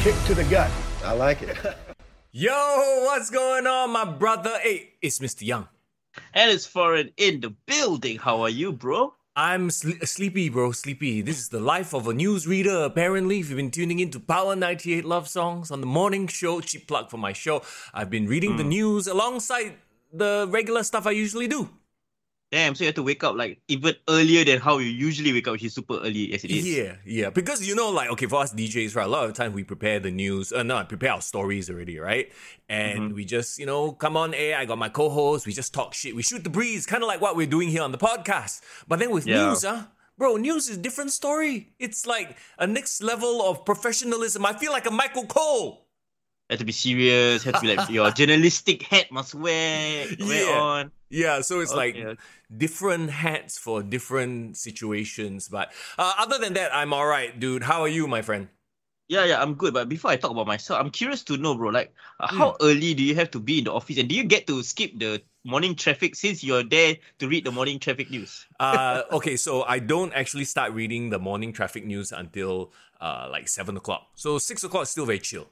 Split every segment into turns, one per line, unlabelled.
kick to the gut. I like it.
Yo, what's going on, my brother? Hey, it's Mr. Young.
And it's foreign in the building. How are you, bro?
I'm sleepy, bro, sleepy. This is the life of a newsreader, apparently. If you've been tuning in to Power 98 Love Songs on the morning show, cheap plug for my show, I've been reading the news alongside the regular stuff I usually do.
Damn, so you have to wake up like even earlier than how you usually wake up, which is super early as it is.
Yeah. Because, okay, for us DJs, right, a lot of the time we prepare the news, prepare our stories already, right? And we just, come on air, I got my co-host, we just talk shit, we shoot the breeze, kind of like what we're doing here on the podcast. But then with news, bro, news is a different story. It's like a next level of professionalism. I feel like a Michael Cole.
Have to be serious, have to be like your journalistic hat must wear on.
Yeah, so it's different hats for different situations. But other than that, I'm all right, dude. How are you, my friend?
Yeah, I'm good. But before I talk about myself, I'm curious to know, bro, how early do you have to be in the office? And do you get to skip the morning traffic since you're there to read the morning traffic news?
Okay, so I don't actually start reading the morning traffic news until 7 o'clock. So 6 o'clock is still very chill.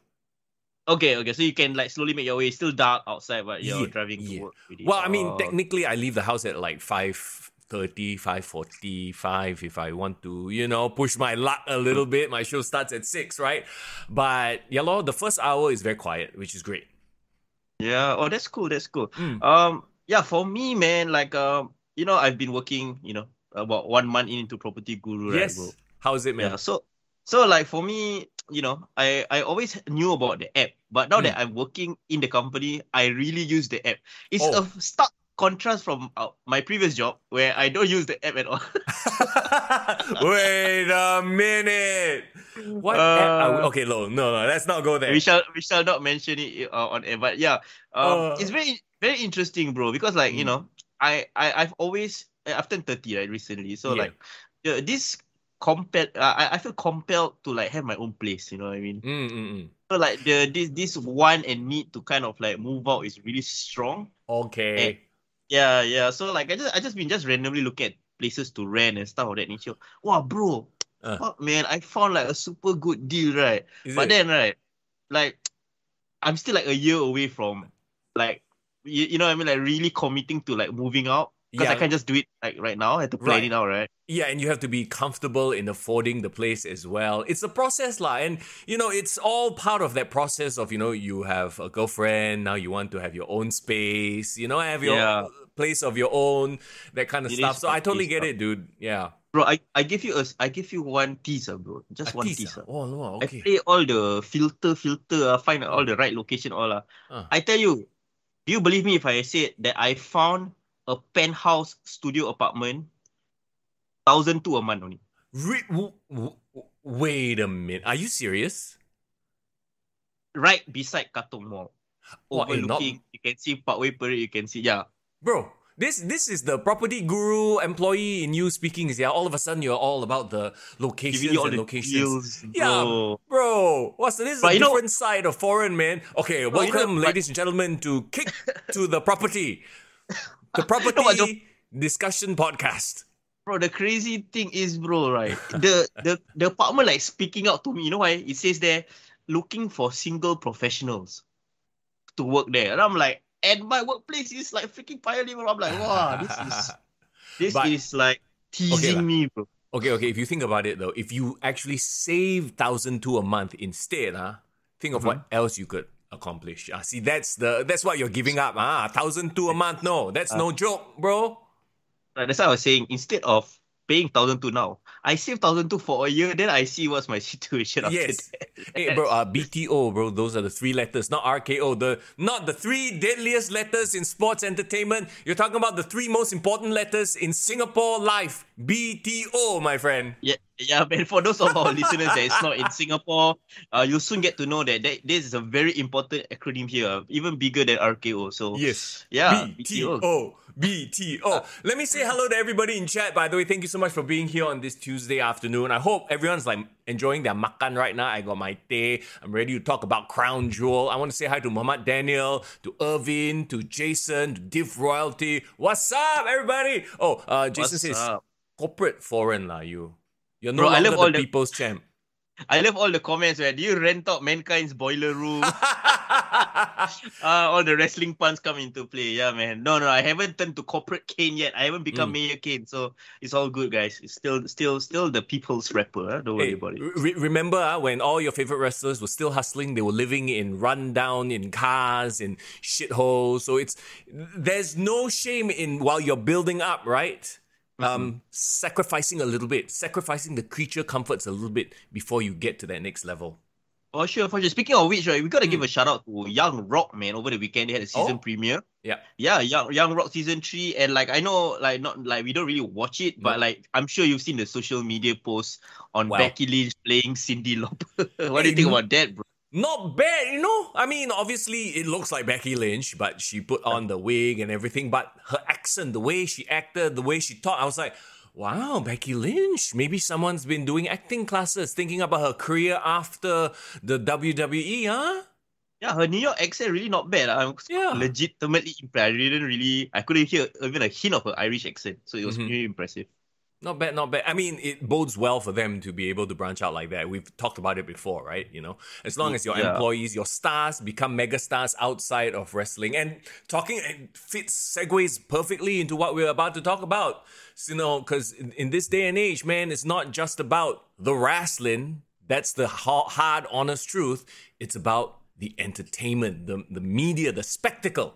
Okay, so you can slowly make your way. It's still dark outside, but you're driving to work. Really.
Well, I mean, technically, I leave the house at 5:30, 5:45 if I want to, push my luck a little bit. My show starts at 6, right? But, the first hour is very quiet, which is great.
Yeah, that's cool. For me, man, I've been working, about 1 month into Property Guru,
yes.
Right, bro?
How's it, man?
Yeah, so for me, I always knew about the app, but now that I'm working in the company, I really use the app. It's a stark contrast from my previous job where I don't use the app at all.
Wait a minute. What app are we? Okay, no, let's not go there.
We shall not mention it on air, but it's very very interesting, bro. Because I've always I've turned 30 right recently, so this. I feel compelled to have my own place. You know what I mean? So this want and need to kind of move out is really strong.
Okay.
And, So I just been randomly looking at places to rent and stuff of that nature. Wow, bro, fuck man, I found a super good deal, right? Then right, I'm still a year away from you know what I mean, really committing to moving out. Because I can't just do it right now. I have to plan it out, right?
Yeah, and you have to be comfortable in affording the place as well. It's a process, and it's all part of that process of you have a girlfriend, now you want to have your own space, have your place of your own, that kind of stuff. So I totally get it, dude. Yeah.
Bro, I give you one teaser, bro. Just one teaser.
Oh no, okay.
I play all the filter, find all the right location, all. I tell you, do you believe me if I said that I found a penthouse studio apartment, 1,200 a month only.
Wait a minute. Are you serious?
Right beside Katong Mall. Overlooking, you can see Parkway Parade, you can see,
Bro, this is the property guru employee in you speaking. Yeah, all of a sudden you're all about the locations and locations.
Deals,
yeah, bro. This is a different side of foreign, man. Okay, welcome, ladies and gentlemen, to Kick to the Property. The property discussion podcast.
Bro, the crazy thing is, bro, right? The apartment speaking out to me. You know why? It says there, looking for single professionals to work there. And I'm like, and my workplace is freaking Paya Lebar. I'm like, wow, this is teasing me, bro.
Okay. If you think about it though, if you actually save 1,200 a month instead, think of what else you could accomplish. See, that's what you're giving up. 1,200 a month. No, that's no joke, bro.
That's what I was saying. Instead of paying 1,200 now, I save 1,200 for a year. Then I see what's my situation after that.
Hey, bro. BTO, bro. Those are the 3 letters, not RKO. Not the 3 deadliest letters in sports entertainment. You're talking about the 3 most important letters in Singapore life. BTO, my friend.
Yeah, but for those of our listeners that is not in Singapore, you'll soon get to know that this is a very important acronym here, even bigger than RKO. So
yes,
BTO.
BTO. Let me say hello to everybody in chat. By the way, thank you so much for being here on this Tuesday afternoon. I hope everyone's enjoying their makan right now. I got my teh. I'm ready to talk about Crown Jewel. I want to say hi to Muhammad Daniel, to Irvin, to Jason, to Div Royalty. What's up, everybody? Jason says corporate foreign lah. You're no longer the people's champ.
I love all the comments where do you rent out Mankind's boiler room? All the wrestling puns come into play. Yeah, man. No, I haven't turned to corporate Kane yet. I haven't become Mayor Kane, so it's all good, guys. It's still the people's rapper. Huh? Don't worry
Hey,
about it.
remember when all your favorite wrestlers were still hustling? They were living in rundown, in cars, in shitholes. So there's no shame in while you're building up, right? Sacrificing a little bit, sacrificing the creature comforts a little bit before you get to that next level.
For sure. Speaking of which, right, we gotta give a shout out to Young Rock, man. Over the weekend, they had a season premiere.
Yeah,
Young Rock season 3, and like I know, like not like we don't really watch it, but like I'm sure you've seen the social media posts on Becky Lynch playing Cyndi Lauper. What do you think about that, bro?
Not bad, I mean, obviously it looks like Becky Lynch, but she put on the wig and everything. But her accent, the way she acted, the way she talked, I was like, wow, Becky Lynch. Maybe someone's been doing acting classes, thinking about her career after the WWE, huh?
Yeah, her New York accent really not bad. I'm legitimately impressed. I couldn't hear even a hint of her Irish accent. So it was really impressive.
Not bad. I mean, it bodes well for them to be able to branch out like that. We've talked about it before, right? As long as your employees, your stars become mega stars outside of wrestling. And segues perfectly into what we're about to talk about. Because in this day and age, man, it's not just about the wrestling. That's the hard, honest truth. It's about the entertainment, the media, the spectacle.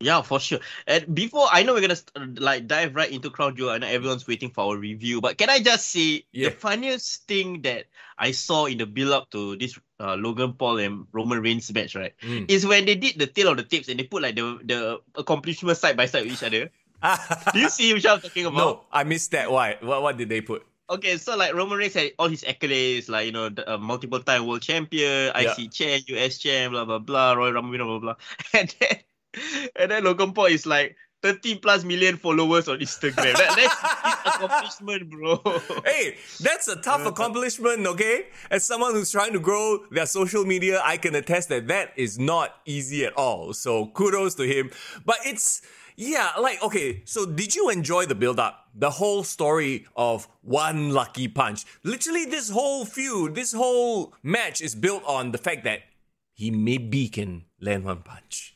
Yeah, for sure. And before, I know we're gonna dive right into Crown Jewel. I know everyone's waiting for our review, but can I just say the funniest thing that I saw in the build-up to this Logan Paul and Roman Reigns match, right, is when they did the tail of the tapes and they put like the accomplishments side by side with each other. Do you see which I'm talking about?
No, I missed that. Why? What did they put?
Okay, so like Roman Reigns had all his accolades, like multiple-time world champion, IC champ, US champ, blah blah blah, Royal Rumble winner, blah blah, and then Logan Paul is like 30 plus million followers on Instagram. That's his accomplishment, bro.
Hey, that's a tough accomplishment, okay? As someone who's trying to grow their social media, I can attest that is not easy at all. So kudos to him. But okay, so did you enjoy the build-up? The whole story of one lucky punch. Literally, this whole feud, this whole match is built on the fact that he maybe can land one punch.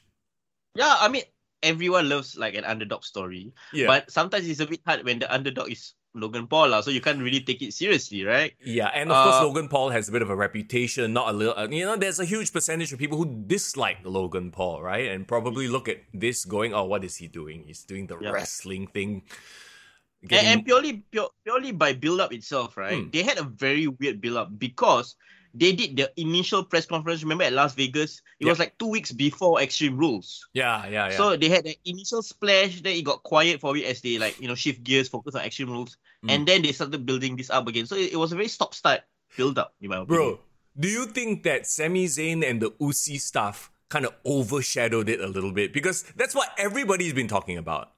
Yeah, I mean, everyone loves like an underdog story. Yeah. But sometimes it's a bit hard when the underdog is Logan Paul, so you can't really take it seriously, right?
Yeah, and of course, Logan Paul has a bit of a reputation, not a little, there's a huge percentage of people who dislike Logan Paul, right? And probably look at this going, oh, what is he doing? He's doing the wrestling thing.
And purely by build-up itself, right? They had a very weird build-up because they did the initial press conference, remember, at Las Vegas? It was like 2 weeks before Extreme Rules.
Yeah.
So they had the initial splash, then it got quiet for it as they shift gears, focus on Extreme Rules. And then they started building this up again. So it was a very stop-start build-up, in my opinion.
Bro, do you think that Sami Zayn and the Uzi stuff kind of overshadowed it a little bit? Because that's what everybody's been talking about.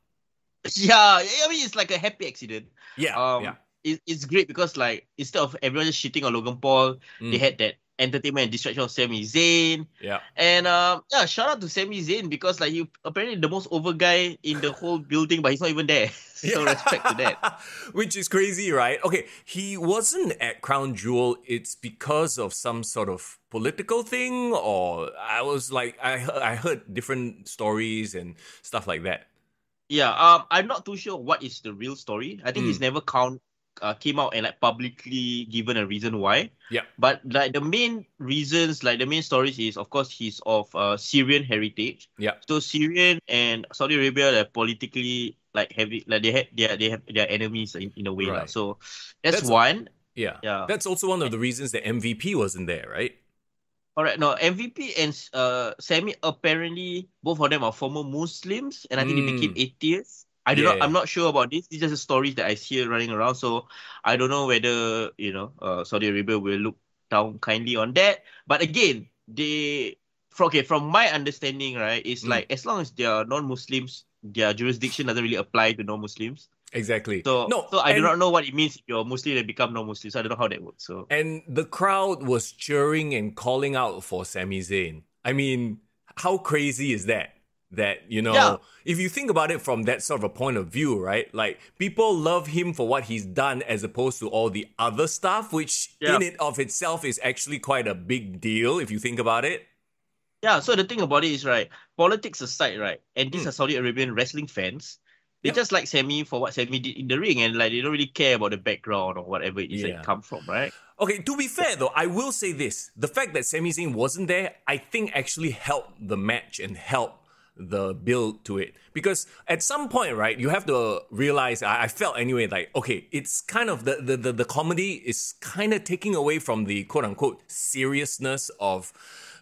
Yeah, I mean, it's like a happy accident.
Yeah.
It's great because like instead of everyone just shitting on Logan Paul, they had that entertainment and distraction of Sami Zayn.
Yeah.
And shout out to Sami Zayn because like you apparently the most over guy in the whole building, but he's not even there. So respect to that.
Which is crazy, right? Okay, he wasn't at Crown Jewel. It's because of some sort of political thing, or I heard different stories and stuff like that.
Yeah, I'm not too sure what is the real story. I think he's never came out and like publicly given a reason why.
Yeah.
But like the main reasons, like the main stories is of course he's of Syrian heritage.
Yeah.
So Syrian and Saudi Arabia, they're politically like heavy, like they have their enemies in a way. Right. So that's one.
Yeah. That's also one of the reasons that MVP wasn't there, right?
Alright, no, MVP and Sami, apparently both of them are former Muslims, and I think they became atheists. I'm not sure about this. These are just stories that I see running around, so I don't know whether Saudi Arabia will look down kindly on that. But again, from my understanding, right, it's like as long as they are non-Muslims, their jurisdiction doesn't really apply to non-Muslims.
Exactly.
So I do not know what it means if you're Muslim and become non-Muslim. So I don't know how that works. So
and the crowd was cheering and calling out for Sami Zayn. I mean, how crazy is that? that, you know,
Yeah.
if you think about it from that sort of a point of view, right? Like, people love him for what he's done as opposed to all the other stuff, which in it of itself is actually quite a big deal if you think about it.
Yeah, so the thing about it is, right, politics aside, right, and these are Saudi Arabian wrestling fans, they just like Sammy for what Sammy did in the ring, and like they don't really care about the background or whatever it is that it come from, right?
Okay, to be fair though, I will say this. The fact that Sami Zayn wasn't there, I think actually helped the match and helped the build to it. Because at some point, right, you have to realize, I felt anyway, like, okay, it's kind of, the comedy is kind of taking away from the quote-unquote seriousness of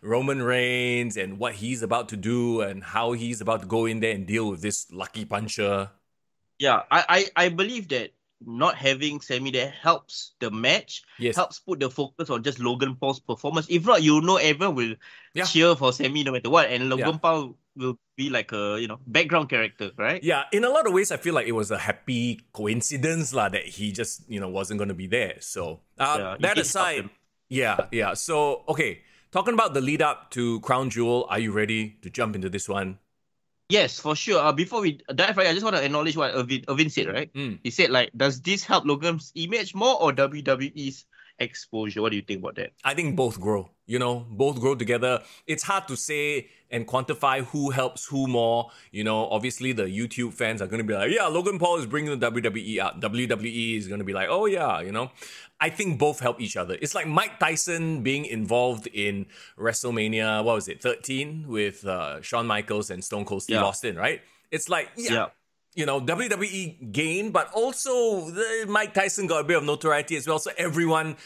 Roman Reigns and what he's about to do and how he's about to go in there and deal with this lucky puncher.
Yeah, I believe that not having Sammy there helps the match, helps put the focus on just Logan Paul's performance. If not, you know, everyone will cheer for Sammy no matter what, and Logan Paul will be like a, you know, background character, right?
Yeah, in a lot of ways, I feel like it was a happy coincidence that he just, you know, wasn't going to be there. So that aside, So, okay, talking about the lead up to Crown Jewel, are you ready to jump into this one?
Yes, for sure. Before we dive right, I just want to acknowledge what Irvin said, right? He said, like, does this help Logan's image more or WWE's exposure? What do you think about that?
I think both grow. You know, both grow together. It's hard to say and quantify who helps who more. You know, obviously the YouTube fans are going to be like, yeah, Logan Paul is bringing the WWE out. WWE is going to be like, oh yeah, you know. I think both help each other. It's like Mike Tyson being involved in WrestleMania, what was it, 13 with Shawn Michaels and Stone Cold Steve Austin, right? It's like, you know, WWE gained, but also Mike Tyson got a bit of notoriety as well. So everyone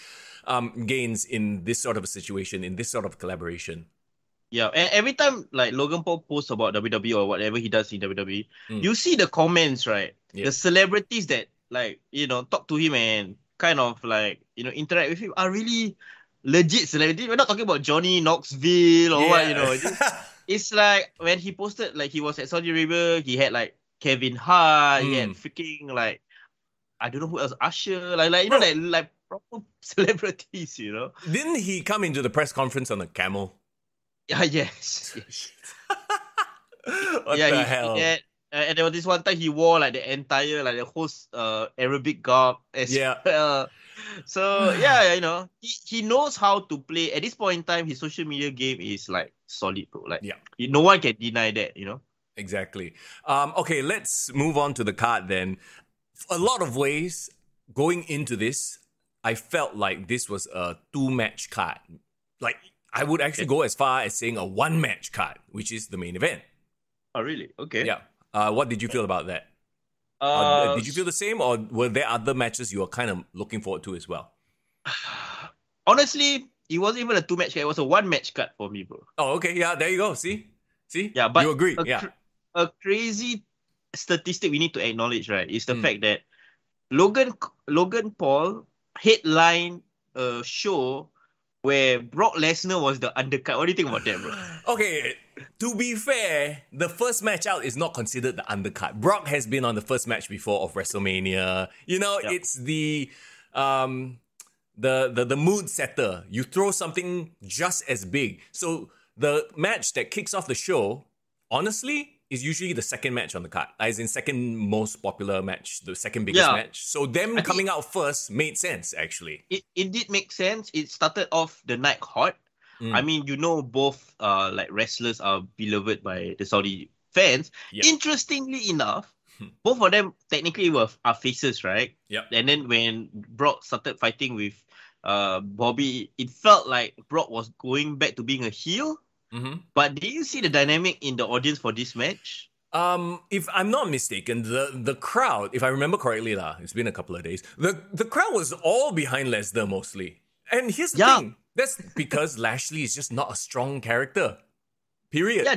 gains in this sort of a situation, in this sort of collaboration.
Yeah, and every time like Logan Paul posts about WWE or whatever he does in WWE, you see the comments, right? The celebrities that, like, you know, talk to him and kind of like, you know, interact with him are really legit celebrities. We're not talking about Johnny Knoxville or what, you know. It's like when he posted, like, he was at Saudi Arabia, he had like Kevin Hart, he had freaking like, I don't know who else, Usher, like you know, like proper celebrities, you know.
Didn't he come into the press conference on a camel?
Yeah, yes.
What the hell?
And there was this one time he wore like the entire, like the whole Arabic garb as well. So yeah, you know, he knows how to play. At this point in time, his social media game is like solid, bro. Like, no one can deny that, you know.
Exactly. Okay, let's move on to the card then. A lot of ways going into this, I felt like this was a 2-match card. Like, I would actually go as far as saying a 1-match card, which is the main event.
Oh, really? Okay.
Yeah. What did you feel about that? Did you feel the same, or were there other matches you were kind of looking forward to as well?
Honestly, it wasn't even a 2-match card. It was a 1-match card for me, bro.
Oh, okay. Yeah, there you go. See?
Yeah, but
you agree.
A crazy statistic we need to acknowledge, right, is the fact that Logan Paul headlined a show where Brock Lesnar was the undercard. What do you think about that, bro?
Okay, to be fair, the first match out is not considered the undercard. Brock has been on the first match before of WrestleMania. You know, it's the mood setter. You throw something just as big. So the match that kicks off the show, honestly, is usually the second match on the card. As in second most popular match, the second biggest match. So them coming out first made sense, actually.
It did make sense. It started off the night hot. I mean, you know, both like wrestlers are beloved by the Saudi fans. Interestingly enough, both of them technically are faces, right? And then when Brock started fighting with Bobby, it felt like Brock was going back to being a heel. But did you see the dynamic in the audience for this match?
If I'm not mistaken, the crowd, if I remember correctly, it's been a couple of days, the crowd was all behind Lesnar mostly. And here's the thing, that's because Lashley is just not a strong character. Period.
Yeah,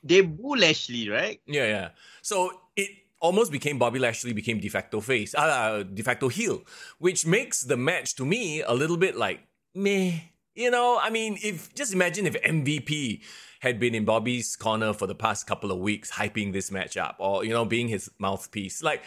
they boo Lashley, right?
Yeah. So it almost became Bobby Lashley became de facto face, de facto heel, which makes the match to me a little bit like meh. You know, I mean, just imagine if MVP had been in Bobby's corner for the past couple of weeks, hyping this match up, or, you know, being his mouthpiece. Like,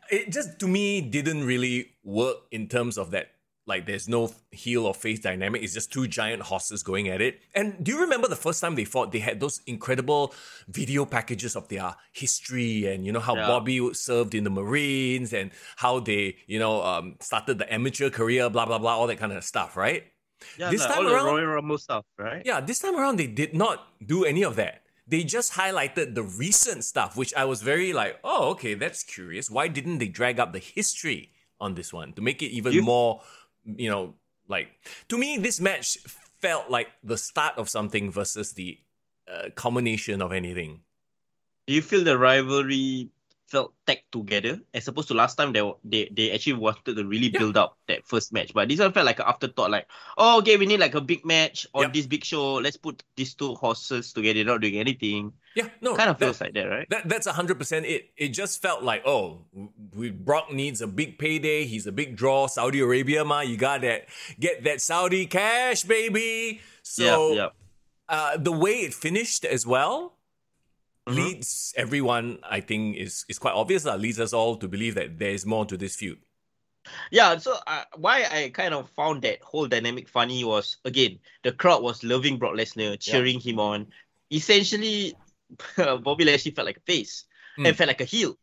it just, to me, didn't really work in terms of that like there's no heel or face dynamic. It's just two giant horses going at it. And do you remember the first time they fought? They had those incredible video packages of their history and, you know, how Bobby served in the Marines and how they, you know, started the amateur career, blah, blah, blah, all that kind of stuff, right?
Yeah,
this
like
time
all
around,
the Royal Rumble stuff, right?
Yeah, this time around, they did not do any of that. They just highlighted the recent stuff, which I was very like, oh, okay, that's curious. Why didn't they drag up the history on this one to make it even more, you know, like, to me, this match felt like the start of something versus the culmination of anything.
Do you feel the rivalry felt tagged together as opposed to last time they actually wanted to really build up that first match, but this one felt like an afterthought, like, oh, okay, we need like a big match on this big show, let's put these two horses together not doing anything. Kind of feels like that, right?
That's 100% it. It just felt like, oh, Brock needs a big payday, he's a big draw, Saudi Arabia ma, you got that, get that Saudi cash, baby. So the way it finished as well leads everyone, I think, is quite obvious. Leads us all to believe that there is more to this feud.
Yeah, so why I kind of found that whole dynamic funny was, again, the crowd was loving Brock Lesnar, cheering him on. Essentially, Bobby Lashley felt like a face and felt like a heel.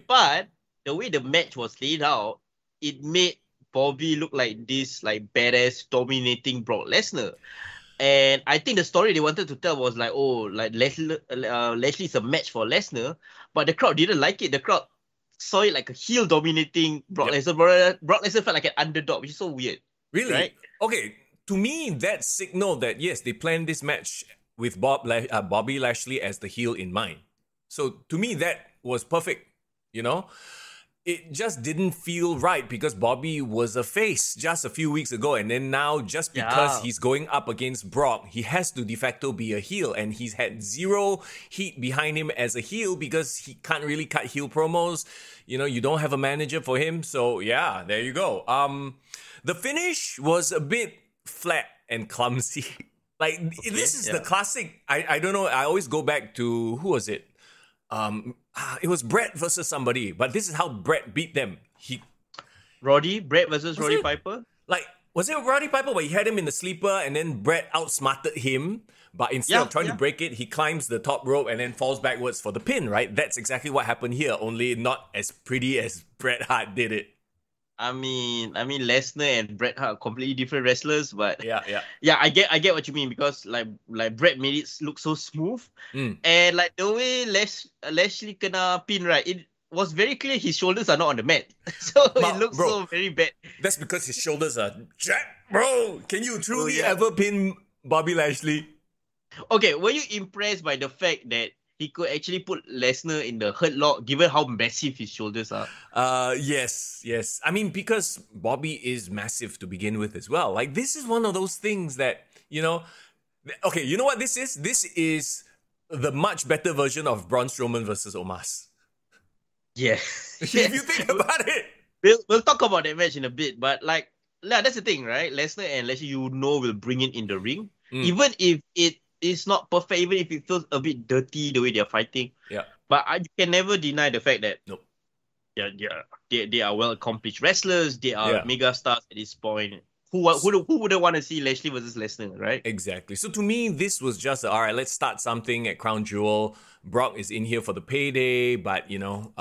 But the way the match was laid out, it made Bobby look like this like badass dominating Brock Lesnar. And I think the story they wanted to tell was like, oh, like Lashley's a match for Lesnar, but the crowd didn't like it. The crowd saw it like a heel dominating Brock Lesnar. Brock Lesnar felt like an underdog, which is so weird.
Really?
Right?
Okay, to me, that signaled that, yes, they planned this match with Bobby Lashley as the heel in mind. So to me, that was perfect, you know? It just didn't feel right because Bobby was a face just a few weeks ago, and then now just because he's going up against Brock, he has to de facto be a heel, and he's had zero heat behind him as a heel because he can't really cut heel promos. You know, you don't have a manager for him, so yeah, there you go. The finish was a bit flat and clumsy. Like, this is the classic. I don't know. I always go back to, who was it? It was Brett versus somebody, but this is how Brett beat them.
Brett versus Roddy Piper?
Like, was it Roddy Piper where he had him in the sleeper and then Brett outsmarted him, but instead of trying to break it, he climbs the top rope and then falls backwards for the pin, right? That's exactly what happened here, only not as pretty as Bret Hart did it.
I mean, Lesnar and Bret Hart are completely different wrestlers, but
yeah,
I get what you mean, because like Bret made it look so smooth, and like the way Lashley kena pin, right, it was very clear his shoulders are not on the mat, so it looks so very bad.
That's because his shoulders are jacked, bro. Can you truly ever pin Bobby Lashley?
Okay, were you impressed by the fact that he could actually put Lesnar in the hurt lock, given how massive his shoulders are?
Yes. I mean, because Bobby is massive to begin with as well. Like, this is one of those things that, you know... Okay, you know what this is? This is the much better version of Braun Strowman versus Omos.
Yeah.
If you think about it.
We'll talk about that match in a bit, but like, that's the thing, right? Lesnar and Lashley, will bring it in the ring. Even if it's not perfect, even if it feels a bit dirty the way they're fighting. Yeah. But you can never deny the fact that they are well-accomplished wrestlers. They are mega stars at this point. Who wouldn't want to see Lashley versus Lesnar, right?
Exactly. So to me, this was just, all right, let's start something at Crown Jewel. Brock is in here for the payday, but, you know,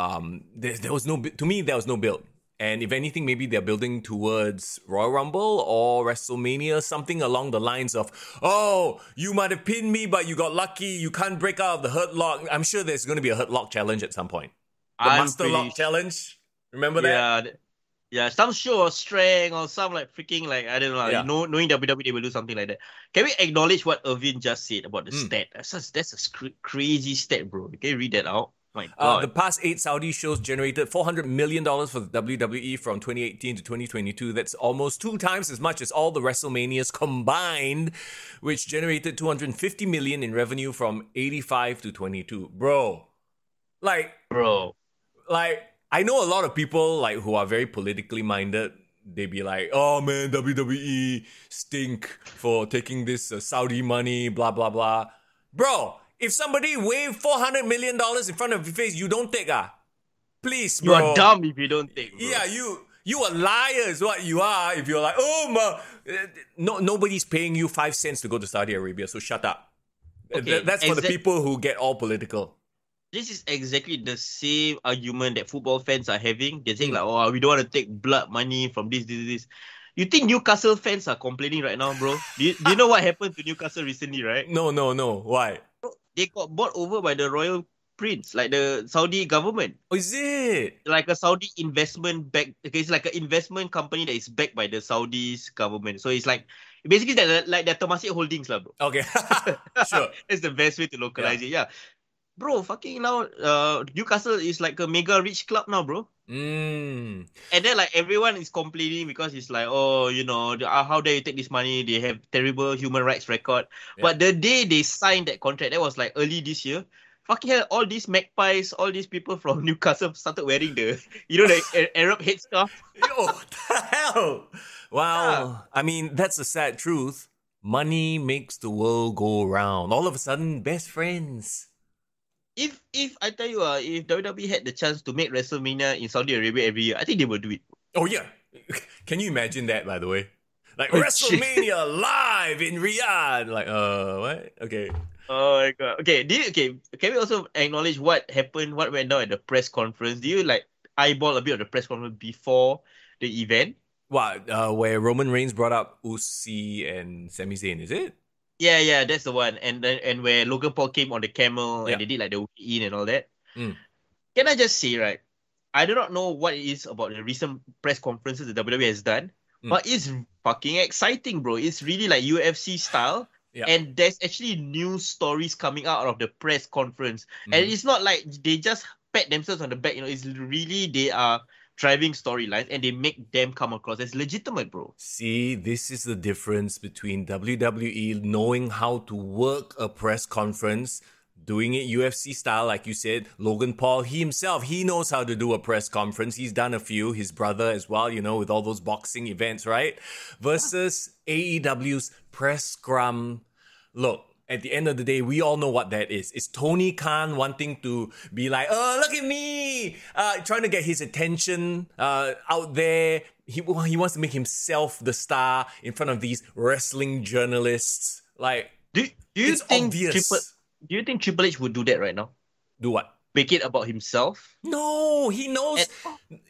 there was no build. And if anything, maybe they're building towards Royal Rumble or WrestleMania, something along the lines of, oh, you might have pinned me, but you got lucky. You can't break out of the Hurt Lock. I'm sure there's going to be a Hurt Lock challenge at some point. The Master Lock challenge. Remember that?
Yeah, some show of strength or some like freaking, like, I don't know, knowing WWE, they will do something like that. Can we acknowledge what Irvin just said about the stat? That's a crazy stat, bro. Can you read that out? My God.
The past 8 Saudi shows generated $400 million for the WWE from 2018 to 2022. That's almost 2 times as much as all the WrestleManias combined, which generated $250 million in revenue from 85 to 22. Bro. I know a lot of people like who are very politically minded. They be like, oh man, WWE stink for taking this Saudi money, blah, blah, blah. Bro, if somebody waved $400 million in front of your face, you don't take, Please, bro.
You are dumb if you don't take, bro.
Yeah, You a liar is what you are if you're like, nobody's paying you 5 cents to go to Saudi Arabia, so shut up.
Okay,
That's for the people who get all political.
This is exactly the same argument that football fans are having. They're saying like, oh, we don't want to take blood money from this. You think Newcastle fans are complaining right now, bro? Do you know what happened to Newcastle recently, right?
No. Why?
They got bought over by the royal prince, like the Saudi government.
Oh, is it?
Like a Saudi investment back. Okay, it's like an investment company that is backed by the Saudi's government. So it's like basically like their Temasek Holdings, lah, bro.
Okay, sure.
It's the best way to localize it. Yeah, bro. Fucking now, Newcastle is like a mega rich club now, bro. And then like everyone is complaining because it's like, oh, you know, how dare you take this money? They have terrible human rights record. Yeah. But the day they signed that contract, that was like early this year. Fucking hell, all these magpies, all these people from Newcastle started wearing the Arab headscarf.
Yo, what the hell? Wow. Yeah. I mean, that's the sad truth. Money makes the world go round. All of a sudden, best friends.
If I tell you, if WWE had the chance to make WrestleMania in Saudi Arabia every year, I think they would do it.
Oh yeah, can you imagine that? By the way, like WrestleMania live in Riyadh. Like, what? Okay.
Oh my god. Okay. Can we also acknowledge what happened? What went down at the press conference? Do you like eyeball a bit of the press conference before the event?
What? Where Roman Reigns brought up Uzi and Sami Zayn, is it?
Yeah, that's the one. And where Logan Paul came on the camel and they did like the weigh-in and all that. Can I just say, right? I do not know what it is about the recent press conferences that WWE has done, but it's fucking exciting, bro. It's really like UFC style. Yeah. And there's actually new stories coming out of the press conference. And it's not like they just pat themselves on the back. You know, it's really they are driving storylines and they make them come across as legitimate, bro.
See, this is the difference between WWE knowing how to work a press conference, doing it UFC style, like you said. Logan Paul, he knows how to do a press conference. He's done a few, his brother as well, you know, with all those boxing events, right? Versus AEW's press scrum. Look, at the end of the day, we all know what that is. It's Tony Khan wanting to be like, oh, look at me! Trying to get his attention out there. He wants to make himself the star in front of these wrestling journalists. Like,
do you think
obvious.
Do you think Triple H would do that right now?
Do what?
Make it about himself?
No, he knows.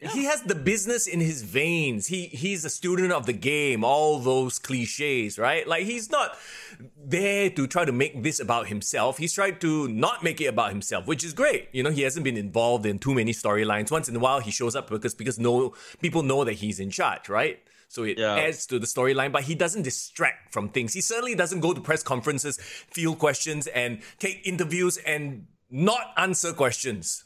He has the business in his veins. He's a student of the game. All those cliches, right? Like, he's not there to try to make this about himself. He's tried to not make it about himself, which is great. You know, he hasn't been involved in too many storylines. Once in a while, he shows up because people know that he's in charge, right? So it adds to the storyline, but he doesn't distract from things. He certainly doesn't go to press conferences, field questions, and take interviews and not answer questions.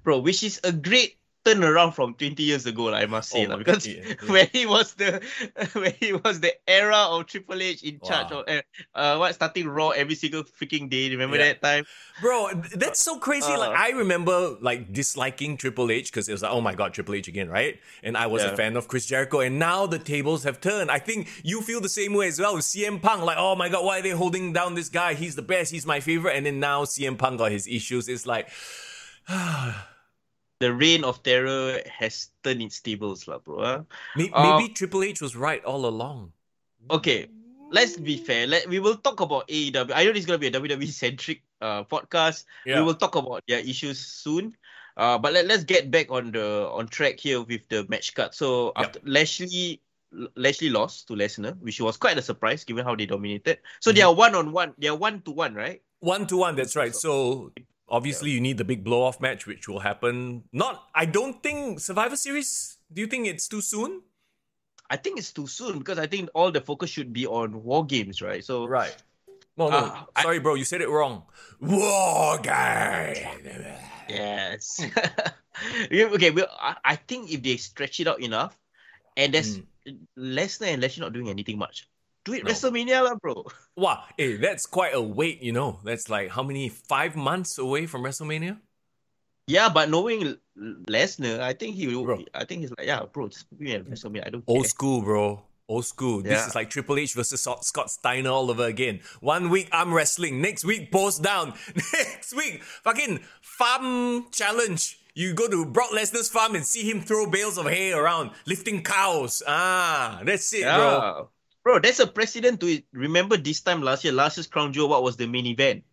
Bro, which is a great turnaround from 20 years ago, I must say. Because when he was the era of Triple H in charge of starting Raw every single freaking day. Remember that time?
Bro, that's so crazy. Like, I remember like disliking Triple H because it was like, oh my god, Triple H again, right? And I was a fan of Chris Jericho, and now the tables have turned. I think you feel the same way as well with CM Punk. Like, oh my god, why are they holding down this guy? He's the best, he's my favorite. And then now CM Punk got his issues. It's like
the reign of terror has turned its tables, bro. Huh?
Maybe Triple H was right all along.
Okay, let's be fair. We will talk about AEW. I know this is going to be a WWE-centric podcast. Yeah. We will talk about their issues soon. But let's get back on track here with the match card. So after Lashley lost to Lesnar, which was quite a surprise given how they dominated. So they are 1-on-1. They are 1-to-1, right?
1-to-1, that's right. So obviously, you need the big blow-off match, which will happen. I don't think Survivor Series. Do you think it's too soon?
I think it's too soon because I think all the focus should be on War Games, right? So
right. No. Sorry, bro. You said it wrong. War Games.
Yes. Okay. Well, I think if they stretch it out enough, and there's Lesnar and Lashley not doing anything much. Do it WrestleMania lah, bro.
Wow, that's quite a wait, you know. That's like how many 5 months away from WrestleMania?
Yeah, but knowing Lesnar, I think he's like, bro, just put me at WrestleMania. I don't care.
Old school, bro. Old school. Yeah. This is like Triple H versus Scott Steiner all over again. 1 week I'm wrestling. Next week post down. Next week fucking farm challenge. You go to Brock Lesnar's farm and see him throw bales of hay around, lifting cows. That's it, bro.
Bro, there's a precedent to it. Remember this time last year's Crown Jewel, what was the main event?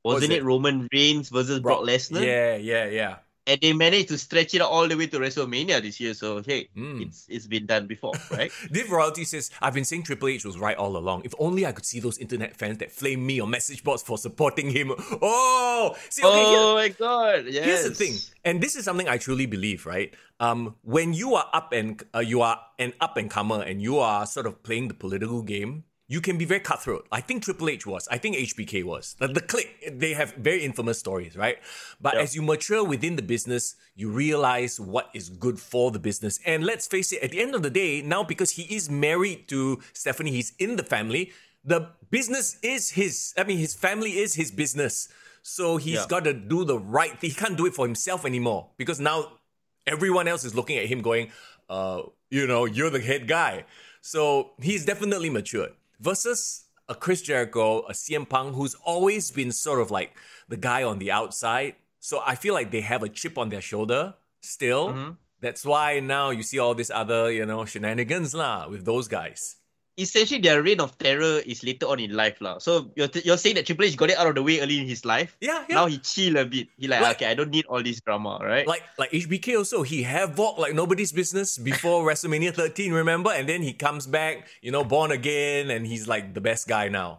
Wasn't it Roman Reigns versus Brock Lesnar?
Yeah.
And they managed to stretch it out all the way to WrestleMania this year. So, hey, it's been done before, right?
Div Royalty says, I've been saying Triple H was right all along. If only I could see those internet fans that flame me on message boards for supporting him. Oh! See, okay,
my God. Yes.
Here's the thing. And this is something I truly believe, right? When you are you are an up-and-comer and you are sort of playing the political game, you can be very cutthroat. I think Triple H was. I think HBK was. The Clique, they have very infamous stories, right? But as you mature within the business, you realize what is good for the business. And let's face it, at the end of the day, now because he is married to Stephanie, he's in the family, the business is his. I mean, his family is his business. So he's got to do the right thing. He can't do it for himself anymore because now everyone else is looking at him going, you're the head guy. So he's definitely matured. Versus a Chris Jericho, a CM Punk, who's always been sort of like the guy on the outside. So I feel like they have a chip on their shoulder still. Mm-hmm. That's why now you see all this other, shenanigans with those guys.
Essentially, their reign of terror is later on in life. So you're saying that Triple H got it out of the way early in his life?
Yeah.
Now he chill a bit. He okay, I don't need all this drama, right?
Like HBK also, he havoc like nobody's business before WrestleMania 13, remember? And then he comes back, born again, and he's like the best guy now.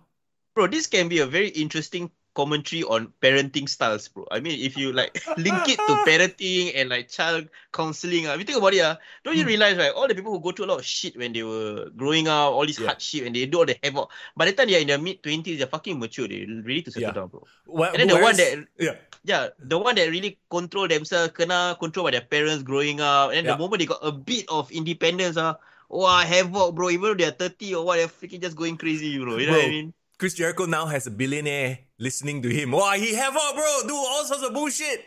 Bro, this can be a very interesting commentary on parenting styles, bro. I mean, if you link it to parenting and child counseling, if you think about it, don't you realize, right, all the people who go through a lot of shit when they were growing up, all this hardship, and they do all the havoc, by the time they're in their mid-20s, they're fucking mature, they're ready to settle down, bro. And then the one that really control themselves, kena control by their parents growing up, and then the moment they got a bit of independence, havoc, bro, even though they're 30 or what, they're freaking just going crazy, bro. You know what I mean?
Chris Jericho now has a billionaire listening to him. Wow, he havoc, bro. Do all sorts of bullshit.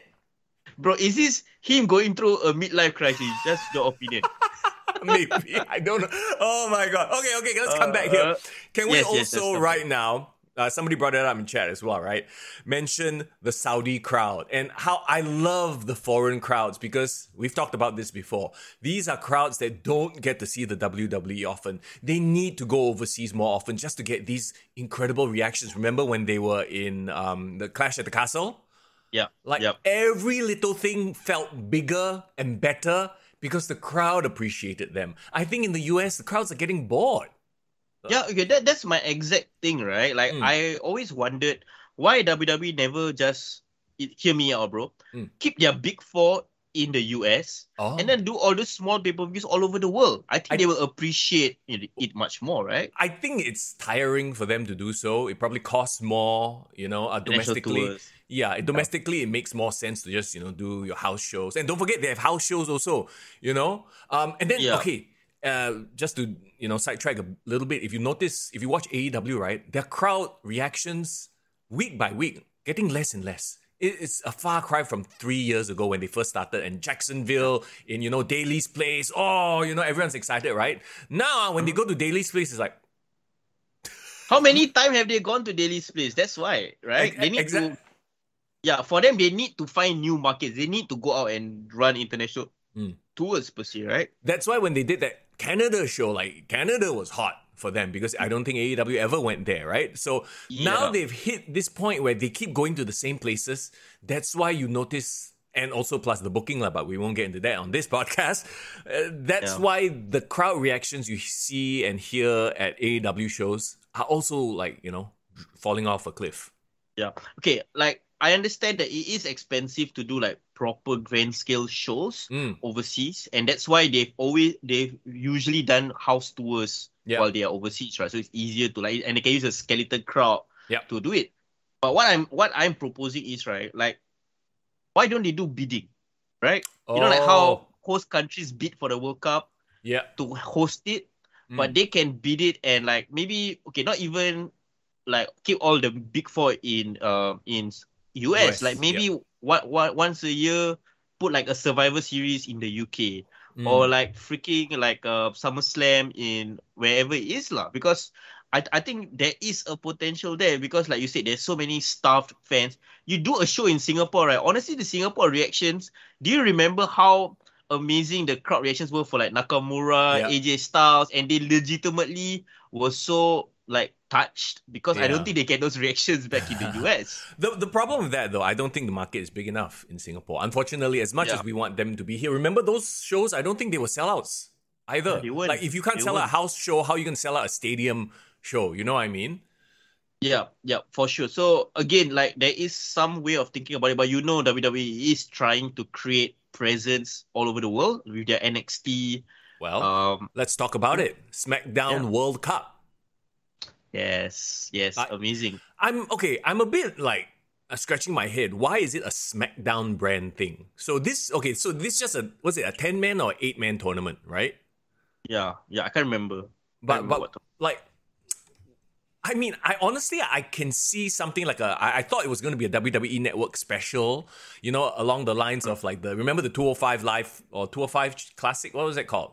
Bro, is this him going through a midlife crisis? Just your opinion.
Maybe. I don't know. Oh my God. Okay. Let's come back here. Can we also right now, somebody brought it up in chat as well, right? Mention the Saudi crowd and how I love the foreign crowds because we've talked about this before. These are crowds that don't get to see the WWE often. They need to go overseas more often just to get these incredible reactions. Remember when they were in the Clash at the Castle?
Yeah.
Every little thing felt bigger and better because the crowd appreciated them. I think in the US, the crowds are getting bored.
Yeah, okay, that's my exact thing, right? I always wondered why WWE never just, hear me out, bro, keep their big four in the US and then do all those small pay-per-views all over the world. I think they will appreciate it much more, right?
I think it's tiring for them to do so. It probably costs more, domestically. Yeah, domestically it makes more sense to just, do your house shows. And don't forget, they have house shows also, And then, okay, just to sidetrack a little bit, if you watch AEW, right, their crowd reactions week by week getting less and less. It's a far cry from 3 years ago when they first started and Jacksonville in Daly's place. Everyone's excited, right? Now when they go to Daly's place, it's like,
how many times have they gone to Daly's place? That's why, right? They need to. Yeah, for them they need to find new markets. They need to go out and run international tours per se, right?
That's why when they did that Canada show, Canada was hot for them because I don't think AEW ever went there, right? So now they've hit this point where they keep going to the same places. That's why you notice, and also plus the booking, but we won't get into that on this podcast. That's why the crowd reactions you see and hear at AEW shows are also falling off a cliff.
Yeah. Okay, I understand that it is expensive to do proper grand scale shows overseas, and that's why they've usually done house tours while they are overseas, right? So it's easier to and they can use a skeleton crowd to do it. But what I'm proposing is, right, why don't they do bidding, right? How host countries bid for the World Cup to host it, but they can bid it and maybe not even keep all the big four in US, maybe once a year put a Survivor Series in the UK or freaking SummerSlam in wherever it is because I think there is a potential there because, like you said, there's so many starved fans. You do a show in Singapore, right? Honestly, the Singapore reactions. Do you remember how amazing the crowd reactions were for like Nakamura,
Yeah.
AJ Styles, and they legitimately were so like touched because I don't
Yeah.
think they get those reactions back in the US.
The problem with that, though, I don't think the market is big enough in Singapore. Unfortunately, as much
Yeah.
as we want them to be here, remember those shows? I don't think they were sellouts either.
Yeah, they weren't.
Like, if you can't
They
sell out a
weren't.
house show, how are you going to sell out a stadium show? You know what I mean?
Yeah, yeah, for sure. So again, like there is some way of thinking about it, but WWE is trying to create presence all over the world with their NXT.
Well, let's talk about it. SmackDown
Yeah.
World Cup.
Yes, amazing.
I'm a bit like scratching my head. Why is it a SmackDown brand thing? So this just was it a 10-man or 8-man tournament, right?
Yeah, I can't remember.
But like, I mean, I can see something like I thought it was going to be a WWE Network special, you know, along the lines of like remember the 205 Live or 205 Classic? What was it called?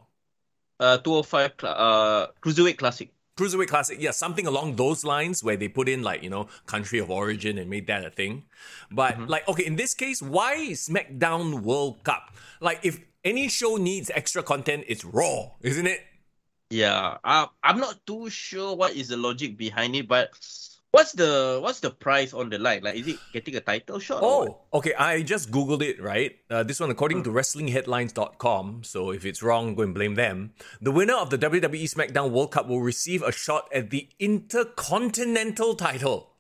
205 Cruiserweight Classic.
Cruiserweight Classic, yeah, something along those lines where they put in like, you know, country of origin and made that a thing. But like, okay, in this case, why SmackDown World Cup? Like, if any show needs extra content, it's Raw, isn't it?
Yeah, I'm not too sure what is the logic behind it, but what's the price on the line? Like, is it getting a title shot? Or what?
Oh, okay. I just Googled it, right? This one, according to WrestlingHeadlines.com, so if it's wrong, go and blame them. The winner of the WWE SmackDown World Cup will receive a shot at the Intercontinental title.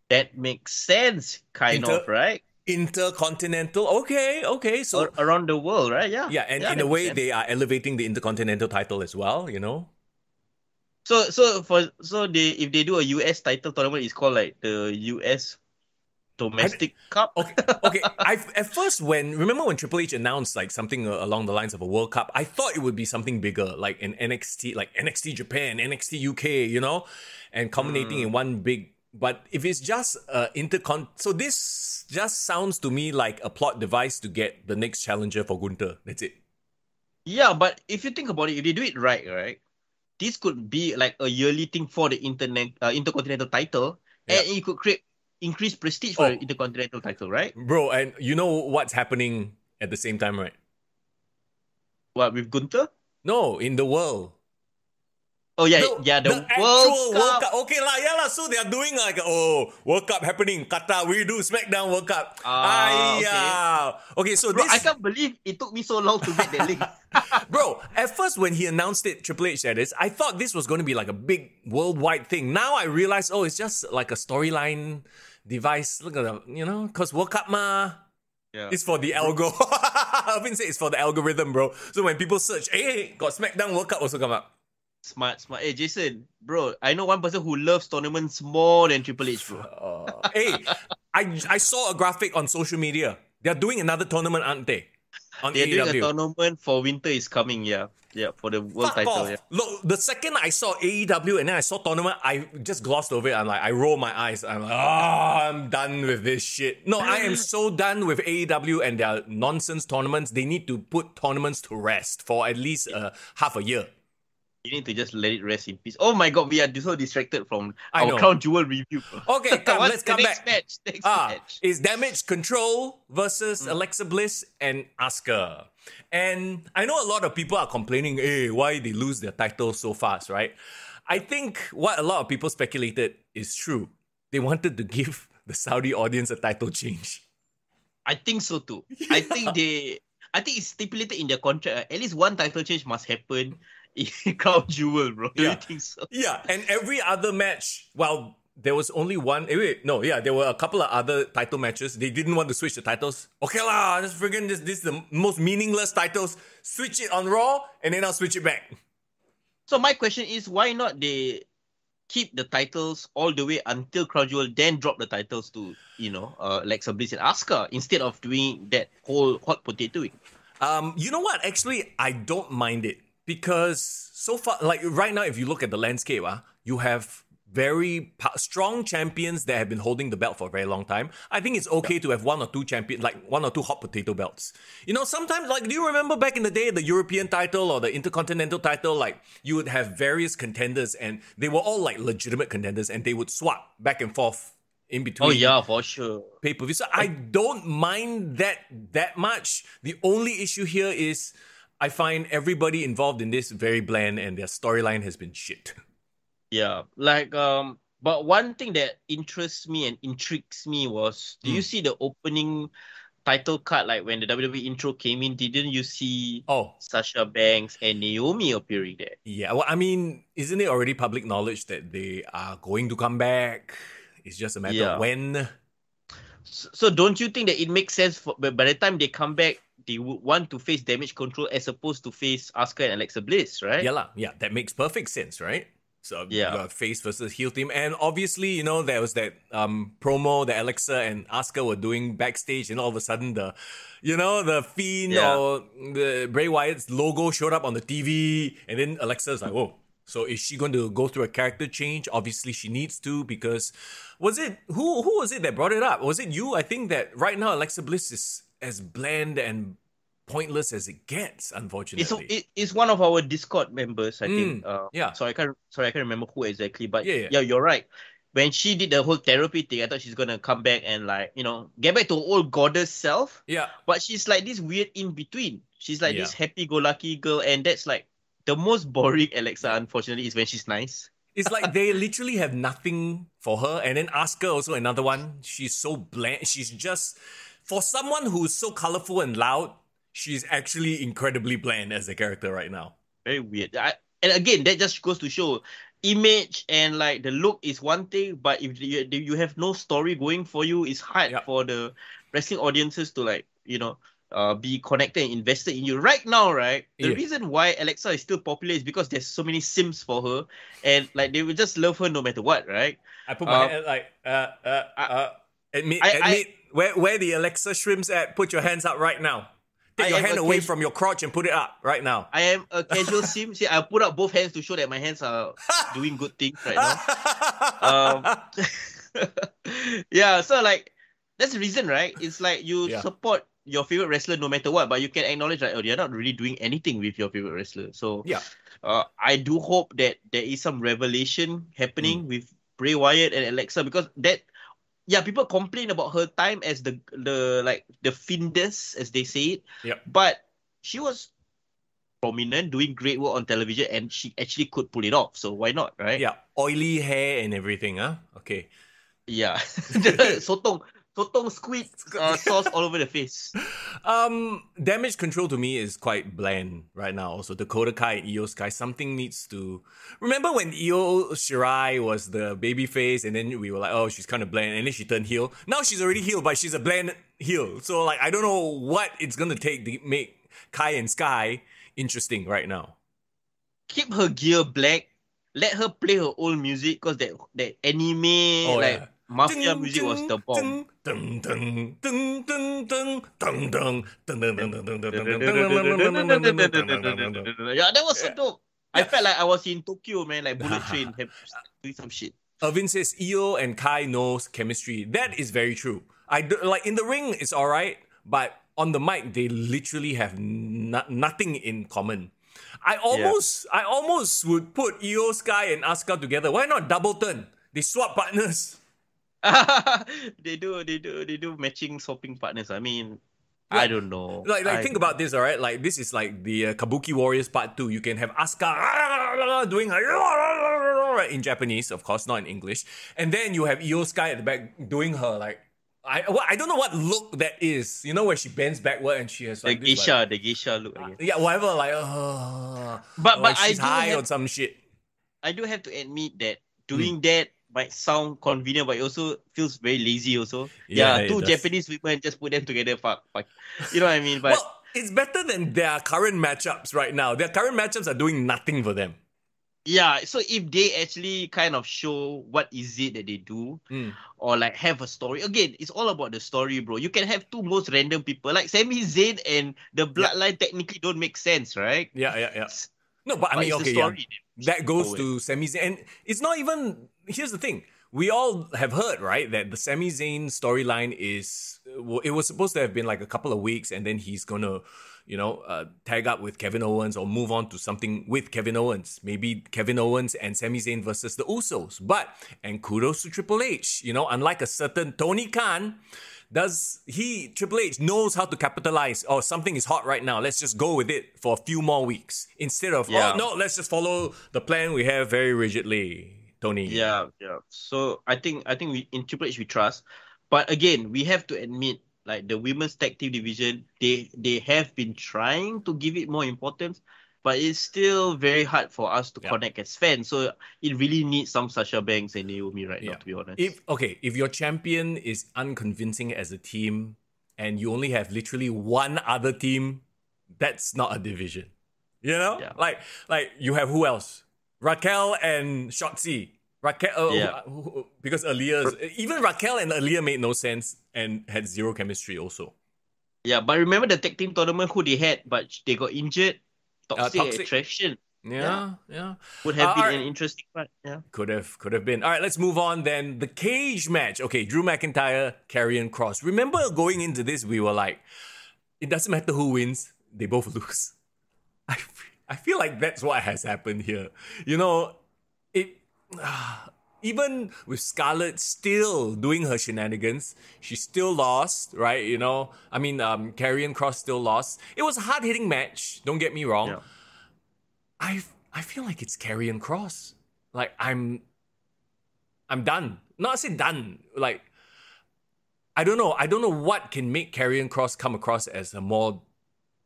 That makes sense, kind of, right?
Intercontinental? Okay. So
Around the world, right? Yeah.
yeah, and in a way, they are elevating the Intercontinental title as well, you know?
So if they do a US title tournament, it's called like the US Domestic Cup.
Okay. At first, remember when Triple H announced like something along the lines of a World Cup, I thought it would be something bigger, like an NXT, like NXT Japan, NXT UK, you know, and culminating in one big. But if it's just so this just sounds to me like a plot device to get the next challenger for Gunther. That's it.
Yeah, but if you think about it, if they do it right, this could be like a yearly thing for the Intercontinental title,
Yeah.
and it could create increased prestige for the Intercontinental title, right?
Bro, and you know what's happening at the same time, right?
What, with Gunther?
No, in the world.
Oh yeah,
The
the
actual World Cup. Okay lah, yeah lah. So they are doing like World Cup happening. Qatar, we do SmackDown World Cup. Okay, so
Bro,
this.
I can't believe it took me so long to get that link.
Bro, at first when he announced it, Triple H said this, I thought this was going to be like a big worldwide thing. Now I realize, it's just like a storyline device. Look at that, you know, because World Cup
Yeah.
it's for the algo. I often say it's for the algorithm, bro. So when people search, hey, got SmackDown World Cup also come up.
Smart. Hey, Jason, bro, I know one person who loves tournaments more than Triple H, bro.
Hey, I saw a graphic on social media. They're doing another tournament, aren't they? On
They're
AEW.
doing a tournament for winter is coming, yeah. Yeah, for the world
Fuck
title,
off.
yeah.
Look, the second I saw AEW and then I saw tournament, I just glossed over it. I roll my eyes. I'm like, I'm done with this shit. No, I am so done with AEW and their nonsense tournaments. They need to put tournaments to rest for at least half a year.
You need to just let it rest in peace. Oh my god, we are so distracted from
I
our
know.
Crown Jewel review.
Okay, come, let's come back.
Next match.
Is Damage Control versus Alexa Bliss and Asuka. And I know a lot of people are complaining, hey, why they lose their titles so fast, right? I think what a lot of people speculated is true. They wanted to give the Saudi audience a title change.
I think so too. I think it's stipulated in their contract. At least one title change must happen in Crown Jewel, bro. Do you think so?
Yeah, and every other match, there was only one. There were a couple of other title matches. They didn't want to switch the titles. Okay lah, just friggin' this is the most meaningless titles. Switch it on Raw, and then I'll switch it back.
So my question is, why not they keep the titles all the way until Crown Jewel, then drop the titles to, Alexa Bliss and Asuka instead of doing that whole hot potatoing?
You know what? Actually, I don't mind it because so far, like right now, if you look at the landscape, you have very strong champions that have been holding the belt for a very long time, I think it's okay to have one or two hot potato belts. You know, sometimes, like, do you remember back in the day, the European title or the Intercontinental title, like, you would have various contenders and they were all like legitimate contenders and they would swap back and forth in between.
Oh yeah, for sure.
Pay-per-view. So I don't mind that much. The only issue here is I find everybody involved in this very bland and their storyline has been shit.
Yeah, like but one thing that interests me and intrigues me was, do you see the opening title card, like when the WWE intro came in? Didn't you see Sasha Banks and Naomi appearing there?
Yeah, well, I mean, isn't it already public knowledge that they are going to come back? It's just a matter of when.
So don't you think that it makes sense by the time they come back, they would want to face Damage Control as opposed to face Asuka and Alexa Bliss, right?
Yeah, that makes perfect sense, right? So you got face versus heel team. And obviously, you know, there was that promo that Alexa and Asuka were doing backstage, and all of a sudden the Fiend or the Bray Wyatt's logo showed up on the TV, and then Alexa's like, whoa. So is she going to go through a character change? Obviously she needs to, because who was it that brought it up? Was it you? I think that right now Alexa Bliss is as bland and pointless as it gets, unfortunately.
It's one of our Discord members, I think.
Yeah.
So I can't remember who exactly, but yeah, you're right. When she did the whole therapy thing, I thought she's gonna come back and, like, you know, get back to her old goddess self.
Yeah.
But she's like this weird in between. She's like this happy-go-lucky girl, and that's like the most boring Alexa, unfortunately, is when she's nice.
It's like they literally have nothing for her. And then Asuka, also another one. She's so bland. She's just, for someone who's so colorful and loud, she's actually incredibly bland as a character right now.
Very weird. And again, that just goes to show, image and like the look is one thing, but if you have no story going for you, it's hard for the wrestling audiences to, like, you know, be connected and invested in you. Right now, right? The reason why Alexa is still popular is because there's so many sims for her, and like they will just love her no matter what, right?
I put my hand like admit where the Alexa shrimps at. Put your hands up right now. Take your hand away from your crotch and put it up right now.
I am a casual sim. See, I put up both hands to show that my hands are doing good things right now. Yeah, so like that's the reason, right? It's like you support your favorite wrestler no matter what, but you can acknowledge that, they're not really doing anything with your favorite wrestler. So I do hope that there is some revelation happening with Bray Wyatt and Alexa, because that people complain about her time as the Fiendess, as they say it.
Yep.
But she was prominent, doing great work on television, and she actually could pull it off. So why not, right?
Yeah, oily hair and everything, huh? Okay.
Yeah. Sotong squid sauce all over the face.
Damage Control to me is quite bland right now. Also, Dakota Kai and Io Sky, something needs to... Remember when Io Shirai was the baby face, and then we were like, oh, she's kind of bland, and then she turned heel. Now she's already heel, but she's a bland heel. So, like, I don't know what it's going to take to make Kai and Sky interesting right now.
Keep her gear black. Let her play her old music, because that anime, Mafia music was the bomb. Yeah, that was so dope. I felt like I was in Tokyo, man, like Bullet Train, doing some shit.
Irvin says Io and Kai knows chemistry. That is very true. Like in the ring, it's all right, but on the mic, they literally have nothing in common. I almost would put Io Sky and Asuka together. Why not double turn? They swap partners.
They do matching swapping partners. I mean, I don't know.
Like think about this, all right? Like this is like the Kabuki Warriors Part 2. You can have Asuka doing her in Japanese, of course, not in English, and then you have Io Sky at the back doing her like I don't know what look that is. You know, where she bends backward and she has like
the geisha look. I guess.
Yeah, whatever. Like, but
like
she's high on some shit.
I do have to admit that doing that might sound convenient, but it also feels very lazy also. Yeah, two Japanese women, just put them together, fuck. You know what I mean? But
well, it's better than their current matchups right now. Their current matchups are doing nothing for them.
Yeah, so if they actually kind of show what is it that they do, or like have a story. Again, it's all about the story, bro. You can have two most random people. Like Sami Zayn and the Bloodline technically don't make sense, right?
Yeah. No, but I mean, okay, that goes to Sami Zayn. And it's not even, here's the thing. We all have heard, right, that the Sami Zayn storyline it was supposed to have been like a couple of weeks and then he's going to, tag up with Kevin Owens or move on to something with Kevin Owens. Maybe Kevin Owens and Sami Zayn versus the Usos. And kudos to Triple H, unlike a certain Tony Khan, Triple H knows how to capitalize. Oh, something is hot right now. Let's just go with it for a few more weeks. Instead of, let's just follow the plan we have very rigidly. Tony.
Yeah. So I think we in Triple H we trust, but again we have to admit like the women's tag team division they have been trying to give it more importance, but it's still very hard for us to connect as fans. So it really needs some Sasha Banks and Naomi right now, to be honest.
If your champion is unconvincing as a team and you only have literally one other team, that's not a division. Like you have who else? Raquel and Shotzi. Because even Raquel and Aaliyah made no sense and had zero chemistry also.
Yeah, but remember the tag team tournament who they had, but they got injured? Toxic Attraction.
Yeah.
Would have been an interesting part. Yeah.
Could have been. All right, let's move on then. The cage match. Okay, Drew McIntyre, Karrion Kross. Remember going into this, we were like, it doesn't matter who wins, they both lose. I feel like that's what has happened here. Even with Scarlett still doing her shenanigans, she still lost, right? Karrion Kross still lost. It was a hard-hitting match, don't get me wrong. Yeah. I feel like it's Karrion Kross. Like, I'm done. Not say done. Like, I don't know what can make Karrion Kross come across as a more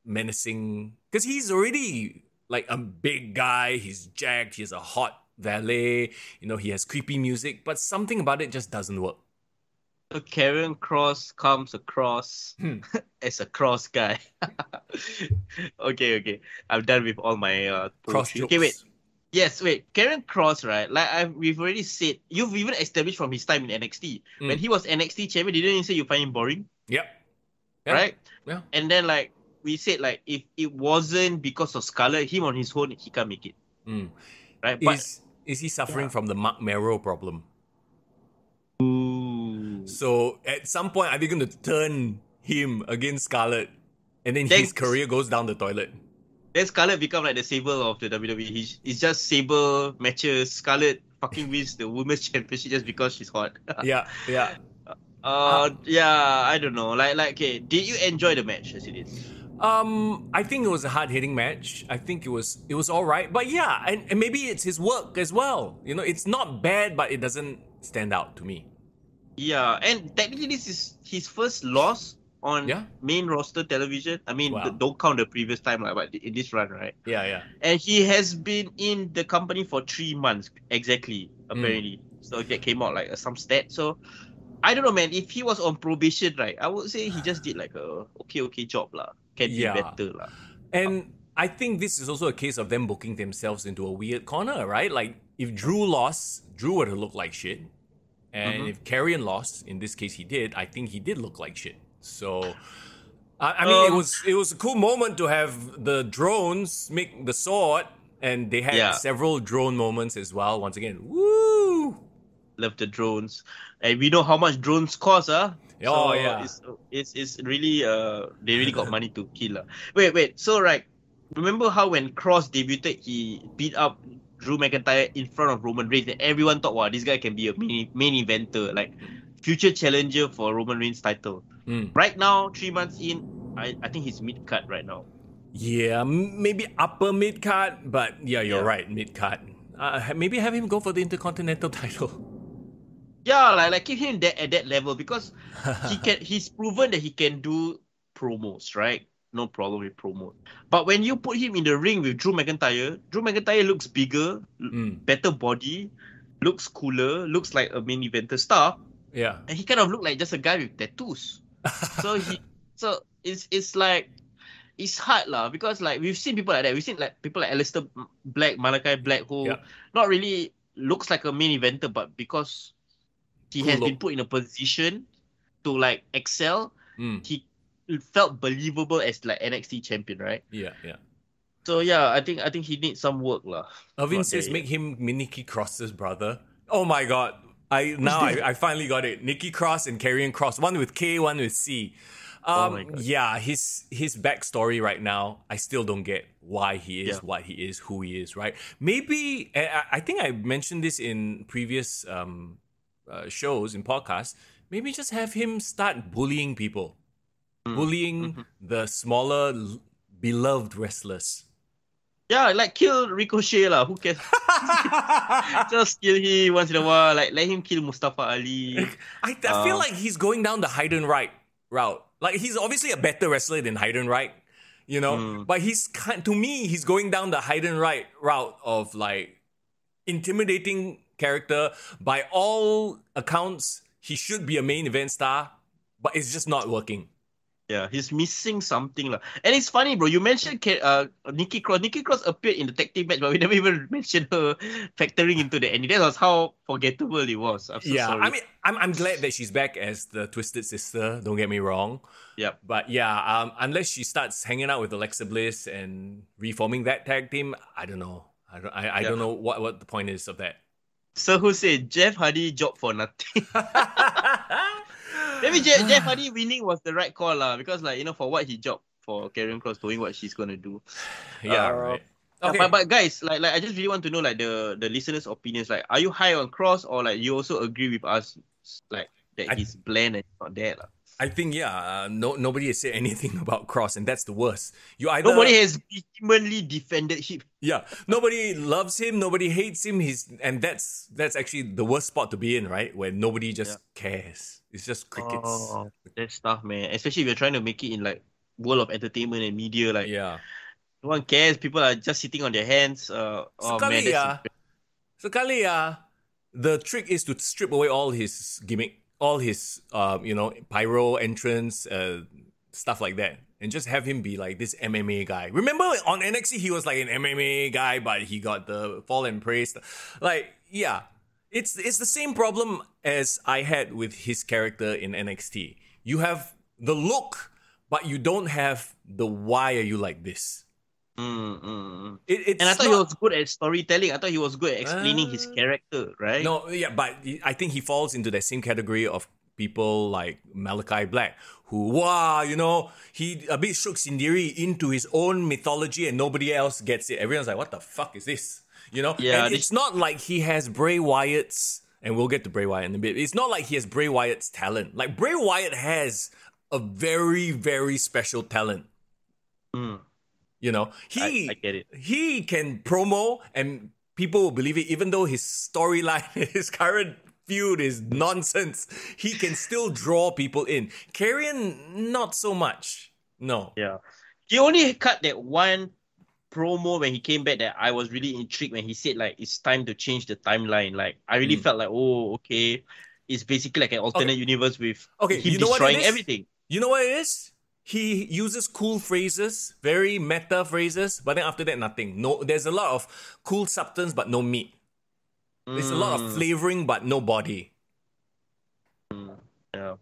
menacing... Because he's already like a big guy, he's jacked, he's a hot valet, he has creepy music, but something about it just doesn't work.
So Karrion Kross comes across as a cross guy. Okay. I'm done with all my
cross jokes.
Okay, wait. Yes, wait. Karrion Kross, right? Like we've already said, you've even established from his time in NXT. When he was NXT champion, didn't you say you find him boring?
Yep.
Right?
Yeah.
And then like we said, like if it wasn't because of Scarlett, him on his own, he can't make it. Right? But
is he suffering from the Mark Merrow problem?
Ooh.
So at some point, are they going to turn him against Scarlett, and then his career goes down the toilet?
Then Scarlett become like the Sable of the WWE. It's just Sable matches. Scarlett fucking wins the women's championship just because she's hot.
Yeah.
I don't know. Like, okay, did you enjoy the match as it is?
I think it was a hard-hitting match. I think it was all right. But yeah, and maybe it's his work as well. It's not bad, but it doesn't stand out to me.
Yeah, and technically this is his first loss on main roster television. I mean, don't count the previous time, but in this run, right?
Yeah.
And he has been in the company for 3 months, exactly, apparently. So that came out like some stat. So I don't know, man. If he was on probation, right, I would say he just did like a okay job lah. Can be better lah.
And I think this is also a case of them booking themselves into a weird corner, right? Like if Drew lost, Drew would have looked like shit. And if Karrion lost, in this case he did, I think he did look like shit. So I mean it was a cool moment to have the drones make the sword, and they had several drone moments as well. Once again, woo!
Love the drones. And we know how much drones cost, huh?
Oh, yeah.
It's really they really got money to kill. Wait. So right, remember how when Kross debuted, he beat up Drew McIntyre in front of Roman Reigns, and everyone thought, wow, this guy can be a main eventer, like future challenger for Roman Reigns title. Right now, 3 months in, I think he's mid-card right now.
Yeah, maybe upper mid-card, but you're right, mid-card. Maybe have him go for the Intercontinental title.
Yeah, like keep him at that level, because he's proven that he can do promos, right? No problem with promo. But when you put him in the ring with Drew McIntyre looks bigger, better body, looks cooler, looks like a main eventer star.
Yeah.
And he kind of looked like just a guy with tattoos. So it's like it's hard lah, because like we've seen people like that. We've seen like people like Aleister Black, Malachi Black, who not really looks like a main eventer, but because he has been put in a position to like excel, he felt believable as like NXT champion, right?
Yeah.
So yeah, I think he needs some work lah.
Irvin
Not there
says make
yet.
him Nikki Cross's brother. Oh my god.
Who's that?
I finally got it. Nikki Cross and Karrion Cross. One with K, one with C.
Oh my god.
Yeah, his backstory right now, I still don't get why he is
Yeah.
what he is, who he is, right? Maybe I think I mentioned this in previous shows in podcasts. Maybe just have him start bullying people. Bullying the smaller beloved wrestlers.
Yeah, like kill Ricochet lah. Who cares? Just kill him once in a while. Like let him kill Mustafa Ali.
I feel like he's going down the Heidenreich route. Like he's obviously a better wrestler than Heidenreich, but to me he's going down the Heidenreich route of like intimidating character. By all accounts, he should be a main event star, but it's just not working.
Yeah, he's missing something lah. And it's funny, bro. You mentioned Nikki Cross. Nikki Cross appeared in the tag team match, but we never even mentioned her factoring into the ending. That was how forgettable it was. I'm so sorry.
I mean, I'm glad that she's back as the Twisted Sister. Don't get me wrong.
Yeah.
But yeah, unless she starts hanging out with Alexa Bliss and reforming that tag team, I don't know. I don't know what the point is of that.
So who said Jeff Hardy job for nothing? Maybe Jeff Hardy winning was the right call lah, because like for what he jobbed for Karrion Cross, doing what she's gonna do.
Yeah, right.
Okay. But guys, like I just really want to know like the listeners' opinions. Like, are you high on Cross, or like you also agree with us like that he's bland and not there lah?
I think nobody has said anything about Cross, and that's the worst.
Nobody has vehemently defended him.
Yeah, nobody loves him, nobody hates him. And that's actually the worst spot to be in, right? Where nobody just cares. It's just crickets.
Oh, that's tough, man. Especially if you're trying to make it in like world of entertainment and media. Like,
yeah,
no one cares. People are just sitting on their hands.
Sekali, the trick is to strip away all his gimmick, all his pyro entrance, stuff like that, and just have him be like this MMA guy. Remember on NXT he was like an MMA guy, but he got the fall and praise. Like, yeah, it's the same problem as I had with his character in NXT. You have the look, but you don't have the why are you like this.
And I thought he was good at storytelling. I thought he was good at explaining his character, right?
No, yeah, but I think he falls into that same category of people like Malachi Black, who, he a bit shook Sindiri into his own mythology and nobody else gets it. Everyone's like, what the fuck is this? Yeah, and it's not like he has Bray Wyatt's, and we'll get to Bray Wyatt in a bit. It's not like he has Bray Wyatt's talent. Like, Bray Wyatt has a very, very special talent.
I get it.
He can promo and people will believe it, even though his storyline, his current feud is nonsense. He can still draw people in. Karrion, not so much. No.
Yeah. He only cut that one promo when he came back that I was really intrigued when he said like it's time to change the timeline. Like I really felt like, oh, okay. It's basically like an alternate universe with him destroying everything.
You know what it is? He uses cool phrases, very meta phrases, but then after that, nothing. No, there's a lot of cool substance, but no meat. There's a lot of flavoring, but no body.
Yeah.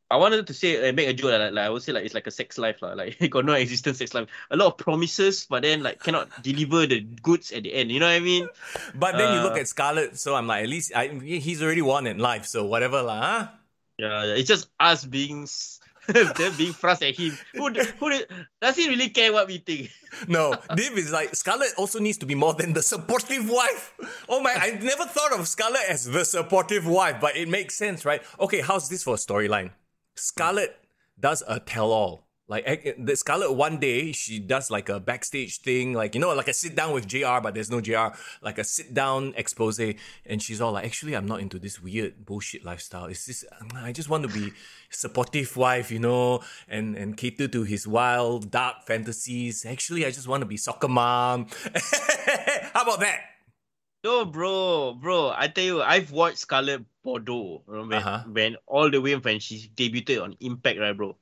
I wanted to say, make a joke, like I would say, like it's like a sex life, like he got no existent sex life. A lot of promises, but then like cannot deliver the goods at the end. You know what I mean?
But then you look at Scarlett, so I'm like, at least he's already won in life, so whatever lah. Huh?
Yeah, it's just us being being thrust at him. Who does he really care what we think?
No, Div is like, Scarlett also needs to be more than the supportive wife. Oh my, I never thought of Scarlett as the supportive wife, but it makes sense, right? Okay, how's this for a storyline? Scarlett does a tell-all. Like, the Scarlett one day, she does like a backstage thing, like, like a sit-down with JR, but there's no JR, like a sit-down expose, and she's all like, actually, I'm not into this weird bullshit lifestyle. It's this, I just want to be supportive wife, and cater to his wild, dark fantasies. Actually, I just want to be soccer mom. How about that?
No, bro, I tell you, I've watched Scarlett Bordeaux when all the way when she debuted on Impact, right, bro?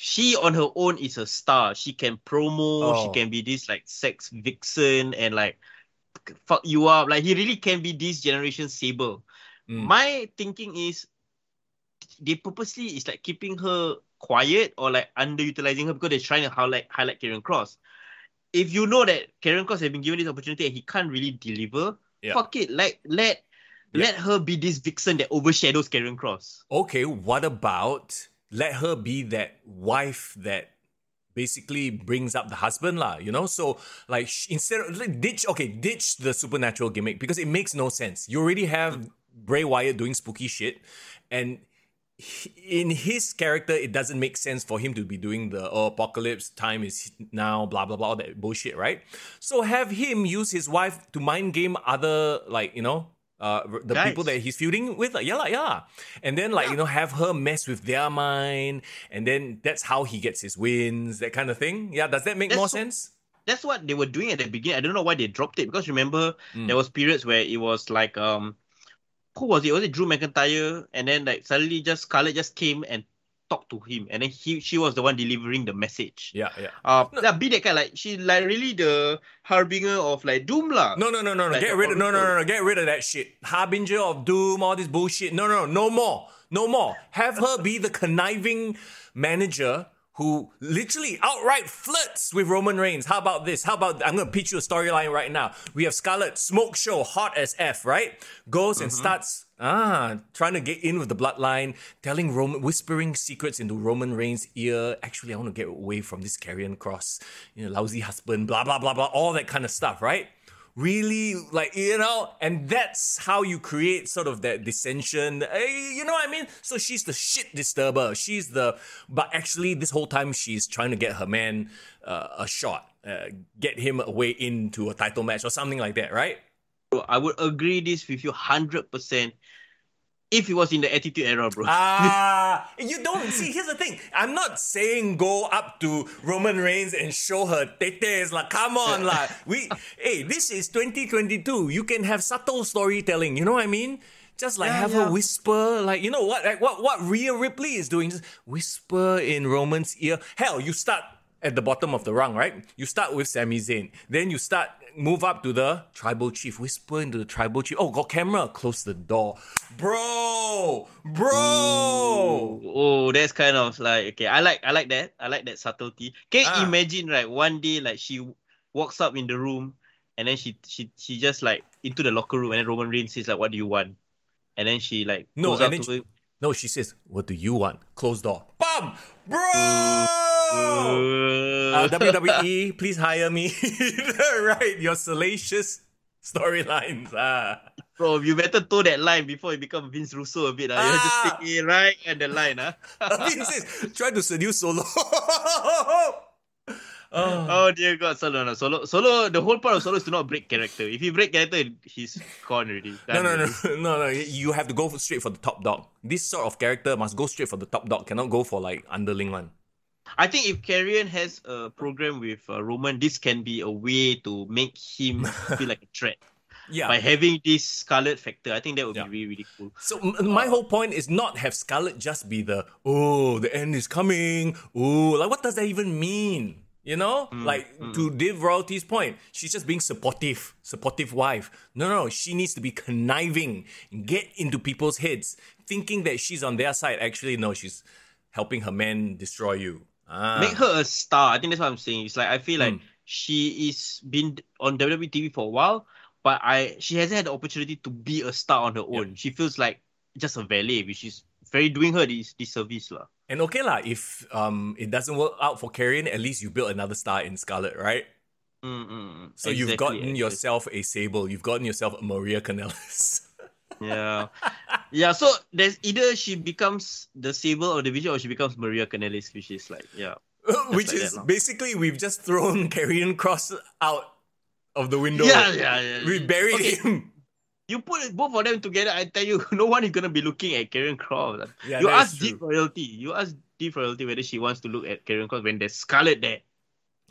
She on her own is a star. She can promo. She can be this like sex vixen and like fuck you up. Like he really can be this generation Sable. My thinking is they purposely is like keeping her quiet or like underutilizing her because they're trying to highlight Karrion Cross. if you know that Karrion Cross has been given this opportunity and he can't really deliver, fuck it. Like let her be this vixen that overshadows Karrion Cross.
Okay, what about let her be that wife that basically brings up the husband lah, you know? So like instead of like, ditch the supernatural gimmick because it makes no sense. You already have Bray Wyatt doing spooky shit, and in his character, it doesn't make sense for him to be doing the apocalypse time is now, blah blah blah, all that bullshit, right? So have him use his wife to mind game other, like, you know, the
Guys.
people that he's feuding with, yeah. And then, like, you know, have her mess with their mind, and then that's how he gets his wins, that kind of thing. Yeah, does that make more sense?
That's what they were doing at the beginning. I don't know why they dropped it, because remember there was periods where it was like who was it? Was it Drew McIntyre? And then like suddenly just Scarlett just came and talked to him, and then she was the one delivering the message.
Yeah.
Be that kind, like she like really the harbinger of like doom lah.
No.
Like,
Get rid of that shit. Harbinger of doom, all this bullshit. No more. Have her be the conniving manager who literally outright flirts with Roman Reigns. How about this? I'm going to pitch you a storyline right now. We have Scarlett, smoke show, hot as F, right? Goes and starts trying to get in with the bloodline, telling whispering secrets into Roman Reigns' ear. Actually, I want to get away from this Karrion Cross, you know, lousy husband, blah, blah, blah, blah, all that kind of stuff, right? Really, like, you know, and that's how you create sort of that dissension. You know what I mean? So she's the shit disturber. But actually this whole time she's trying to get her man a shot, get him a way into a title match or something like that, right?
Bro, I would agree this with you 100%. If it was in the Attitude Era, bro.
You don't see. Here's the thing. I'm not saying go up to Roman Reigns and show her tetes. Like, come on, like this is 2022. You can have subtle storytelling. You know what I mean? Just like have her whisper, like, you know what? Like what Rhea Ripley is doing. Just whisper in Roman's ear. Hell, you start at the bottom of the rung, right? You start with Sami Zayn. Then you move up to the tribal chief. Whisper into the tribal chief. Oh, got camera. Close the door. Bro!
Oh, that's kind of like, okay, I like that. I like that subtlety. Can you imagine, right, one day, like, she walks up in the room, and then she just, like, into the locker room, and then Roman Reigns says, like, what do you want? And then she, like, goes up to him.
No, she says, what do you want? Closed door. Bam! Bro! WWE, please hire me. Right, your salacious storylines.
Bro, you better toe that line before you become Vince Russo a bit. You just stick it right at the line.
Vince says, try to seduce Solo.
Oh dear God, Solo, the whole part of Solo is to not break character. If he break character, he's gone already.
No. You have to go straight for the top dog. This sort of character must go straight for the top dog. Cannot go for like underling one.
I think if Karrion has a program with Roman, this can be a way to make him feel like a threat. Yeah. By having this Scarlett factor, I think that would be really, really cool.
So my whole point is not have Scarlett just be the end is coming. Like what does that even mean? You know, to Div Royalty's point, she's just being supportive wife. No, she needs to be conniving, get into people's heads, thinking that she's on their side. Actually, no, she's helping her man destroy you.
Make her a star. I think that's what I'm saying. It's like I feel like she is been on WWE TV for a while, but she hasn't had the opportunity to be a star on her own. She feels like just a valet, which is very doing her this service lah.
And okay lah, if it doesn't work out for Karrion, at least you built another star in Scarlett, right? So you've gotten yourself a Sable, you've gotten yourself a Maria Kanellis.
Yeah. So there's either she becomes the Sable of the division, or she becomes Maria Kanellis, which is like
which like is basically we've just thrown Karrion Cross out of the window.
Yeah.
We buried him.
You put both of them together, I tell you, no one is gonna be looking at Karrion Cross.
Yeah,
you ask Deep Royalty. Whether she wants to look at Karrion Cross when there's Scarlett there.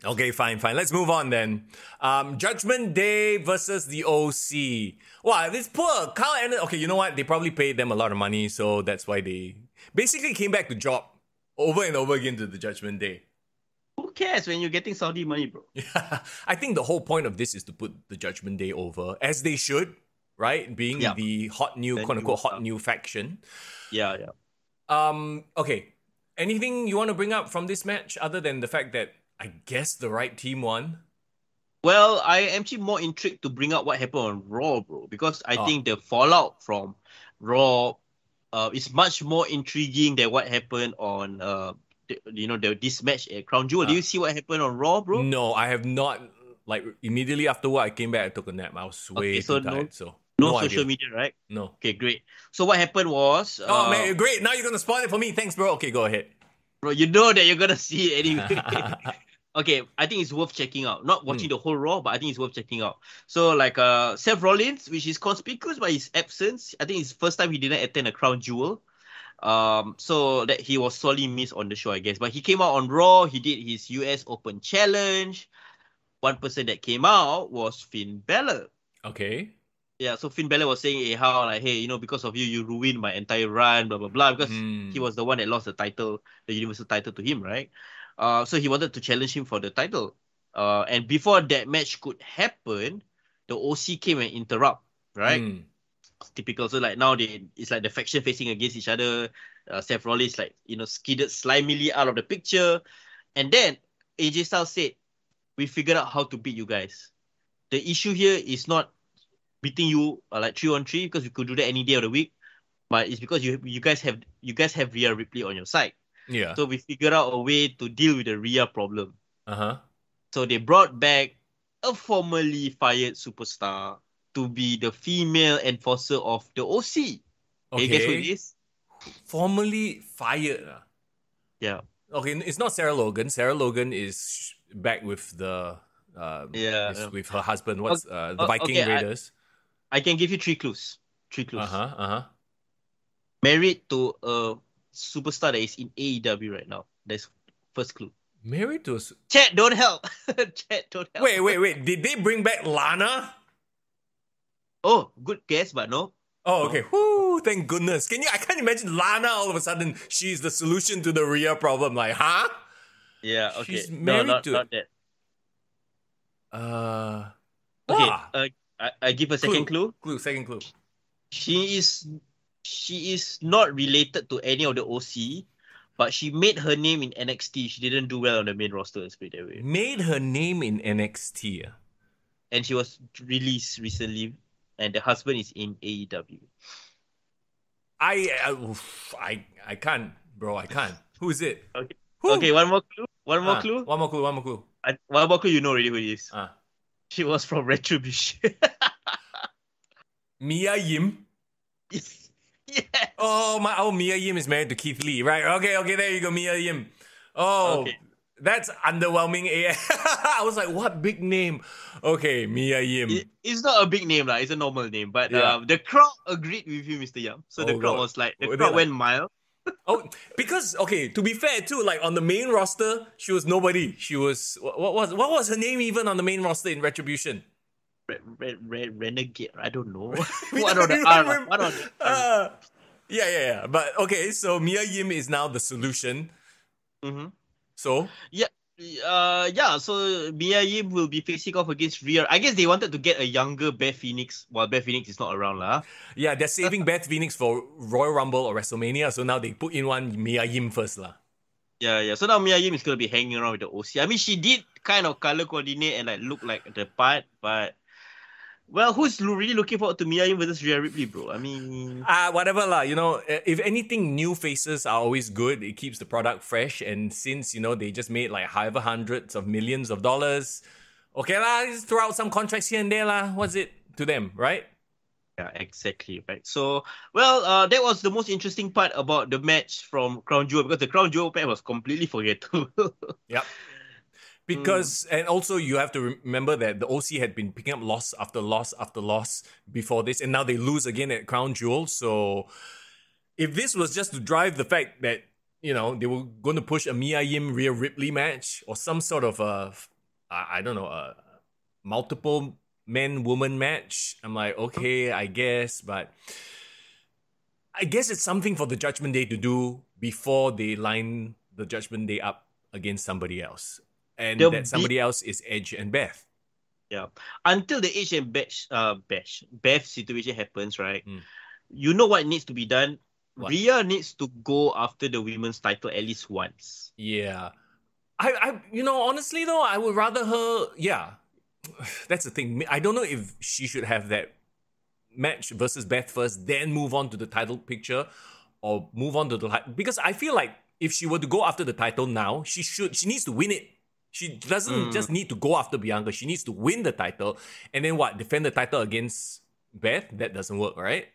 Okay, fine. Let's move on then. Judgment Day versus the OC. Wow, this poor Carl Anderson. Okay, you know what? They probably paid them a lot of money, so that's why they basically came back to job over and over again to the Judgment Day.
Who cares when you're getting Saudi money, bro?
Yeah, I think the whole point of this is to put the Judgment Day over, as they should, right? Being the hot new, quote-unquote, hot new faction.
Yeah.
Okay. Anything you want to bring up from this match other than the fact that I guess the right team won?
Well, I am actually more intrigued to bring up what happened on Raw, bro, because I think the fallout from Raw is much more intriguing than what happened on this match at Crown Jewel. Do you see what happened on Raw, bro?
No, I have not. Like immediately afterward, I came back. I took a nap. I was way too tired, so
no
no
social
idea.
media, right?
No.
Okay, great. So what happened was,
oh man, great! Now you're gonna spoil it for me. Thanks, bro. Okay, go ahead.
Bro, you know that you're gonna see it anyway. Okay, I think it's worth checking out. Not watching the whole Raw, but I think it's worth checking out. So like Seth Rollins, which is conspicuous by his absence. I think it's first time he didn't attend a Crown Jewel. So that he was sorely missed on the show, I guess. But he came out on Raw. He did his US Open Challenge. One person that came out was Finn Balor.
Okay.
Yeah, so Finn Balor was saying, hey, because of you, you ruined my entire run, blah, blah, blah. Because he was the one that lost the title, the Universal title to him, right? So he wanted to challenge him for the title. And before that match could happen, the OC came and interrupt, right? Typical. So like now it's like the faction facing against each other. Seth Rollins skidded slimily out of the picture. And then AJ Styles said, we figured out how to beat you guys. The issue here is not beating you like 3-on-3 because we could do that any day of the week, but it's because you guys have Rhea Ripley on your side.
Yeah.
So we figured out a way to deal with the Rhea problem. So they brought back a formerly fired superstar to be the female enforcer of the OC. Can you guess who it is?
Formerly fired.
Yeah.
Okay, it's not Sarah Logan. Sarah Logan is back with the with her husband. What's the Viking Raiders?
I can give you three clues. Married to a superstar that is in AEW right now. That's first clue.
Married to a...
Chat, don't help. Chat, don't help.
Wait. Did they bring back Lana?
Oh, good guess, but no.
Oh, okay. Whoo, thank goodness. I can't imagine Lana all of a sudden. She's the solution to the Rhea problem. Like, huh?
Yeah, okay.
She's married
not that. Okay, I give a second clue.
Second clue.
She is not related to any of the OC, but she made her name in NXT. She didn't do well on the main roster, let's put it that way.
Made her name in NXT.
And she was released recently, and the husband is in AEW.
I can't, bro. I can't. Who is it?
Okay. Okay, one more clue. One more clue.
One more clue.
One more clue. You know already who it is. She was from Retribution.
Mia Yim.
Yes.
Oh, Mia Yim is married to Keith Lee, right? Okay, there you go, Mia Yim. Oh, okay. That's underwhelming. I was like, what big name? Okay, Mia Yim.
It's not a big name, it's a normal name. But the crowd agreed with you, Mr. Young. So the crowd was like, the crowd went mild.
Because okay, to be fair too, like on the main roster, she was nobody. She was what was her name even on the main roster in Retribution?
Renegade. I don't know. What on the R? What on the R?
Yeah. But okay, so Mia Yim is now the solution. So
so Mia Yim will be facing off against Rhea. I guess they wanted to get a younger Beth Phoenix while Beth Phoenix is not around lah.
Yeah, they're saving Beth Phoenix for Royal Rumble or WrestleMania, so now they put in one Mia Yim first lah.
Yeah. So now Mia Yim is gonna be hanging around with the OC. I mean, she did kind of color coordinate and like look like the part, but well, who's really looking forward to Mia Yim versus Rhea Ripley, bro? I mean...
whatever lah, if anything, new faces are always good. It keeps the product fresh. And since, they just made like however hundreds of millions of dollars, okay lah, just throw out some contracts here and there lah. What's it to them, right?
Yeah, exactly, right. So, well, that was the most interesting part about the match from Crown Jewel, because the Crown Jewel match was completely forgettable.
Yep. Because, and also you have to remember that the OC had been picking up loss after loss after loss before this, and now they lose again at Crown Jewel. So if this was just to drive the fact that, they were going to push a Mia Yim Rhea Ripley match or some sort of a multiple men-woman match, I'm like, okay, I guess, but I guess it's something for the Judgment Day to do before they line the Judgment Day up against somebody else. And that somebody else is Edge and Beth.
Yeah. Until the Edge and Beth situation happens, right? You know what needs to be done? What? Rhea needs to go after the women's title at least once.
Yeah. I honestly though, I would rather her, that's the thing. I don't know if she should have that match versus Beth first, then move on to the title picture, or move on to the because I feel like if she were to go after the title now, she needs to win it. She doesn't just need to go after Bianca. She needs to win the title and then defend the title against Beth. That doesn't work, right?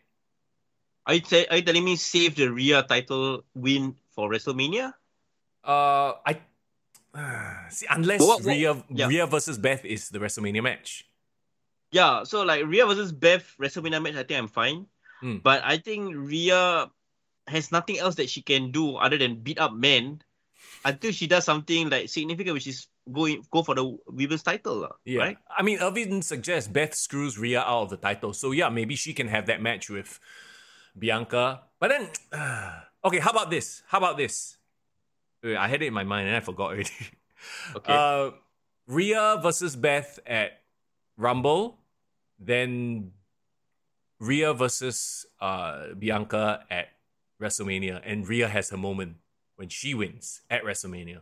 Are you telling me save the Rhea title win for WrestleMania?
I see, unless Rhea versus Beth is the WrestleMania match.
Yeah, so like Rhea versus Beth WrestleMania match, I think I'm fine. But I think Rhea has nothing else that she can do other than beat up men until she does something like significant, which is go for the women's title, right?
I mean, Irvin suggests Beth screws Rhea out of the title, so yeah, maybe she can have that match with Bianca. But then, okay, how about this? Wait, I had it in my mind and I forgot already.
Okay.
Rhea versus Beth at Rumble, then Rhea versus Bianca at WrestleMania, and Rhea has her moment when she wins at WrestleMania.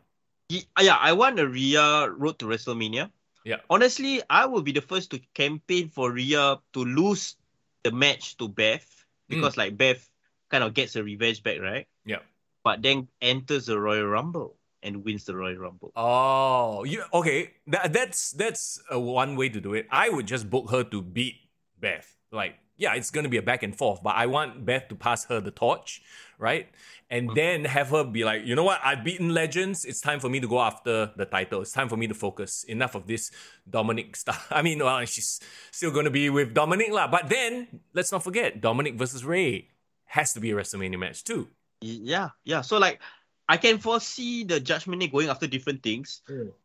Yeah, I want a Rhea road to WrestleMania.
Yeah.
Honestly, I will be the first to campaign for Rhea to lose the match to Beth because like Beth kind of gets a revenge back, right?
Yeah.
But then enters the Royal Rumble and wins the Royal Rumble.
Oh, okay. That's one way to do it. I would just book her to beat Beth. Like, yeah, it's going to be a back and forth, but I want Beth to pass her the torch, right? And then have her be like, you know what? I've beaten legends. It's time for me to go after the title. It's time for me to focus. Enough of this Dominic stuff. I mean, well, she's still going to be with Dominic lah. But then, let's not forget, Dominic versus Ray has to be a WrestleMania match too.
Yeah. So like, I can foresee the Judgment Day going after different things.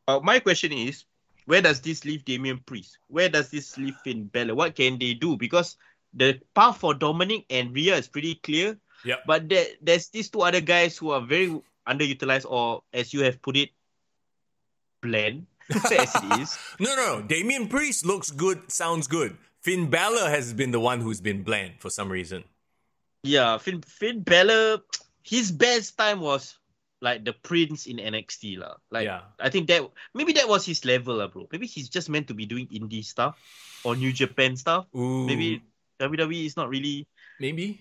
My question is, where does this leave Damian Priest? Where does this leave Finn Balor? What can they do? Because the path for Dominic and Rhea is pretty clear.
Yep.
But there's these two other guys who are very underutilized, or as you have put it, bland, as it is.
No. Damian Priest looks good, sounds good. Finn Balor has been the one who's been bland for some reason.
Yeah, Finn Balor, his best time was like the Prince in NXT lah. Like, yeah. I think maybe that was his level lah, bro. Maybe he's just meant to be doing indie stuff or New Japan stuff.
Ooh.
Maybe WWE is not really.
Maybe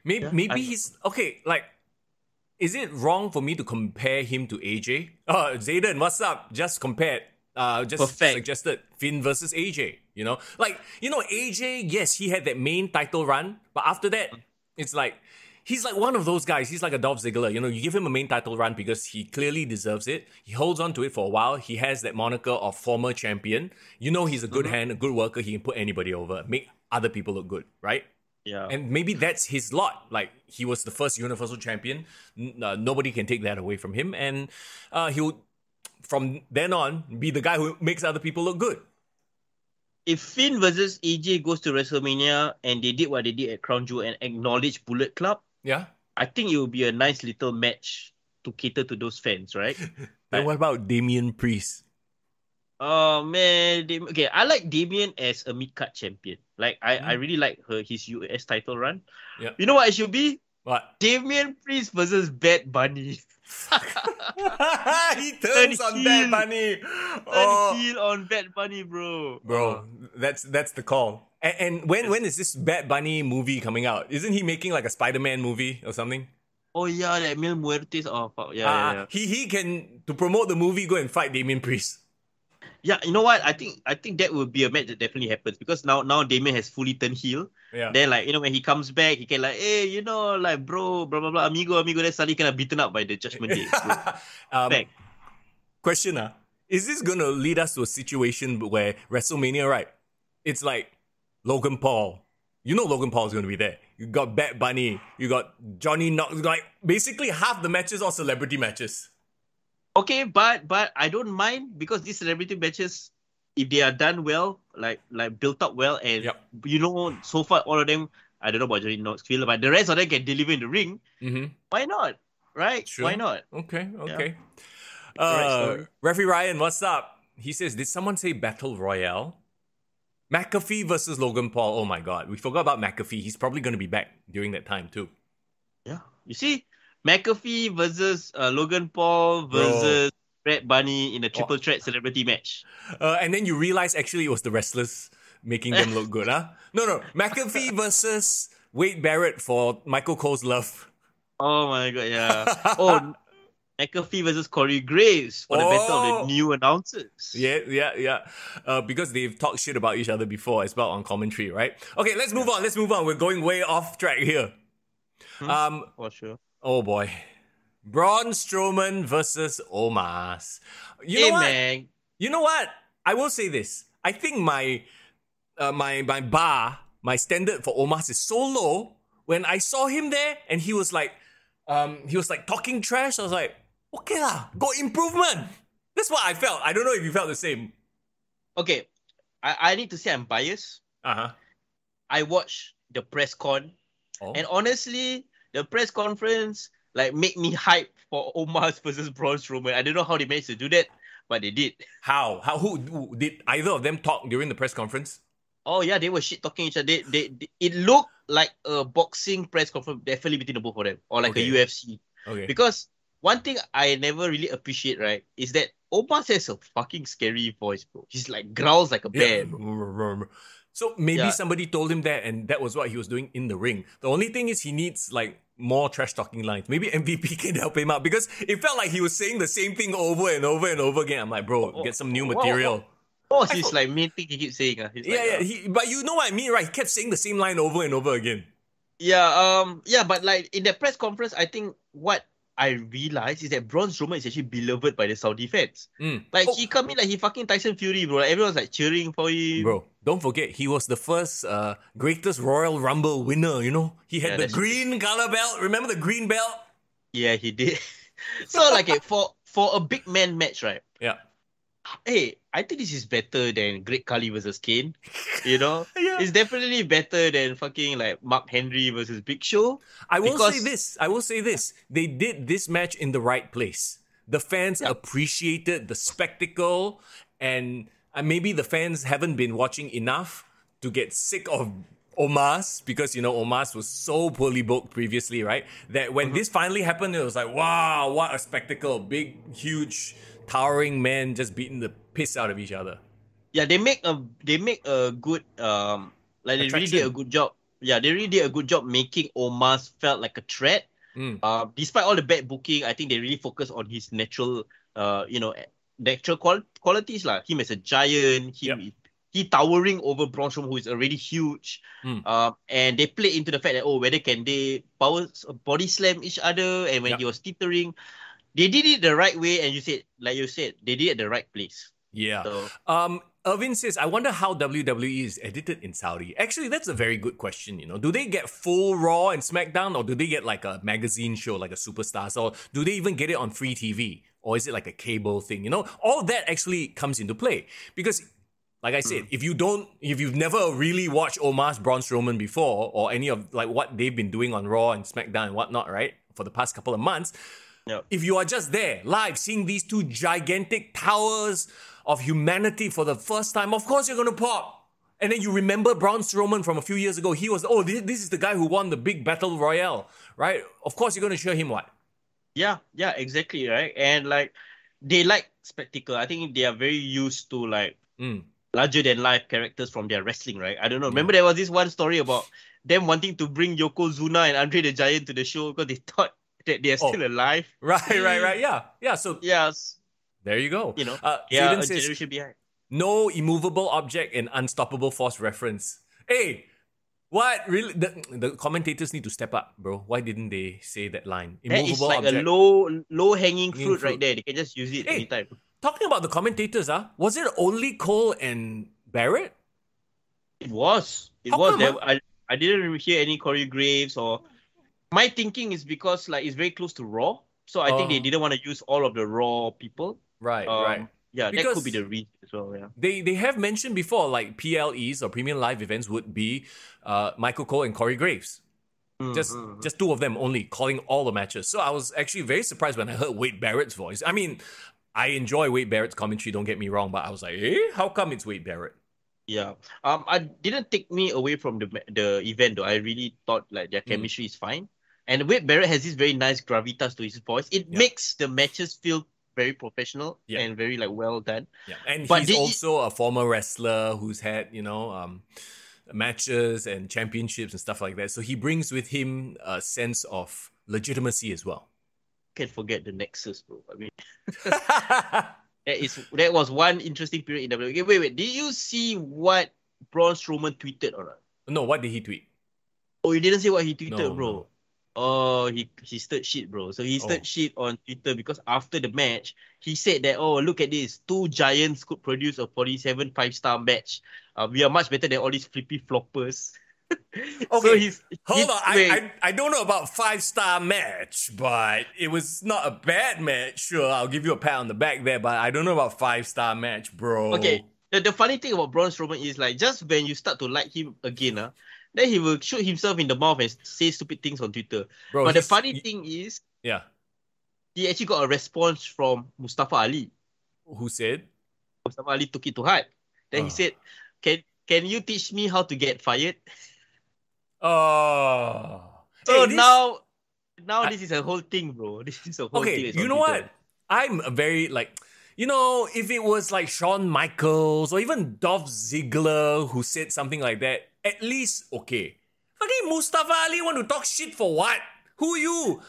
he's okay. Like, is it wrong for me to compare him to AJ? Zayden, what's up? Just compared. Suggested Finn versus AJ. You know, AJ. Yes, he had that main title run, but after that, it's like. He's like one of those guys. He's like a Dolph Ziggler. You know, you give him a main title run because he clearly deserves it. He holds on to it for a while. He has that moniker of former champion. You know, he's a good hand, a good worker. He can put anybody over, make other people look good, right?
Yeah.
And maybe that's his lot. Like, he was the first Universal Champion. Nobody can take that away from him. And he'll, from then on, be the guy who makes other people look good.
If Finn versus AJ goes to WrestleMania and they did what they did at Crown Jewel and acknowledge Bullet Club,
yeah,
I think it will be a nice little match to cater to those fans, right?
Then what about Damian Priest?
Oh man, okay, I like Damian as a mid-card champion. Like, I really like his US title run.
Yeah.
You know what it should be?
What?
Damian Priest versus Bad Bunny.
He turns on Bad Bunny.
Turn heel on Bad Bunny, bro.
Bro, that's the call. And when is this Bad Bunny movie coming out? Isn't he making like a Spider-Man movie or something?
Oh yeah, that Mil Muertes. Oh fuck, yeah.
He can, to promote the movie, go and fight Damian Priest.
Yeah, you know what? I think that would be a match that definitely happens because now Damian has fully turned heel.
Yeah.
Then like, you know, when he comes back, he can like, hey, you know, like, bro, blah blah blah, amigo. Then suddenly kind of beaten up by the Judgment Day.
Question: is this gonna lead us to a situation where WrestleMania, right? It's like Logan Paul. You know Logan Paul is gonna be there. You got Bad Bunny. You got Johnny Knox. Like, basically half the matches are celebrity matches.
Okay, but I don't mind because these celebrity matches, if they are done well, like built up well, and you know, so far all of them, I don't know about Johnny Knoxville, but the rest of them can deliver in the ring.
Mm-hmm.
Why not? Right?
Sure.
Why not?
Okay. Yeah. Referee Ryan, what's up? He says, did someone say Battle Royale? McAfee versus Logan Paul. Oh my God, we forgot about McAfee. He's probably going to be back during that time too.
Yeah, you see. McAfee versus Logan Paul versus Red Bunny in a triple threat celebrity match.
And then you realize actually it was the wrestlers making them look good, huh? No. McAfee versus Wade Barrett for Michael Cole's love.
Oh my god, yeah. Oh, McAfee versus Corey Graves for the battle of the new announcers.
Yeah. Because they've talked shit about each other before as well on commentary, right? Okay, let's move on. We're going way off track here.
For sure.
Oh boy. Braun Strowman versus Omos. You know what? I will say this. I think my standard for Omos is so low. When I saw him there and he was like talking trash, I was like, okay lah, got improvement. That's what I felt. I don't know if you felt the same.
Okay, I need to say I'm biased. I watched the press con, and honestly, the press conference like make me hype for Omos versus Braun Strowman. I don't know how they managed to do that, but they did.
How? Who did either of them talk during the press conference?
Oh yeah, they were shit talking each other. It looked like a boxing press conference, definitely between the both of them, or like a UFC.
Okay.
Because one thing I never really appreciate, right, is that Omos has a fucking scary voice, bro. He's like growls like a bear.
Yeah. So maybe somebody told him that, and that was what he was doing in the ring. The only thing is he needs like more trash talking lines. Maybe MVP can help him out because it felt like he was saying the same thing over and over and over again. I'm like, bro, get some new material.
He's like main thing he keeps saying.
But you know what I mean, right? He kept saying the same line over and over again.
But like in the press conference, I think what I realized is that Braun Strowman is actually beloved by the Saudi fans. He come in like he fucking Tyson Fury, bro. Like, everyone's like cheering for him.
Bro, don't forget, he was the first greatest Royal Rumble winner, you know? He had the green color belt. Remember the green belt?
Yeah, he did. So like for a big man match, right?
Yeah.
Hey, I think this is better than Great Khali versus Kane. You know? It's definitely better than fucking like Mark Henry versus Big Show.
I will say this. They did this match in the right place. The fans appreciated the spectacle, and maybe the fans haven't been watching enough to get sick of Omos, because you know Omos was so poorly booked previously, right? That when this finally happened, it was like, wow, what a spectacle. Big, huge, towering men just beating the piss out of each other.
Yeah, they make a good they really did a good job. Yeah, they really did a good job making Omos felt like a threat. Despite all the bad booking, I think they really focused on his natural natural qualities like him as a giant, he towering over Braun Strowman, who is already huge. And they play into the fact that whether can they body slam each other, and when he was teetering, they did it the right way, and you said they did it at the right place.
Yeah. So. Irvin says, I wonder how WWE is edited in Saudi. Actually, that's a very good question, you know. Do they get full Raw and SmackDown, or do they get like a magazine show, like a Superstars, or do they even get it on free TV? Or is it like a cable thing, you know? All that actually comes into play. Because, like I said, if you've never really watched Omos, Braun Strowman before, or any of like what they've been doing on Raw and SmackDown and whatnot, right, for the past couple of months, if you are just there, live, seeing these two gigantic towers of humanity for the first time, of course you're going to pop. And then you remember Braun Strowman from a few years ago. He was, this is the guy who won the big battle royale, right? Of course you're going to cheer him what?
Yeah, exactly, right? And like, they like spectacle. I think they are very used to like larger than life characters from their wrestling, right? I don't know. Remember there was this one story about them wanting to bring Yokozuna and Andre the Giant to the show because they thought that they are still alive.
Right. Yeah. So there you go.
You know,
a generation behind. No immovable object and unstoppable force reference. Hey, what? Really? The commentators need to step up, bro. Why didn't they say that line? Immovable
that is like
object.
A low-hanging fruit right there. They can just use it anytime.
Talking about the commentators, was it only Cole and Barrett?
It was. I didn't hear any Corey Graves or... My thinking is because like it's very close to Raw. So I think they didn't want to use all of the Raw people.
Right.
Yeah, because that could be the reason as well, yeah.
They have mentioned before, like PLEs or Premium Live Events would be Michael Cole and Corey Graves. Just two of them only, calling all the matches. So I was actually very surprised when I heard Wade Barrett's voice. I mean, I enjoy Wade Barrett's commentary, don't get me wrong, but I was like, how come it's Wade Barrett?
Yeah. I didn't take me away from the event though. I really thought like their chemistry is fine. And Wade Barrett has this very nice gravitas to his voice. It makes the matches feel very professional and very like well done.
Yeah, and
But
he's also a former wrestler who's had, matches and championships and stuff like that. So he brings with him a sense of legitimacy as well.
Can't forget the Nexus, bro. I mean, that was one interesting period in WWE. Wait. Did you see what Braun Strowman tweeted or not?
No, what did he tweet?
Oh, you didn't see what he tweeted, bro.
No.
Oh, he stirred shit, bro. So he stirred shit on Twitter because after the match, he said that, oh, look at this. 2 giants could produce a 47 5-star match. We are much better than all these flippy floppers.
Okay, so hold on. I don't know about 5-star match, but it was not a bad match. Sure, I'll give you a pat on the back there, but I don't know about 5-star match, bro.
Okay, the funny thing about Braun Strowman is like just when you start to like him again, then he will shoot himself in the mouth and say stupid things on Twitter. Bro, but the funny thing is, he actually got a response from Mustafa Ali.
Who said?
Mustafa Ali took it to heart. Then he said, Can you teach me how to get fired?
Oh.
So hey, now this is a whole thing, bro. This is a whole thing.
Okay, you know what? I'm a very if it was like Shawn Michaels or even Dolph Ziggler who said something like that, at least okay. Fucking Mustafa Ali want to talk shit for what? Who are you?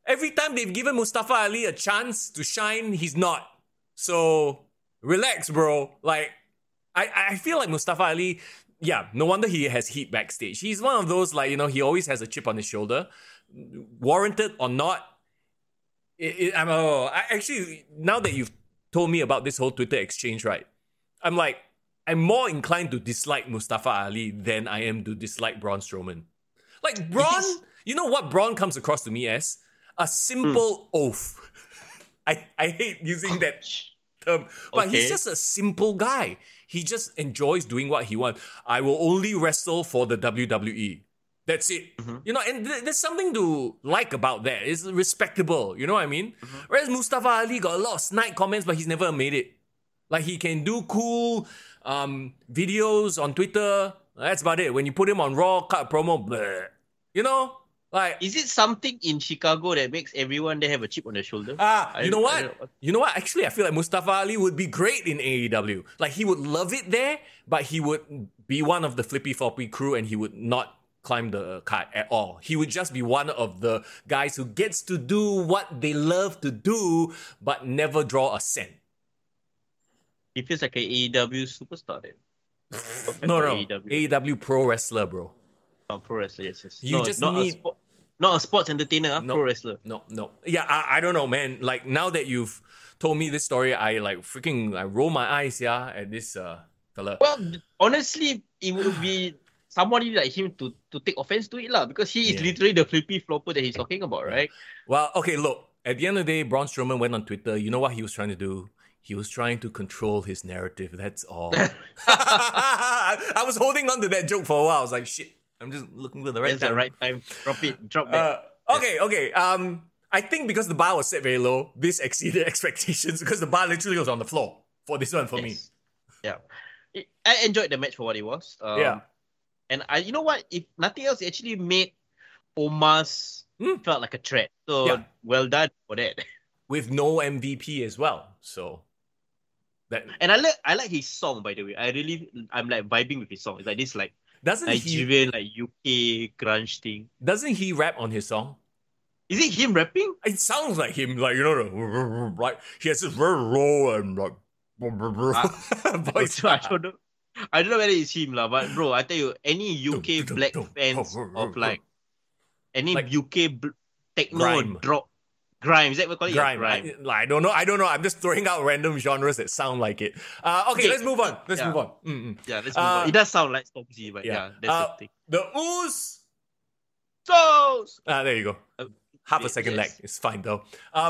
Every time they've given Mustafa Ali a chance to shine, he's not. So relax, bro. Like, I feel like Mustafa Ali, no wonder he has heat backstage. He's one of those, he always has a chip on his shoulder. Warranted or not, actually, now that you've told me about this whole Twitter exchange, right? I'm more inclined to dislike Mustafa Ali than I am to dislike Braun Strowman. Like, Braun, you know what Braun comes across to me as? A simple oaf. I hate using that term, but he's just a simple guy. He just enjoys doing what he wants. I will only wrestle for the WWE. That's it. Mm-hmm. And there's something to like about that. It's respectable. You know what I mean? Mm-hmm. Whereas Mustafa Ali got a lot of snide comments, but he's never made it. Like, he can do cool videos on Twitter. That's about it. When you put him on Raw, cut a promo, bleh.
Is it something in Chicago that makes everyone there have a chip on their shoulder?
You know what? Actually, I feel like Mustafa Ali would be great in AEW. Like, he would love it there, but he would be one of the flippy floppy crew and he would not climb the cart at all. He would just be one of the guys who gets to do what they love to do, but never draw a cent.
He feels like an AEW superstar then.
No. AEW pro wrestler, bro.
Oh, pro wrestler, yes.
You just need...
Not a sports entertainer, pro wrestler.
No. Yeah, I don't know, man. Like, now that you've told me this story, I roll my eyes, at this fella.
Well, honestly, it would be somebody like him to take offense to it, because he is literally the flippy flopper that he's talking about, right?
Well, okay, look. At the end of the day, Braun Strowman went on Twitter. You know what he was trying to do? He was trying to control his narrative. That's all. I was holding on to that joke for a while. I was like, shit. I'm just looking for the right time.
That's the right time. Drop that.
Okay. I think because the bar was set very low, this exceeded expectations because the bar literally was on the floor for this one for me.
Yeah. I enjoyed the match for what it was. And you know what? If nothing else, it actually made Omos felt like a threat. So well done for that.
With no MVP as well. So that.
And I like his song, by the way. I'm like vibing with his song. It's like this Nigerian UK grunge thing.
Doesn't he rap on his song?
Is it him rapping?
It sounds like him, right? He has this very low and voice.
I don't know whether it's him, but bro, I tell you, any UK black fans of any UK techno grime, is that what we call it?
Grime. I don't know. I'm just throwing out random genres that sound like it. Okay, let's move on. Let's move on.
Yeah, let's move on. It does sound like Stormzy, but that's the thing.
The Ooze. There you go. Half a second lag. It's fine though.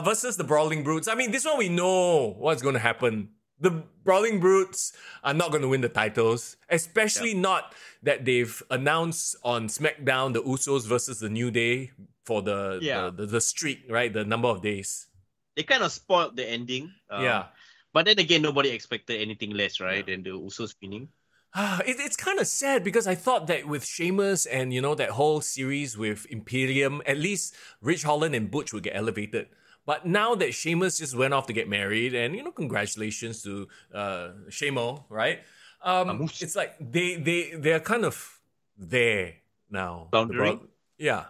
Versus the Brawling Brutes. I mean, this one we know what's going to happen. The Brawling Brutes are not going to win the titles, especially not that they've announced on SmackDown the Usos versus the New Day for the streak, right? The number of days.
They kind of spoiled the ending. But then again, nobody expected anything less, right, than the Usos winning.
It's kind of sad because I thought that with Sheamus and, that whole series with Imperium, at least Rich Holland and Butch would get elevated. But now that Sheamus just went off to get married, and congratulations to Shamo, right? It's like they're kind of there now.
Floundering?
Yeah.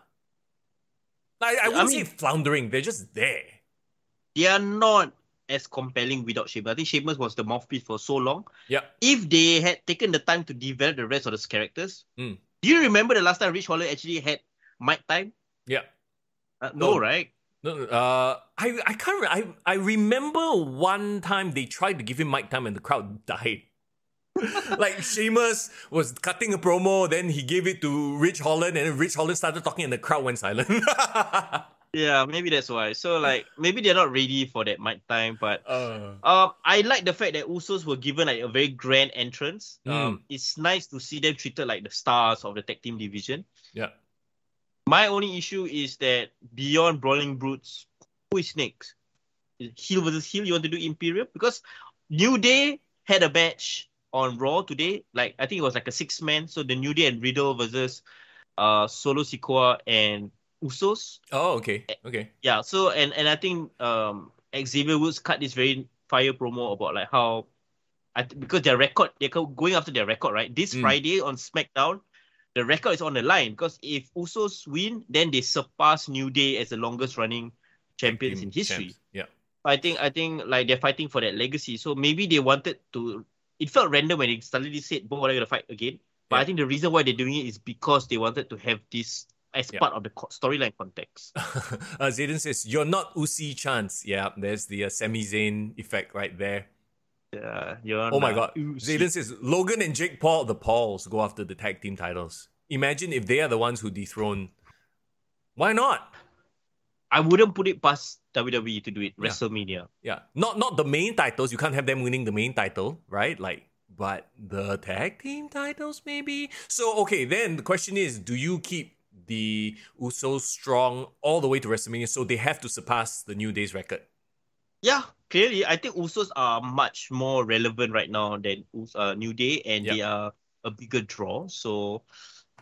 I wouldn't say floundering, they're just there.
They are not as compelling without Sheamus. I think Sheamus was the mouthpiece for so long.
Yeah.
If they had taken the time to develop the rest of the characters, do you remember the last time Rich Holland actually had mic time?
Yeah.
No, right?
No, I can't. I remember one time they tried to give him mic time and the crowd died. Like Sheamus was cutting a promo, then he gave it to Rich Holland, and then Rich Holland started talking, and the crowd went silent.
Yeah, maybe that's why. So like maybe they're not ready for that mic time, but I like the fact that Usos were given like a very grand entrance. It's nice to see them treated like the stars of the tag team division.
Yeah.
My only issue is that beyond Brawling Brutes, who is next? Heel versus heel, you want to do Imperium? Because New Day had a match on Raw today. Like I think it was like a 6-man. So the New Day and Riddle versus Solo Sikoa and Usos.
Oh, okay.
Yeah, so and I think Xavier Woods cut this very fire promo about like how because they're going after their record, right? This Friday on SmackDown, the record is on the line because if Usos win, then they surpass New Day as the longest running champions in history.
Yeah.
I think like they're fighting for that legacy. So maybe they wanted to. It felt random when they suddenly said both are going to fight again. But I think the reason why they're doing it is because they wanted to have this as part of the storyline context.
Zayden says, "You're not Usi Chance." Yeah, there's the Sami Zayn effect right there.
Yeah, you're
oh my god.
Usi.
Zayden says, Logan and Jake Paul, the Pauls, go after the tag team titles. Imagine if they are the ones who dethrone. Why not?
I wouldn't put it past WWE to do it. WrestleMania.
Yeah. Not the main titles. You can't have them winning the main title, right? Like, but the tag team titles maybe? So, okay, then the question is, do you keep the Usos strong all the way to WrestleMania so they have to surpass the New Day's record?
Yeah, clearly. I think Usos are much more relevant right now than New Day, and they are a bigger draw. So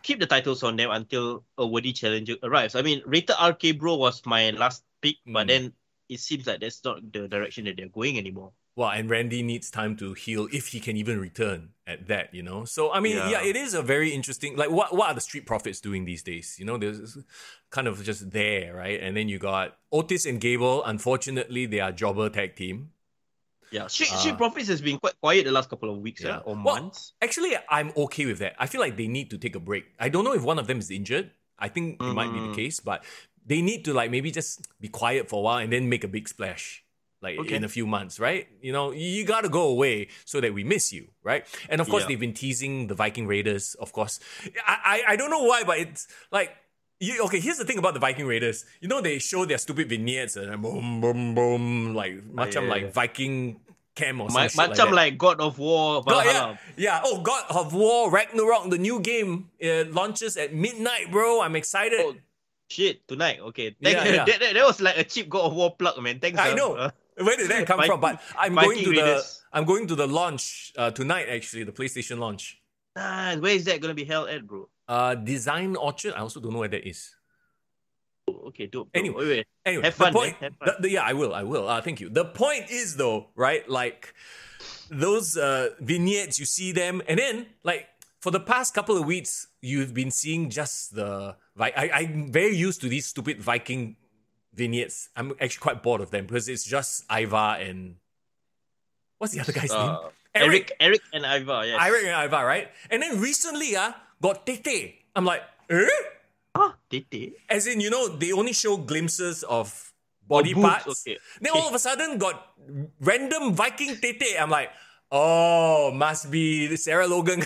keep the titles on them until a worthy challenger arrives. I mean, Rated RK Bro was my last pick, but then it seems like that's not the direction that they're going anymore.
Well, and Randy needs time to heal if he can even return at that, So, I mean, it is a very interesting... Like, what are the Street Profits doing these days? There's kind of just there, right? And then you got Otis and Gable. Unfortunately, they are jobber tag team.
Yeah, Street Profits has been quite quiet the last couple of weeks or months.
Actually, I'm okay with that. I feel like they need to take a break. I don't know if one of them is injured. I think it might be the case, but they need to like maybe just be quiet for a while and then make a big splash. Like in a few months, right? You gotta go away so that we miss you, right? And of course, they've been teasing the Viking Raiders, of course. I don't know why, but it's like, here's the thing about the Viking Raiders. They show their stupid vignettes and boom, boom, boom, like macam like Viking camp or something like that.
Like God of War.
God of War, Ragnarok, the new game launches at midnight, bro. I'm excited.
Oh, shit, tonight. Okay. That was like a cheap God of War plug, man. Thanks.
I know. Where did that come from? But I'm going to the launch tonight. Actually, the PlayStation launch.
Where is that gonna be held at, bro?
Design Orchard. I also don't know where that is.
Oh, okay, dope.
Anyway,
have fun.
I will. Thank you. The point is though, right? Like those vignettes, you see them, and then like for the past couple of weeks, you've been seeing just the. I'm very used to these stupid Viking vignettes. I'm actually quite bored of them because it's just Ivar and what's the other guy's name?
Eric and Ivar. Yes.
Eric and Ivar, right? And then recently, got Tete. I'm like,
Tete.
As in, they only show glimpses of body parts.
Okay.
Then all of a sudden, got random Viking Tete. I'm like, must be Sarah Logan.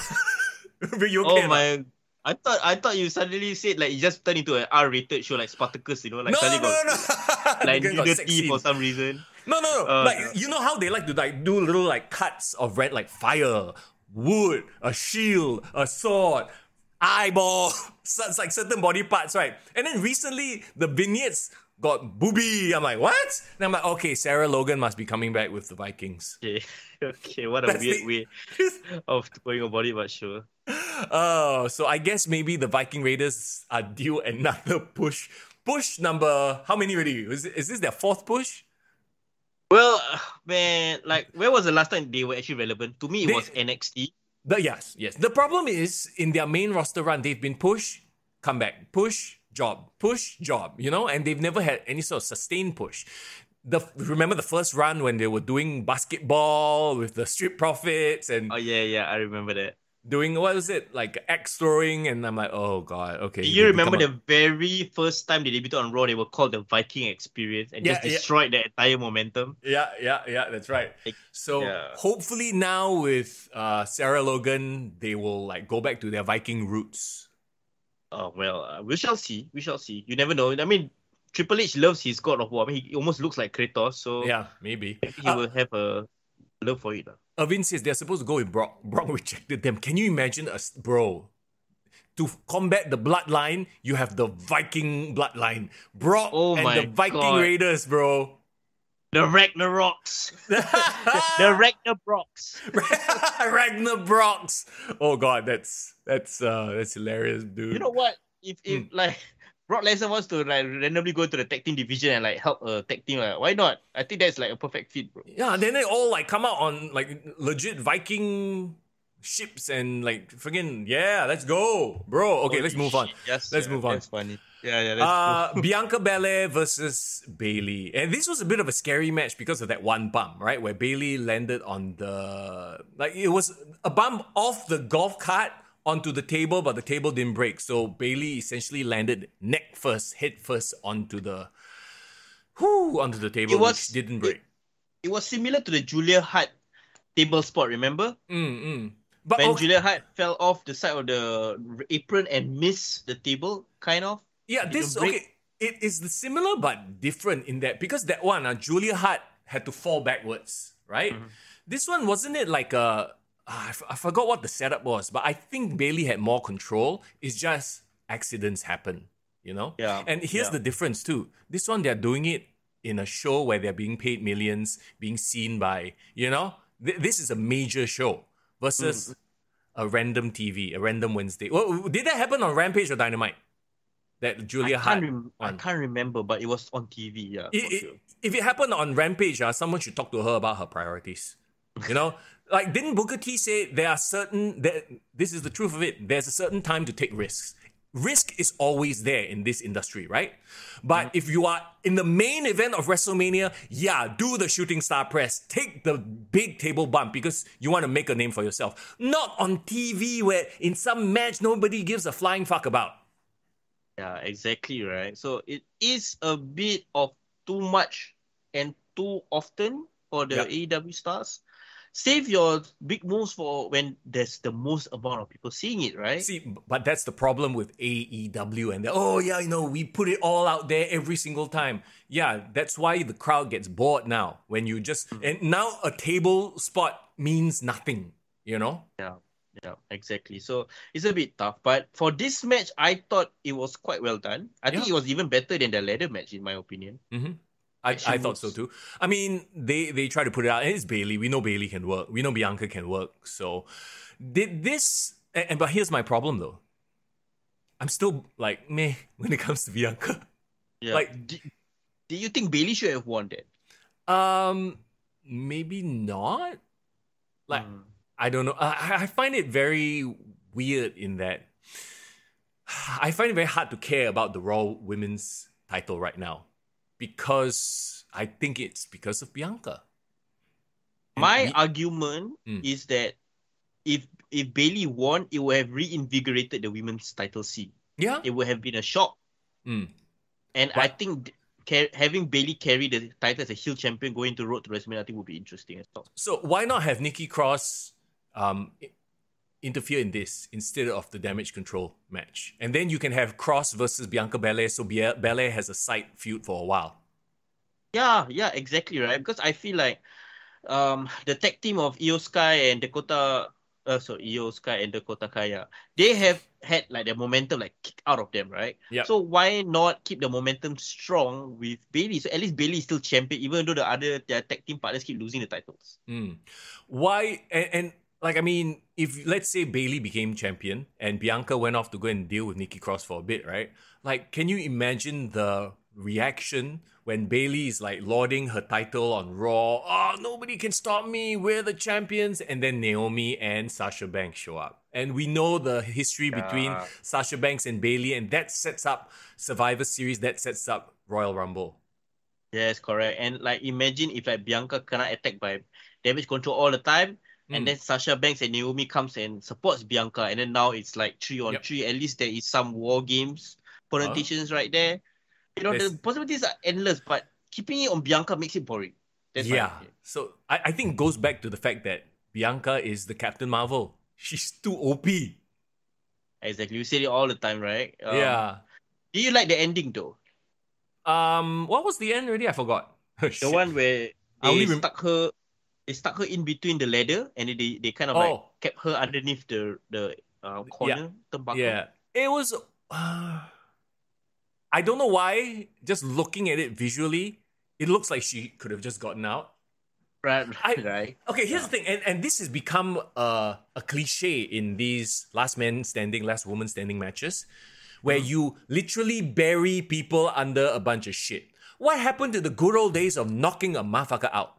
Oh my. I thought you suddenly said like it just turned into an R-rated show like Spartacus, like suddenly got like nudity for some reason.
No. Like how they like to like do little like cuts of red like fire, wood, a shield, a sword, eyeball, it's like certain body parts, right? And then recently the vignettes got booby. I'm like, what? And I'm like, okay, Sarah Logan must be coming back with the Vikings.
Okay, what a weird way of going about it, but sure.
So I guess maybe the Viking Raiders are due another push push number, how many already? Is this their fourth push?
Well, man, like, where was the last time they were actually relevant? To me, it was NXT.
Yes. The problem is, in their main roster run, they've been push, come back, push, job, and they've never had any sort of sustained push. Remember the first run when they were doing basketball with the Street Profits and...
Oh, yeah, I remember that.
Doing, what was it, like axe throwing, and I'm like, oh god, okay.
Do you remember the very first time they debuted on Raw? They were called the Viking Experience and just destroyed the entire momentum.
Yeah, that's right. So hopefully now with Sarah Logan, they will like go back to their Viking roots.
Oh well, we shall see. You never know. I mean, Triple H loves his God of War. I mean, he almost looks like Kratos, so
yeah, maybe
he will have a love for it.
Irvin says they're supposed to go with Brock. Brock rejected them. Can you imagine bro? To combat the bloodline, you have the Viking bloodline. Brock and the Viking Raiders, bro.
The Ragnaroks. the Ragnarbrocks.
Ragnarbrocks. Oh god, that's hilarious, dude.
You know what? If like Brock Lesnar wants to like randomly go to the tag team division and like help a tag team, why not? I think that's like a perfect fit, bro.
Yeah, then they all like come out on like legit Viking ships and like friggin' let's go, bro. Okay, let's move on.
Yes,
let's move on.
That's funny. Yeah, that's cool.
Bianca Belair versus Bayley, and this was a bit of a scary match because of that one bump, right, where Bayley landed on it was a bump off the golf cart onto the table, but the table didn't break. So Bayley essentially landed neck first, head first onto the table, which didn't break.
It was similar to the Julia Hart table spot, remember?
But
when Julia Hart fell off the side of the apron and missed the table, kind of.
Yeah, it is similar but different in that, because that one, Julia Hart had to fall backwards, right? Mm-hmm. This one, wasn't it like I forgot what the setup was, but I think Bayley had more control. It's just accidents happen, you know?
Yeah.
And here's the difference too. This one, they're doing it in a show where they're being paid millions, being seen by, this is a major show versus a random TV, a random Wednesday. Well, did that happen on Rampage or Dynamite? That Julia Hart?
I can't remember, but it was on TV, yeah.
If it happened on Rampage, someone should talk to her about her priorities. Like, didn't Booker T say this is the truth of it, there's a certain time to take risks. Risk is always there in this industry, right? But if you are in the main event of WrestleMania, do the shooting star press. Take the big table bump because you want to make a name for yourself. Not on TV where in some match nobody gives a flying fuck about.
Yeah, exactly, right? So it is a bit of too much and too often for the AEW stars. Save your big moves for when there's the most amount of people seeing it, right?
See, but that's the problem with AEW. And we put it all out there every single time. Yeah, that's why the crowd gets bored now. When you just... And now a table spot means nothing,
Yeah, exactly. So it's a bit tough. But for this match, I thought it was quite well done. I think it was even better than the ladder match, in my opinion.
Mm-hmm. I thought so too. I mean, they try to put it out. And it's Bayley. We know Bayley can work. We know Bianca can work. So did this... But here's my problem though. I'm still like, meh, when it comes to Bianca.
Yeah. Like, do you think Bayley should have won
that? Maybe not. Like, I don't know. I find it very weird in that I find it very hard to care about the Raw Women's title right now. Because I think it's because of Bianca.
My argument is that if Bayley won, it would have reinvigorated the women's title scene.
Yeah.
It would have been a shock. And I think having Bayley carry the title as a heel champion going to Road to WrestleMania, I think would be interesting as well.
So why not have Nikki Cross interfere in this instead of the Damage Control match? And then you can have Cross versus Bianca Belair, so Belair has a side feud for a while.
Yeah, exactly, right? Because I feel like the tag team of Io Sky and Dakota Kai, they have had like the momentum like kicked out of them, right?
Yeah.
So why not keep the momentum strong with Bayley? So at least Bayley is still champion, even though their tag team partners keep losing the titles.
Why? And Like, I mean, if let's say Bayley became champion and Bianca went off to go and deal with Nikki Cross for a bit, right? Like, can you imagine the reaction when Bayley is like lauding her title on Raw? Oh, nobody can stop me. We're the champions. And then Naomi and Sasha Banks show up. And we know the history between Sasha Banks and Bayley, and that sets up Survivor Series, that sets up Royal Rumble.
Yes, correct. And like, imagine if like Bianca cannot attack by damage control all the time, and then Sasha Banks and Naomi comes and supports Bianca, and then now it's like 3-on-3. At least there is some war games connotations right there. You know, the possibilities are endless, but keeping it on Bianca makes it boring. That's
So I think it goes back to the fact that Bianca is the Captain Marvel. She's too OP.
Exactly. You say it all the time, right? Do you like the ending though?
What was the end already? I forgot.
The one where they stuck her in between the ladder, and they kind of like kept her underneath the corner.
Yeah. It was I don't know why, just looking at it visually, it looks like she could have just gotten out.
Right.
Okay, here's the thing, and this has become a cliche in these last man standing, last woman standing matches, where you literally bury people under a bunch of shit. What happened to the good old days of knocking a motherfucker out?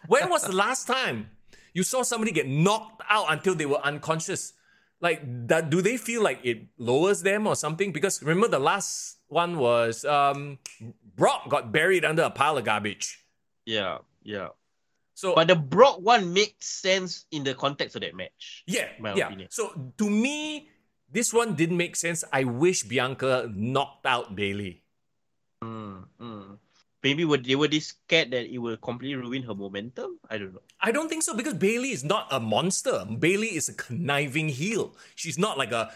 When was the last time you saw somebody get knocked out until they were unconscious? Like, do they feel like it lowers them or something? Because remember the last one was Brock got buried under a pile of garbage.
Yeah.
So,
but the Brock one makes sense in the context of that match. My opinion.
So to me, this one didn't make sense. I wish Bianca knocked out Bayley.
Maybe they were this scared that it will completely ruin her momentum. I don't know.
I don't think so, because Bayley is not a monster. Bayley is a conniving heel. She's not like a,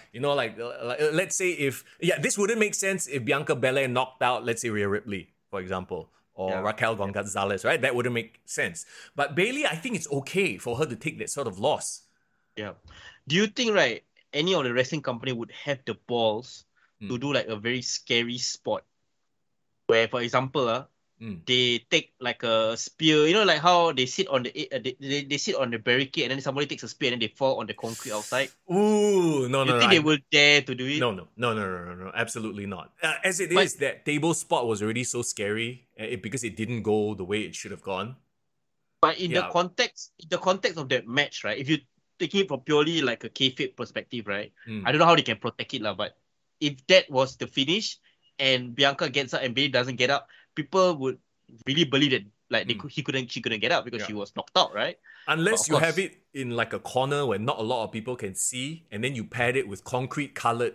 let's say this wouldn't make sense if Bianca Belair knocked out, let's say, Rhea Ripley, for example, or Raquel Gonzalez, right? That wouldn't make sense. But Bayley, I think it's okay for her to take that sort of loss.
Yeah. Do you think, right, any of the wrestling company would have the balls to do like a very scary spot where, for example, they take like a spear, like how they sit on the they sit on the barricade, and then somebody takes a spear and then they fall on the concrete outside?
Ooh, no.
You think they will dare to do it?
No, absolutely not. As it is, that table spot was already so scary because it didn't go the way it should have gone.
But in the context of that match, right? If you taking it from purely like a kayfabe perspective, right? I don't know how they can protect it, but if that was the finish and Bianca gets up and Bayley doesn't get up, people would really believe that like she couldn't get up because she was knocked out, right?
Unless you have it in like a corner where not a lot of people can see, and then you pad it with concrete colored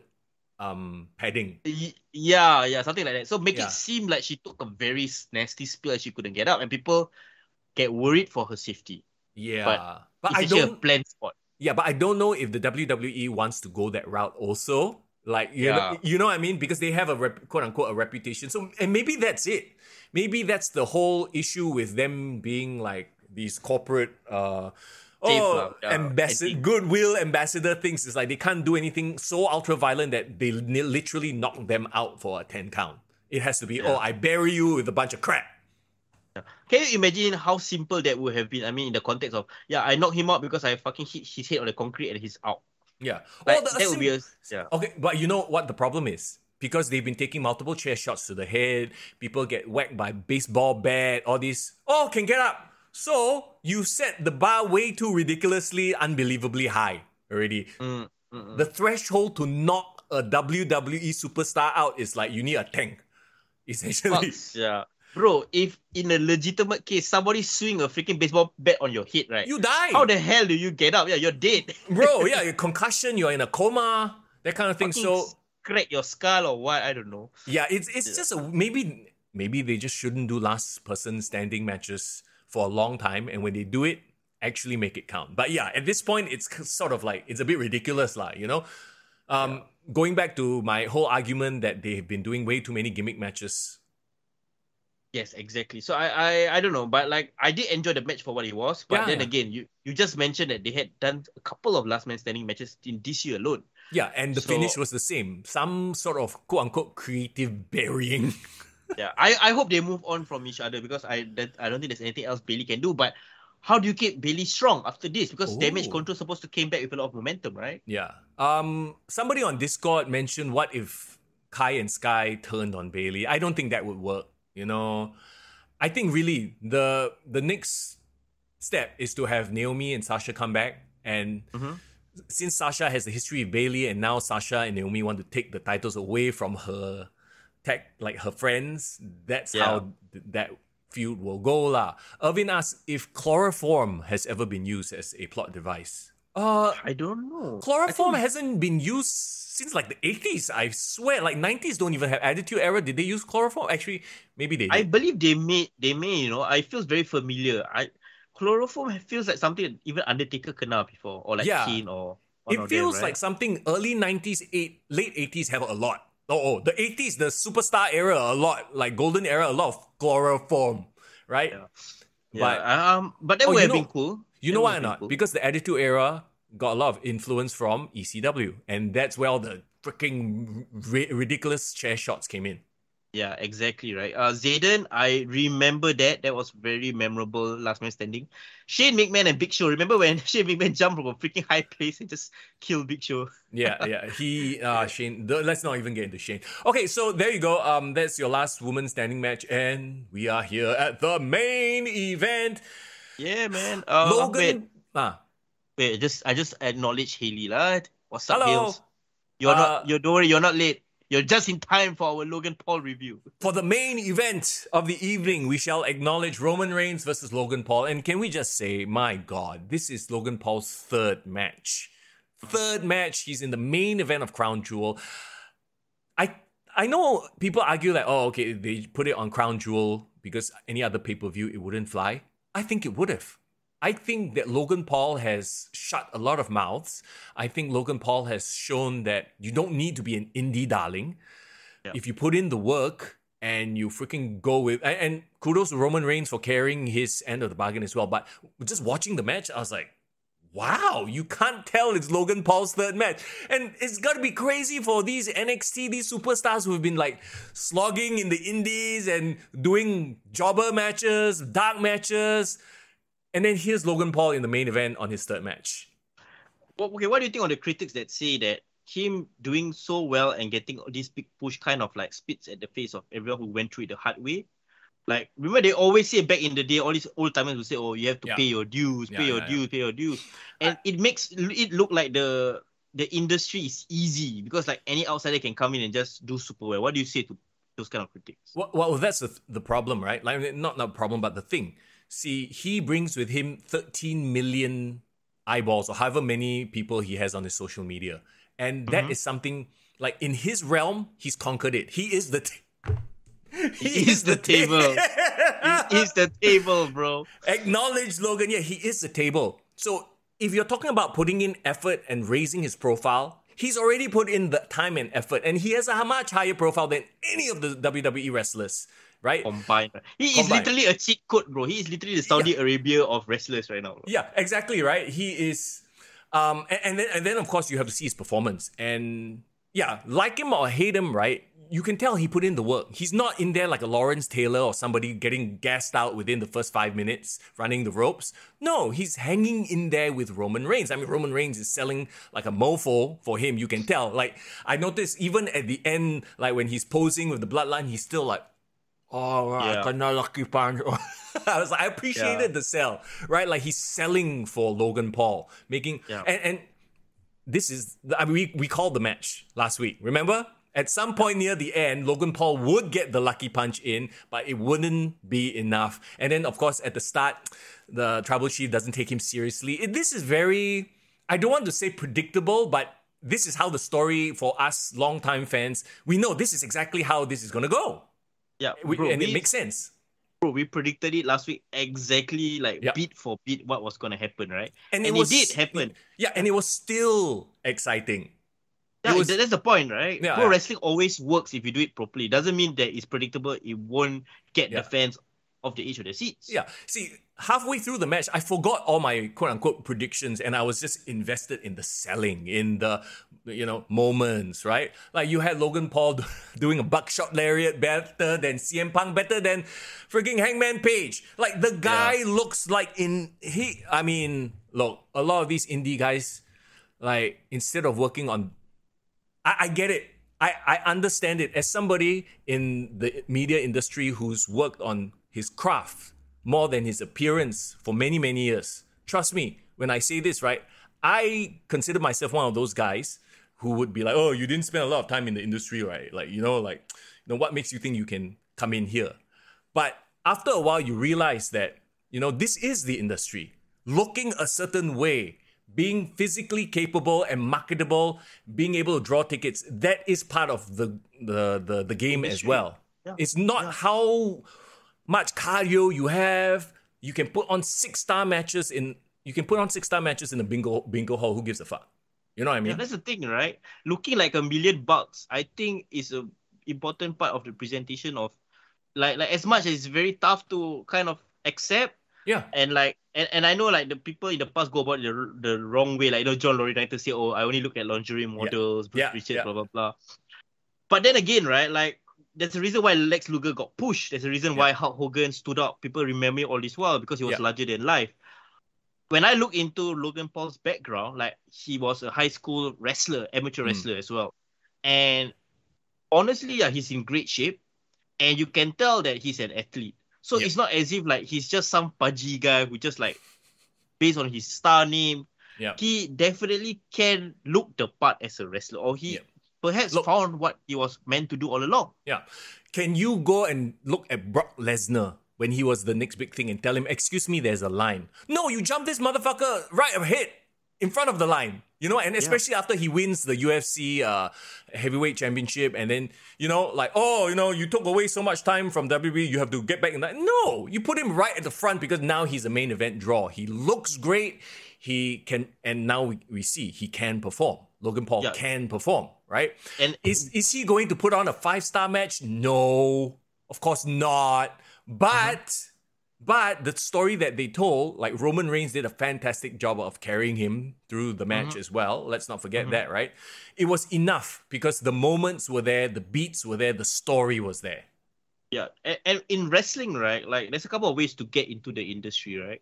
padding.
Yeah, something like that. So make it seem like she took a very nasty spill and she couldn't get up, and people get worried for her safety.
Yeah,
but I don't a planned spot.
Yeah, but I don't know if the WWE wants to go that route also. Like, you know what I mean? Because they have a quote-unquote a reputation. So, and maybe that's it. Maybe that's the whole issue with them being like these corporate goodwill ambassador things. It's like they can't do anything so ultra-violent that they literally knock them out for a 10 count. It has to be, I bury you with a bunch of crap.
Can you imagine how simple that would have been? I mean, in the context of, I knocked him out because I fucking hit his head on the concrete and he's out.
Yeah.
Like, that would be
Okay, but you know what the problem is? Because they've been taking multiple chair shots to the head, people get whacked by baseball bat, all these, can get up. So you set the bar way too ridiculously, unbelievably high already. The threshold to knock a WWE superstar out is like you need a tank, essentially.
Bro, if in a legitimate case, somebody swing a freaking baseball bat on your head, right?
You die.
How the hell do you get up? Yeah, you're dead.
Bro, you're concussion, you're in a coma, that kind of thing. So
crack your skull or what? I don't know.
Yeah, it's just maybe they just shouldn't do last person standing matches for a long time, and when they do it, actually make it count. But yeah, at this point, it's sort of like, it's a bit ridiculous, Going back to my whole argument that they've been doing way too many gimmick matches.
Yes, exactly. So I don't know, but like I did enjoy the match for what it was. But then again, you just mentioned that they had done a couple of last man standing matches in this year alone.
Yeah, and the finish was the same. Some sort of quote unquote creative burying.
I hope they move on from each other, because I don't think there's anything else Bayley can do. But how do you keep Bailey strong after this? Because Damage
Ooh.
Control supposed to came back with a lot of momentum, right?
Yeah. Somebody on Discord mentioned, what if Kai and Sky turned on Bailey? I don't think that would work. You know, I think really the next step is to have Naomi and Sasha come back, and since Sasha has a history with Bailey, and now Sasha and Naomi want to take the titles away from her her friends, that's how that feud will go lah. Irvin asks if chloroform has ever been used as a plot device.
I don't know.
Chloroform hasn't been used since like the 80s. I swear, like 90s don't even have Attitude Era. Did they use chloroform? Actually, maybe they did.
I believe they may, you know. I feels very familiar. Chloroform feels like something even Undertaker kena before, or like Kane or one
it
of
feels
them, right?
like something early 90s, late 80s have a lot. Oh, the 80s, the superstar era, a lot. Like golden era, a lot of chloroform, right?
Yeah. But that would have been cool.
You know why or not? Cool. Because the Attitude Era got a lot of influence from ECW, and that's where all the freaking ridiculous chair shots came in.
Yeah, exactly right. Zayden, I remember that. That was very memorable. Last Man Standing. Shane McMahon and Big Show. Remember when Shane McMahon jumped from a freaking high place and just killed Big Show?
Yeah. Shane. Let's not even get into Shane. Okay, so there you go. That's your last woman standing match, and we are here at the main event.
Yeah, man.
Logan.
Wait. I just acknowledge Haley lah. What's up,
Hello.
Hales? Don't worry, you're not late. You're just in time for our Logan Paul review.
For the main event of the evening, we shall acknowledge Roman Reigns versus Logan Paul. And can we just say, my God, this is Logan Paul's third match. He's in the main event of Crown Jewel. I know people argue that, okay, they put it on Crown Jewel because any other pay-per-view, it wouldn't fly. I think it would have. I think that Logan Paul has shut a lot of mouths. I think Logan Paul has shown that you don't need to be an indie darling. Yeah. If you put in the work and you freaking go with... And kudos to Roman Reigns for carrying his end of the bargain as well. But just watching the match, I was like, wow, you can't tell it's Logan Paul's third match. And it's got to be crazy for these NXT, these superstars who have been like slogging in the indies and doing jobber matches, dark matches. And then here's Logan Paul in the main event on his third match.
Well, okay, what do you think of the critics that say that him doing so well and getting this big push kind of like spits at the face of everyone who went through it the hard way? Like, remember they always say back in the day, all these old timers would say, oh, you have to pay your dues, pay your dues. And it makes it look like the industry is easy because like any outsider can come in and just do super well. What do you say to those kind of critics?
Well, that's the problem, right? Like, not the problem, but the thing. See, he brings with him 13 million eyeballs or however many people he has on his social media. And that is something, like, in his realm, he's conquered it. He is the...
He is the table. He is the table, bro.
Acknowledge, Logan. Yeah, he is the table. So if you're talking about putting in effort and raising his profile, he's already put in the time and effort. And he has a much higher profile than any of the WWE wrestlers. Right?
Combined. He is literally a cheat code, bro. He is literally the Saudi Arabia of wrestlers right now. Bro.
Yeah, exactly, right? He is... And then, of course, you have to see his performance. And yeah, like him or hate him, right? You can tell he put in the work. He's not in there like a Lawrence Taylor or somebody getting gassed out within the first 5 minutes, running the ropes. No, he's hanging in there with Roman Reigns. I mean, Roman Reigns is selling like a mofo for him, you can tell. Like, I noticed even at the end, like when he's posing with the bloodline, he's still like, I kena lucky punch. I appreciated the sell, right? Like he's selling for Logan Paul, making and this is we called the match last week. Remember, at some point near the end, Logan Paul would get the lucky punch in, but it wouldn't be enough. And then, of course, at the start, the Tribal Chief doesn't take him seriously. This is very, I don't want to say predictable, but this is how the story for us longtime fans, we know this is exactly how this is going to go. Yeah, it makes sense.
Bro, we predicted it last week exactly, like beat for beat what was going to happen, right? And it did happen.
Yeah, and it was still exciting.
Yeah, that's the point, right? Yeah, Pro wrestling always works if you do it properly. Doesn't mean that it's predictable. It won't get the fans of the age of the seats.
Yeah. See, halfway through the match, I forgot all my quote-unquote predictions and I was just invested in the selling, in the, moments, right? Like you had Logan Paul doing a buckshot lariat better than CM Punk, better than freaking Hangman Page. Like the guy looks like look, a lot of these indie guys, like instead of working on, I get it. I understand it as somebody in the media industry who's worked on his craft more than his appearance for many, many years. Trust me, when I say this, right, I consider myself one of those guys who would be like, oh, you didn't spend a lot of time in the industry, right? Like, what makes you think you can come in here? But after a while, you realize that, this is the industry. Looking a certain way, being physically capable and marketable, being able to draw tickets, that is part of the game as well. Yeah. It's not how much cardio you have. You can put on 6-star matches in a bingo hall. Who gives a fuck? You know what I mean?
Yeah, that's the thing, right? Looking like $1 million, I think is a important part of the presentation of like as much as it's very tough to kind of accept.
Yeah.
And and I know like the people in the past go about the wrong way. Like John Laurinaitis say, oh, I only look at lingerie models, Bruce Richards, blah blah blah. But then again, right, like there's a reason why Lex Luger got pushed. There's a reason why Hulk Hogan stood up. People remember all this while because he was larger than life. When I look into Logan Paul's background, like he was a high school wrestler, amateur wrestler as well. And honestly, he's in great shape. And you can tell that he's an athlete. So it's not as if like he's just some pudgy guy who just like, based on his star name, he definitely can look the part as a wrestler. Or he perhaps found what he was meant to do all along.
Yeah. Can you go and look at Brock Lesnar when he was the next big thing and tell him, excuse me, there's a line? No, you jump this motherfucker right ahead in front of the line. And especially after he wins the UFC heavyweight championship and then, you took away so much time from WWE, you have to get back in that. No, you put him right at the front because now he's a main event draw. He looks great. He can, and now we see he can perform. Logan Paul can perform, right? And is he going to put on a 5-star match? No, of course not. But the story that they told, like Roman Reigns did a fantastic job of carrying him through the match as well. Let's not forget that, right? It was enough because the moments were there, the beats were there, the story was there.
Yeah, and in wrestling, right, like there's a couple of ways to get into the industry, right?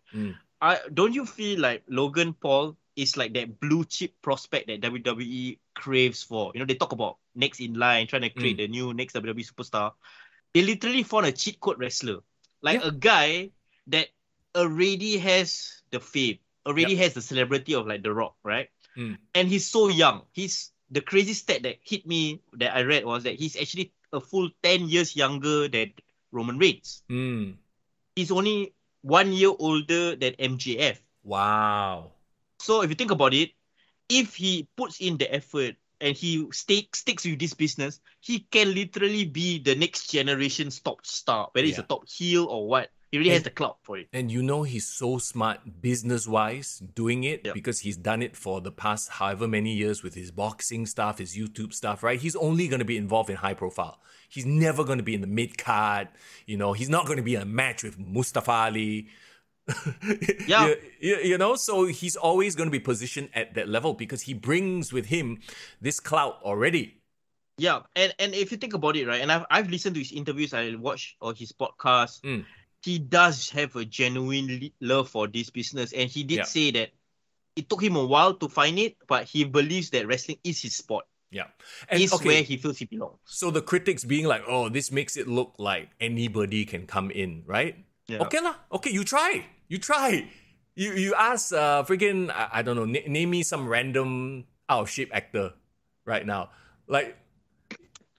Don't you feel like Logan Paul is like that blue chip prospect that WWE craves for? They talk about next in line, trying to create the new next WWE superstar. They literally found a cheat code wrestler. Like a guy that already has the fame, already has the celebrity of like The Rock, right? And he's so young. The crazy stat that hit me that I read was that he's actually a full 10 years younger than Roman Reigns. He's only 1 year older than MJF.
Wow.
So if you think about it, if he puts in the effort and he sticks with this business, he can literally be the next generation's top star, whether it's a top heel or what. He really has the clout for it.
And he's so smart business-wise doing it because he's done it for the past however many years with his boxing stuff, his YouTube stuff, right? He's only going to be involved in high profile. He's never going to be in the mid-card. He's not going to be in a match with Mustafa Ali. So he's always going to be positioned at that level because he brings with him this clout already.
Yeah, and if you think about it, right, and I've listened to his interviews, I watched or his podcast. He does have a genuine love for this business, and he did say that it took him a while to find it, but he believes that wrestling is his sport.
Yeah,
and it's where he feels he belongs.
So the critics being like, "Oh, this makes it look like anybody can come in," right? Yeah. Okay lah. Okay, you try. You ask freaking I don't know. Name me some random out of shape actor right now. Like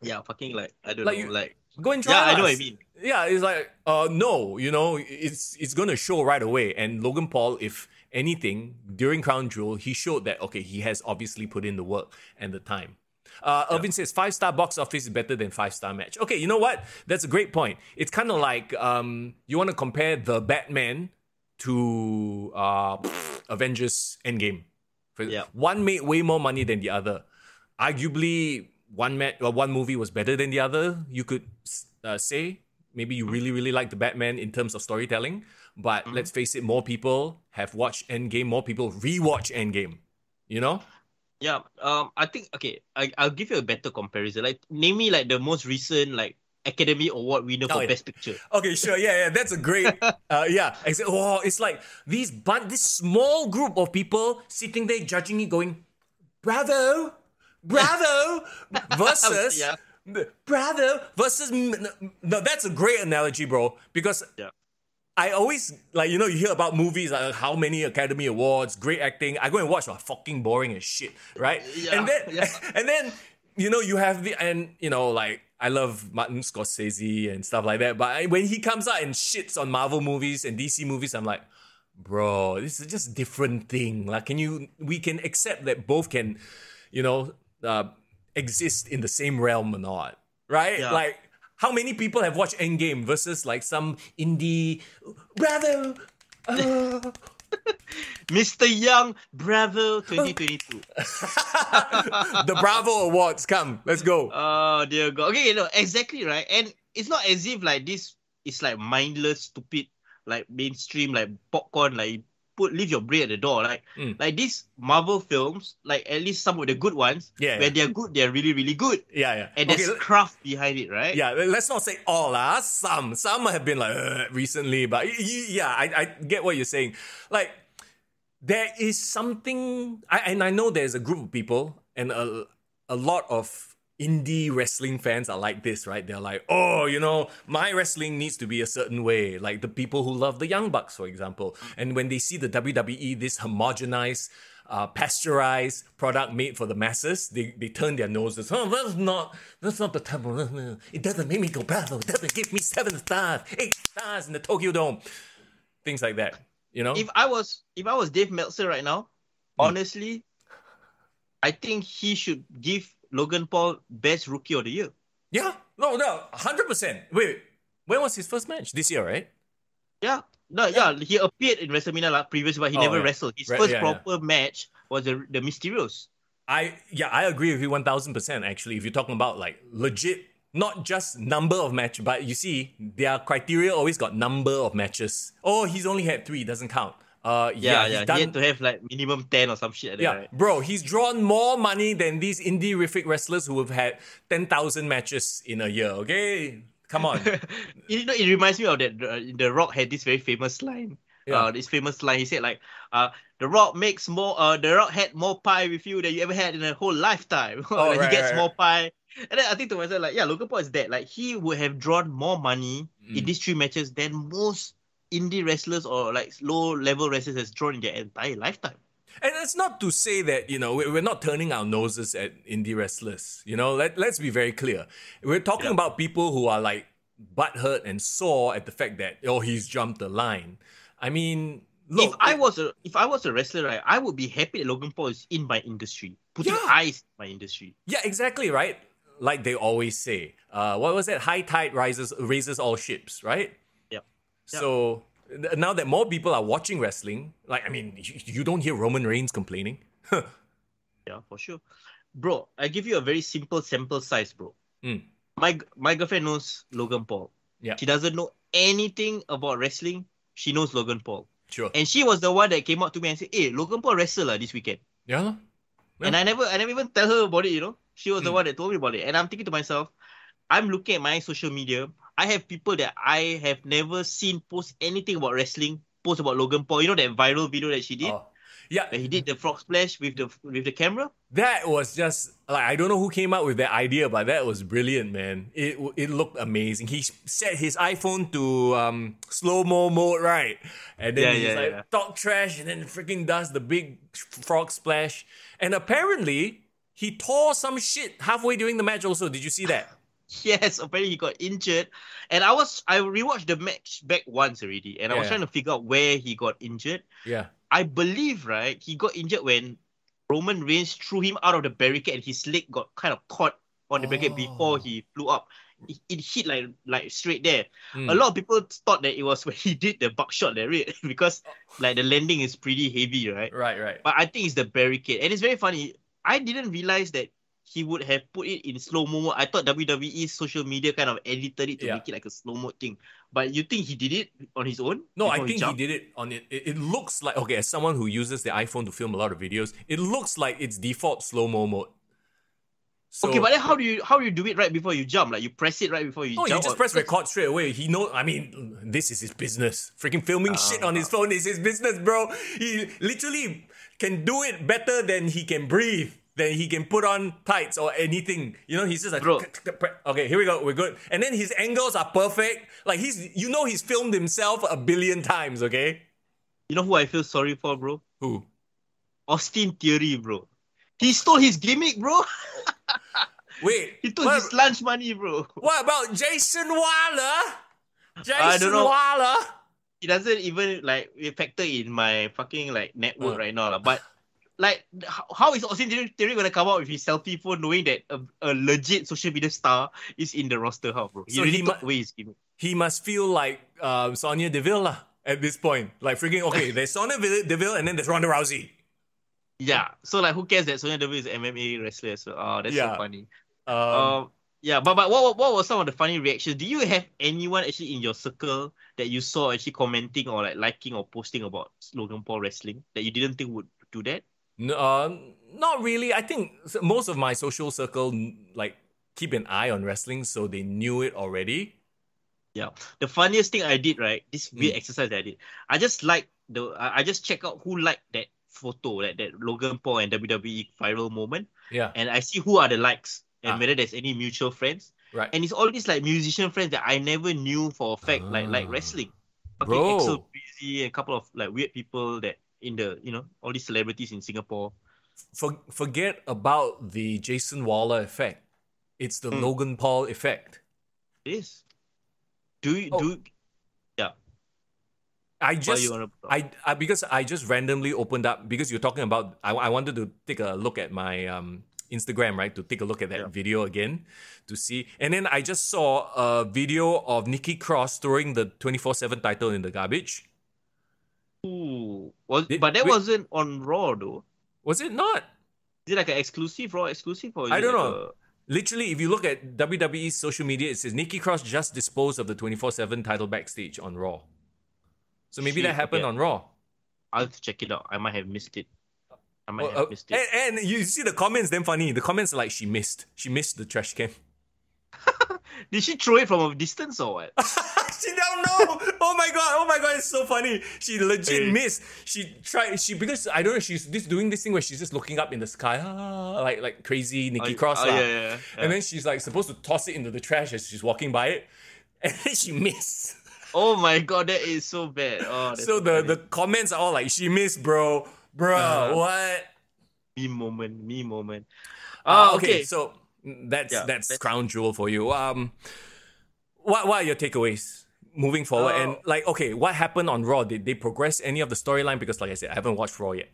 fucking like I don't know. Like
go and try.
Yeah, I know what I mean.
Yeah, it's like no, it's gonna show right away. And Logan Paul, if anything, during Crown Jewel, he showed that he has obviously put in the work and the time. Irvin says 5-star box office is better than 5-star match. Okay, you know what? That's a great point. It's kind of like you want to compare the Batman to Avengers Endgame. One made way more money than the other. Arguably, one movie was better than the other. You could say maybe you really, really like the Batman in terms of storytelling, but let's face it, more people have watched Endgame, more people rewatch Endgame, you know?
Yeah. I think, okay, I'll give you a better comparison. Like, name me like the most recent like Academy Award winner for Best Picture.
Okay, sure. Yeah, that's a great. Oh, it's like this small group of people sitting there judging it, going, "Bravo, bravo," versus
Yeah.
bravo versus. No, that's a great analogy, bro. Because I always you hear about movies like how many Academy Awards, great acting. I go and watch, fucking boring as shit, right?
Yeah,
and then you have I love Martin Scorsese and stuff like that, but when he comes out and shits on Marvel movies and DC movies, I'm like, bro, this is just a different thing. Like, we can accept that both can, exist in the same realm or not, right?
Yeah.
Like, how many people have watched Endgame versus like some indie, bravo,
Mister Young, Bravo 2022.
The Bravo Awards, come, let's go.
Oh dear God. Okay, exactly right. And it's not as if like this is like mindless, stupid, like mainstream, like popcorn, like leave your brain at the door. Like these Marvel films, like at least some of the good ones, when they're good, they're really, really good.
Yeah.
And there's craft behind it, right?
Yeah, let's not say all, some have been like recently, but I get what you're saying. Like, there is something, and I know there's a group of people, and a lot of indie wrestling fans are like this, right? They're like, oh, my wrestling needs to be a certain way. Like the people who love the Young Bucks, for example. And when they see the WWE, this homogenized, pasteurized product made for the masses, they turn their noses. Oh, that's not the type of, it doesn't make me go bravo. It doesn't give me 7 stars, 8 stars in the Tokyo Dome. Things like that,
If I was Dave Meltzer right now, honestly, I think he should give Logan Paul Best Rookie of the Year.
Yeah, no, 100%. Wait, when was his first match? This year, right?
Yeah. No, he appeared in WrestleMania previously, but he never wrestled. His first proper match was the Mysterios.
I agree with you 1000%. Actually, if you're talking about like legit, not just number of matches, but you see, their criteria always got number of matches. Oh, he's only had 3, doesn't count. He
had to have like minimum 10 or some shit like that, right?
Bro, he's drawn more money than these indie-rific wrestlers who have had 10,000 matches in a year, okay? Come on.
It reminds me of that The Rock had this very famous line. He said like, The Rock makes more, The Rock had more pie with you than you ever had in a whole lifetime. He gets more pie. And then I think to myself, like, Logan Paul is that. Like, he would have drawn more money in these 3 matches than most indie wrestlers or like low-level wrestlers has drawn in their entire lifetime.
And it's not to say that, we're not turning our noses at indie wrestlers. Let's be very clear. We're talking about people who are like butthurt and sore at the fact that, he's jumped the line. I mean, look.
If I was a wrestler, right, I would be happy that Logan Paul is in my industry, putting eyes in my industry.
Yeah, exactly, right? Like they always say. What was that? High tide raises all ships, right? So now that more people are watching wrestling, you don't hear Roman Reigns complaining.
Yeah, for sure. Bro, I give you a very simple sample size, bro. My girlfriend knows Logan Paul.
Yeah.
She doesn't know anything about wrestling. She knows Logan Paul.
Sure.
And she was the one that came up to me and said, "Hey, Logan Paul wrestled this weekend."
Yeah.
And I never even tell her about it, She was the one that told me about it. And I'm thinking to myself, I'm looking at my social media. I have people that I have never seen post anything about wrestling, post about Logan Paul. You know that viral video that she did?
Oh, yeah.
Where he did the frog splash with the camera?
That was just, I don't know who came up with that idea, but that was brilliant, man. It looked amazing. He set his iPhone to slow-mo mode, right? And then he's talk trash and then freaking does the big frog splash. And apparently, he tore some shit halfway during the match also. Did you see that?
Yes, apparently he got injured. And I rewatched the match back once already, and I was trying to figure out where he got injured.
Yeah.
I believe, right, he got injured when Roman Reigns threw him out of the barricade and his leg got kind of caught on the barricade before he flew up. It hit like straight there. A lot of people thought that it was when he did the buckshot there, right? Because like the landing is pretty heavy, right?
Right.
But I think it's the barricade. And it's very funny. I didn't realize that he would have put it in slow-mo mode. I thought WWE's social media kind of edited it to make it like a slow-mo thing. But you think he did it on his own?
No, I think he did it on it. It looks like, okay, as someone who uses the iPhone to film a lot of videos, it looks like it's default slow-mo mode.
So, okay, but then how do you do it right before you jump? Like you press it right before you jump?
No, you just press record straight away. This is his business. Freaking filming shit on his phone is his business, bro. He literally can do it better than he can breathe, than he can put on tights or anything. You know, he's just like, bro. Okay, here we go, we're good. And then his angles are perfect. Like he's filmed himself 1 billion times, okay?
You know who I feel sorry for, bro?
Who?
Austin Theory, bro. He stole his gimmick, bro.
Wait,
he took his lunch money, bro.
What about Jason Waller?
I don't know. Waller? It doesn't even like factor in my fucking like network right now, but like, how is Austin Theory gonna come out with his selfie phone knowing that a legit social media star is in the roster, how, bro?
So he must feel like Sonya Deville lah at this point. Like freaking okay, there's Sonya Deville and then there's Ronda Rousey.
Yeah, so like, who cares that Sonya Deville is an MMA wrestler? So that's so funny. Yeah, but what were some of the funny reactions? Do you have anyone actually in your circle that you saw actually commenting or like liking or posting about Logan Paul wrestling that you didn't think would do that?
No, not really. I think most of my social circle like keep an eye on wrestling, so they knew it already.
Yeah, the funniest thing I did, right? This weird exercise that I did. I just check out who liked that photo, that Logan Paul and WWE viral moment.
Yeah.
And I see who are the likes and whether there's any mutual friends.
Right.
And it's all these like musician friends that I never knew for a fact, like wrestling.
Bro.
Axel Breezy, a couple of like weird people that in the, all these celebrities in Singapore.
Forget about the Jason Waller effect. It's the Logan Paul effect.
It is.
Because I just randomly opened up, because you're talking about, I wanted to take a look at my Instagram, right? To take a look at that video again to see. And then I just saw a video of Nikki Cross throwing the 24/7 title in the garbage.
Ooh. But that wasn't on Raw though.
Was it not?
Is it like an exclusive, Raw exclusive? Or
I don't know. Literally, if you look at WWE's social media, it says Nikki Cross just disposed of the 24/7 title backstage on Raw. So maybe that happened on Raw.
I'll have to check it out. I might have missed it. And
you see the comments, damn funny. The comments are like, she missed the trash can.
Did she throw it from a distance or what?
She don't know. Oh my god, it's so funny. She legit missed. Because I don't know, she's doing this thing where she's just looking up in the sky, like crazy Nikki Cross.
Yeah.
And then she's like supposed to toss it into the trash as she's walking by it. And then she missed.
Oh my god, that is so bad.
So the comments are all like, she missed, bro. What?
Me moment.
Okay, so that's crown jewel for you. What are your takeaways moving forward? And like, okay, what happened on Raw? Did they progress any of the storyline? Because like I said, I haven't watched Raw yet.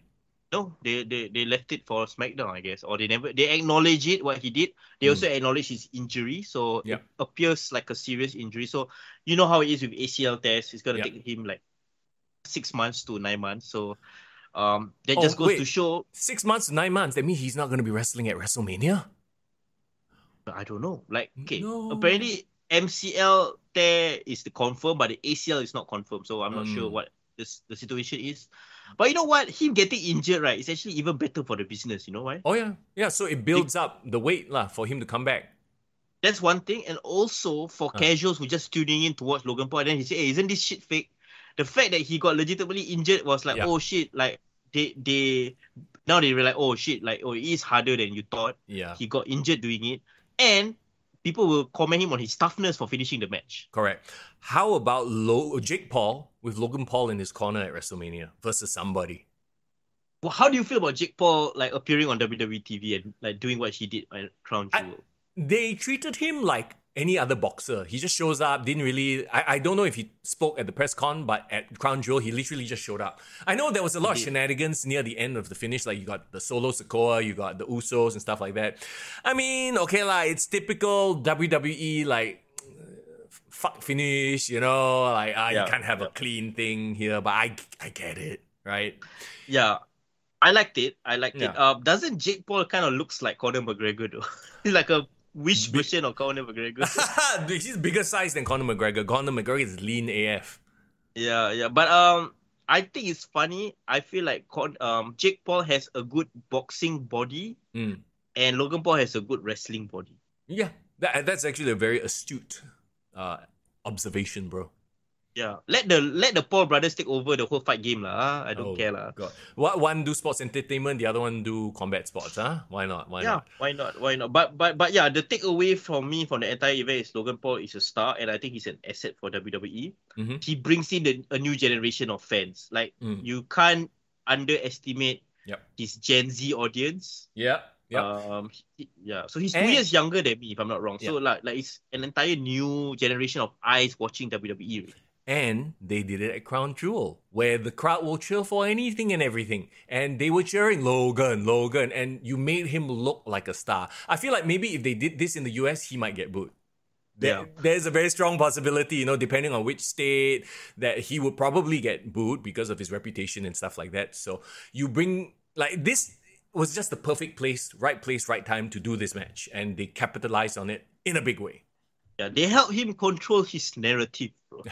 No, they left it for SmackDown, I guess, or they acknowledge it what he did. They also acknowledge his injury, so it appears like a serious injury. So you know how it is with ACL tests. It's gonna take him like 6 months to 9 months. So that just goes to show
6 months to 9 months. That means he's not gonna be wrestling at WrestleMania.
I don't know. Like, apparently MCL tear is the confirm, but the ACL is not confirmed. So I'm not sure what the situation is. But you know what? Him getting injured, right, is actually even better for the business. You know why?
Oh, yeah. Yeah, so it builds up the weight for him to come back.
That's one thing. And also for casuals who just tuning in to watch Logan Paul, and then he said, hey, isn't this shit fake? The fact that he got legitimately injured was like, oh shit, like they now they realize, oh shit, like, it is harder than you thought.
Yeah.
He got injured doing it. And people will comment him on his toughness for finishing the match.
Correct. How about Jake Paul with Logan Paul in his corner at WrestleMania versus somebody?
Well, how do you feel about Jake Paul like appearing on WWE TV and like doing what he did at Crown Jewel?
They treated him like any other boxer. He just shows up, didn't really... I don't know if he spoke at the press con, but at Crown Jewel, he literally just showed up. I know there was a lot of shenanigans near the end of the finish, like you got the Solo Sikoa, you got the Usos and stuff like that. I mean, okay lah, it's typical WWE, like, fuck finish, you know, like, you can't have a clean thing here, but I get it, right?
Yeah. I liked it. I liked it.
Yeah.
Doesn't Jake Paul kind of looks like Conor McGregor though? He's like a wish version of Conor McGregor.
He's bigger size than Conor McGregor. Conor McGregor is lean AF.
Yeah. But I think it's funny. I feel like Jake Paul has a good boxing body, and Logan Paul has a good wrestling body.
Yeah, that's actually a very astute observation, bro.
Yeah, let the Paul brothers take over the whole fight game lah. I don't care lah.
God. One do sports entertainment, the other one do combat sports, huh? Why not? Why not?
Why not? But yeah, the takeaway from me from the entire event is Logan Paul is a star, and I think he's an asset for WWE. He brings in a new generation of fans. Like you can't underestimate his Gen Z audience.
Yeah.
So he's 2 years younger than me, if I'm not wrong. So like it's an entire new generation of eyes watching WWE.
And they did it at Crown Jewel, where the crowd will cheer for anything and everything. And they were cheering Logan, and you made him look like a star. I feel like maybe if they did this in the US, he might get booed. There's a very strong possibility, depending on which state, that he would probably get booed because of his reputation and stuff like that. So you bring, like, this was just the perfect place, right time to do this match. And they capitalized on it in a big way.
Yeah, they helped him control his narrative, bro.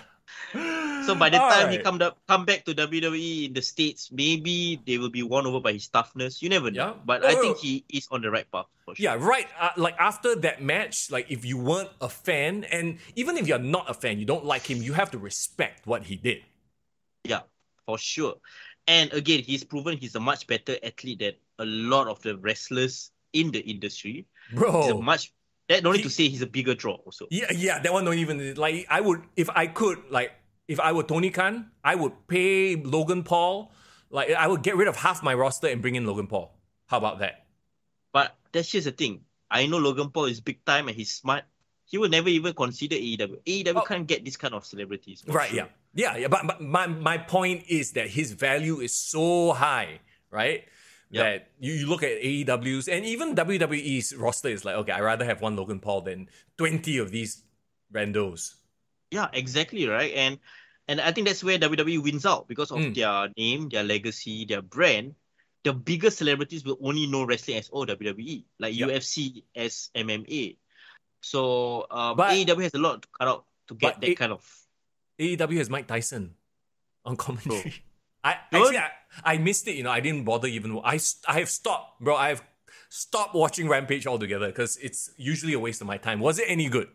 So by the time he come back to WWE in the States, maybe they will be won over by his toughness. You never know. But I think he is on the right path for sure.
Yeah, right. Like after that match, like if you weren't a fan, and even if you're not a fan, you don't like him, you have to respect what he did.
Yeah, for sure. And again, he's proven he's a much better athlete than a lot of the wrestlers in the industry.
Bro.
That don't need to say he's a bigger draw also.
Yeah, that one don't even, like, I would, if I could, like, if I were Tony Khan, I would pay Logan Paul, like, I would get rid of half my roster and bring in Logan Paul. How about that?
But that's just the thing. I know Logan Paul is big time and he's smart. He will never even consider AEW. AEW can't get this kind of celebrities.
Right, sure. Yeah, but my point is that his value is so high, right? That you look at AEW's and even WWE's roster is like, okay, I'd rather have one Logan Paul than 20 of these randos.
Yeah, exactly, right? And I think that's where WWE wins out because of their name, their legacy, their brand. The biggest celebrities will only know wrestling as WWE, like UFC as MMA. So AEW has a lot to cut out to get that kind of...
AEW has Mike Tyson on commentary.
Bro.
I missed it, I didn't bother even. I have stopped, bro. I have stopped watching Rampage altogether because it's usually a waste of my time. Was it any good?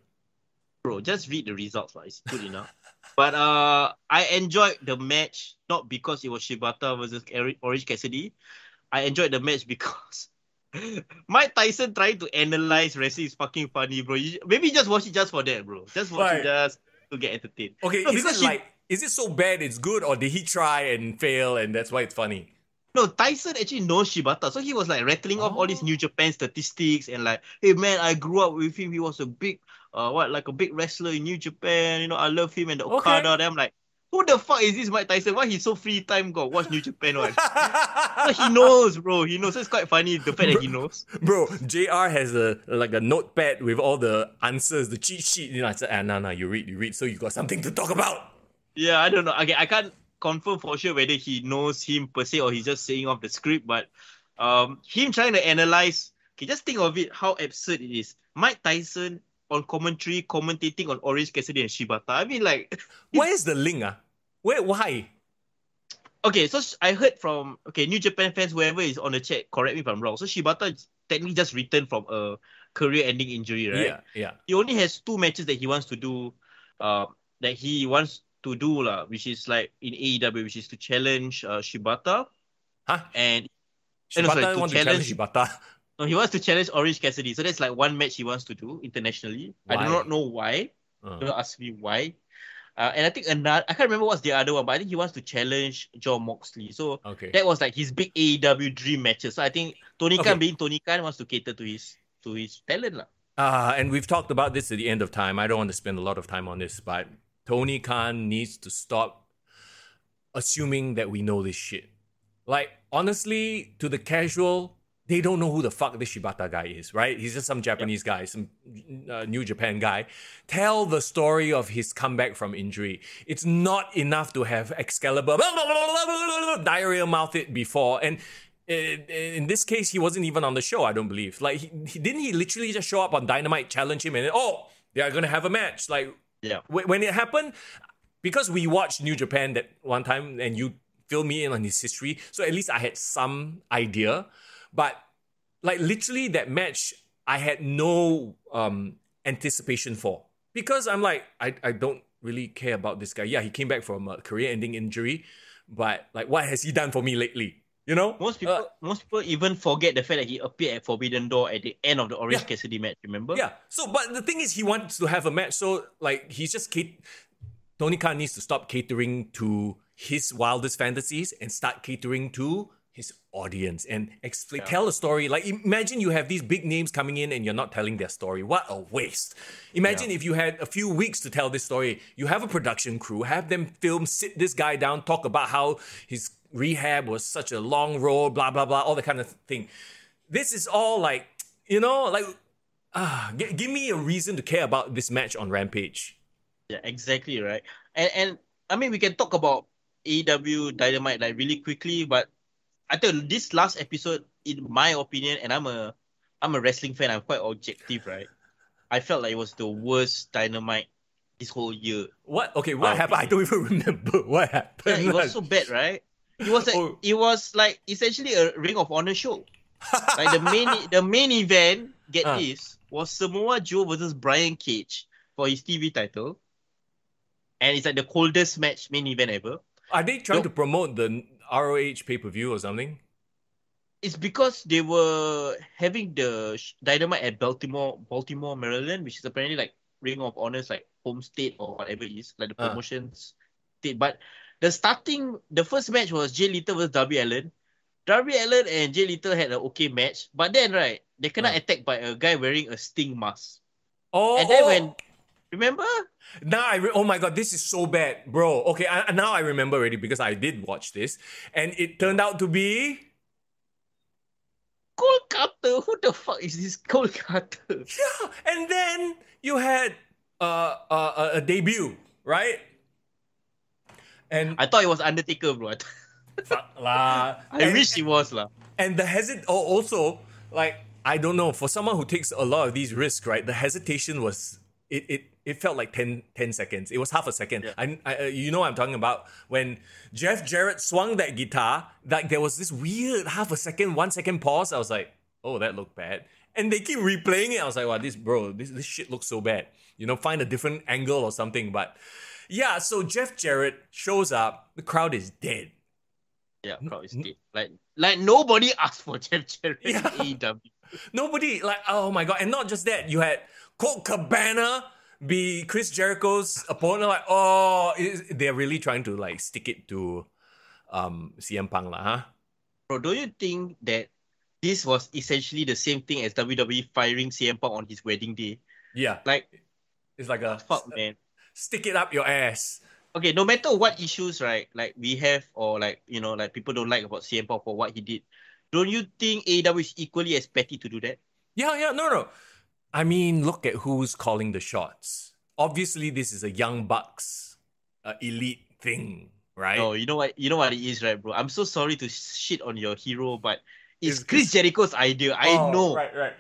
Bro, just read the results. It's good enough. But I enjoyed the match, not because it was Shibata versus Orange Cassidy. I enjoyed the match because Mike Tyson trying to analyze wrestling is fucking funny, bro. Maybe just watch it just for that, bro. Just watch it just to get entertained.
Okay, is it so bad it's good, or did he try and fail and that's why it's funny?
No, Tyson actually knows Shibata. So he was like rattling off all these New Japan statistics and like, hey man, I grew up with him. He was a big, like a big wrestler in New Japan. I love him and the Okada. Then I'm like, who the fuck is this Mike Tyson? Why he's so free time got watch New Japan one? He knows, bro. He knows. So it's quite funny, the fact that he knows.
Bro, JR has a notepad with all the answers, the cheat sheet. I said, no, you read. So you got something to talk about.
Yeah, I don't know. Okay, I can't confirm for sure whether he knows him per se or he's just saying off the script, but him trying to analyze, okay, just think of it, how absurd it is. Mike Tyson on commentary, commentating on Orange Cassidy and Shibata. I mean, like...
Where is the link, Why?
Okay, so I heard from, New Japan fans, whoever is on the chat, correct me if I'm wrong. So Shibata technically just returned from a career-ending injury, right?
Yeah.
He only has 2 matches that he wants to do, which is like in AEW, which is to challenge Shibata.
Huh?
And
Shibata wants to challenge Shibata.
No, he wants to challenge Orange Cassidy. So that's like one match he wants to do internationally. Why? I do not know why. Don't ask me why. And I think I can't remember what's the other one, but I think he wants to challenge Jon Moxley. So that was like his big AEW dream matches. So I think Tony Khan being Tony Khan wants to cater to his talent lah.
And we've talked about this at the end of time. I don't want to spend a lot of time on this, but Tony Khan needs to stop assuming that we know this shit. Like, honestly, to the casual, they don't know who the fuck this Shibata guy is, right? He's just some Japanese guy, some New Japan guy. Tell the story of his comeback from injury. It's not enough to have Excalibur diarrhea mouth it before. And in this case, he wasn't even on the show, I don't believe. Like, didn't he literally just show up on Dynamite, challenge him, and then, oh, they are going to have a match? Like,
Yeah.
when it happened, because we watched New Japan that one time and you filled me in on his history, so at least I had some idea. But, like, literally that match, I had no anticipation for. Because I'm like, I don't really care about this guy. Yeah, he came back from a career-ending injury, but, like, what has he done for me lately? You know?
Most people even forget the fact that he appeared at Forbidden Door at the end of the Orange Cassidy match, remember?
Yeah. So, but the thing is, he wants to have a match. So, like, he's just... Tony Khan needs to stop catering to his wildest fantasies and start catering to his audience and tell a story. Like, imagine you have these big names coming in and you're not telling their story. What a waste. Imagine if you had a few weeks to tell this story. You have a production crew, have them sit this guy down, talk about how his rehab was such a long road, blah, blah, blah, all that kind of thing. This is all like, you know, like, give me a reason to care about this match on Rampage.
Yeah, exactly, right. And I mean, we can talk about AEW Dynamite like really quickly, but I tell you, this last episode, in my opinion, and I'm a wrestling fan, I'm quite objective, right? I felt like it was the worst Dynamite this whole year.
What? Okay, what happened? I don't even remember what happened.
Yeah, it was so bad, right? It was like essentially a Ring of Honor show. Like the main event, this, was Samoa Joe versus Brian Cage for his TV title. And it's like the coldest main event ever. Are
they trying to promote the ROH pay-per-view or something?
It's because they were having the Dynamite at Baltimore, Maryland, which is apparently like Ring of Honor's like home state or whatever it is, like the promotions state. But the first match was Jay Lethal versus Darby Allin. Darby Allin and Jay Lethal had an okay match, but then, right, they got attacked by a guy wearing a Sting mask. And then remember?
Now oh my god, this is so bad, bro. Okay, now I remember already because I did watch this, and it turned out to be
Cole Carter. Who the fuck is this Cole Carter?
Yeah, and then you had a debut, right? And
I thought it was Undertaker, bro.
Fuck lah.
I wish it was lah.
And the also, like, I don't know, for someone who takes a lot of these risks, right? The hesitation was it felt like 10 seconds. It was half a second. Yeah. I you know what I'm talking about? When Jeff Jarrett swung that guitar, like there was this weird half a second, 1 second pause. I was like, oh, that looked bad. And they keep replaying it. I was like, wow, this shit looks so bad. You know, find a different angle or something. But yeah, so Jeff Jarrett shows up. The crowd is dead.
Yeah, crowd is dead. Like nobody asked for Jeff Jarrett in AEW.
Nobody, like, oh my god. And not just that, you had Colt Cabana be Chris Jericho's opponent. Like, they're really trying to like stick it to CM Punk lah, huh?
Bro, don't you think that this was essentially the same thing as WWE firing CM Punk on his wedding day?
Yeah. Like, it's like
man.
Stick it up your ass.
Okay, no matter what issues, right, like we have, or like, you know, like people don't like about CM Punk for what he did, don't you think AEW is equally as petty to do that?
Yeah, no. I mean, look at who's calling the shots. Obviously, this is a Young Bucks elite thing, right?
No, you know what it is, right, bro? I'm so sorry to shit on your hero, but it's Chris Jericho's idea. I know.
Right.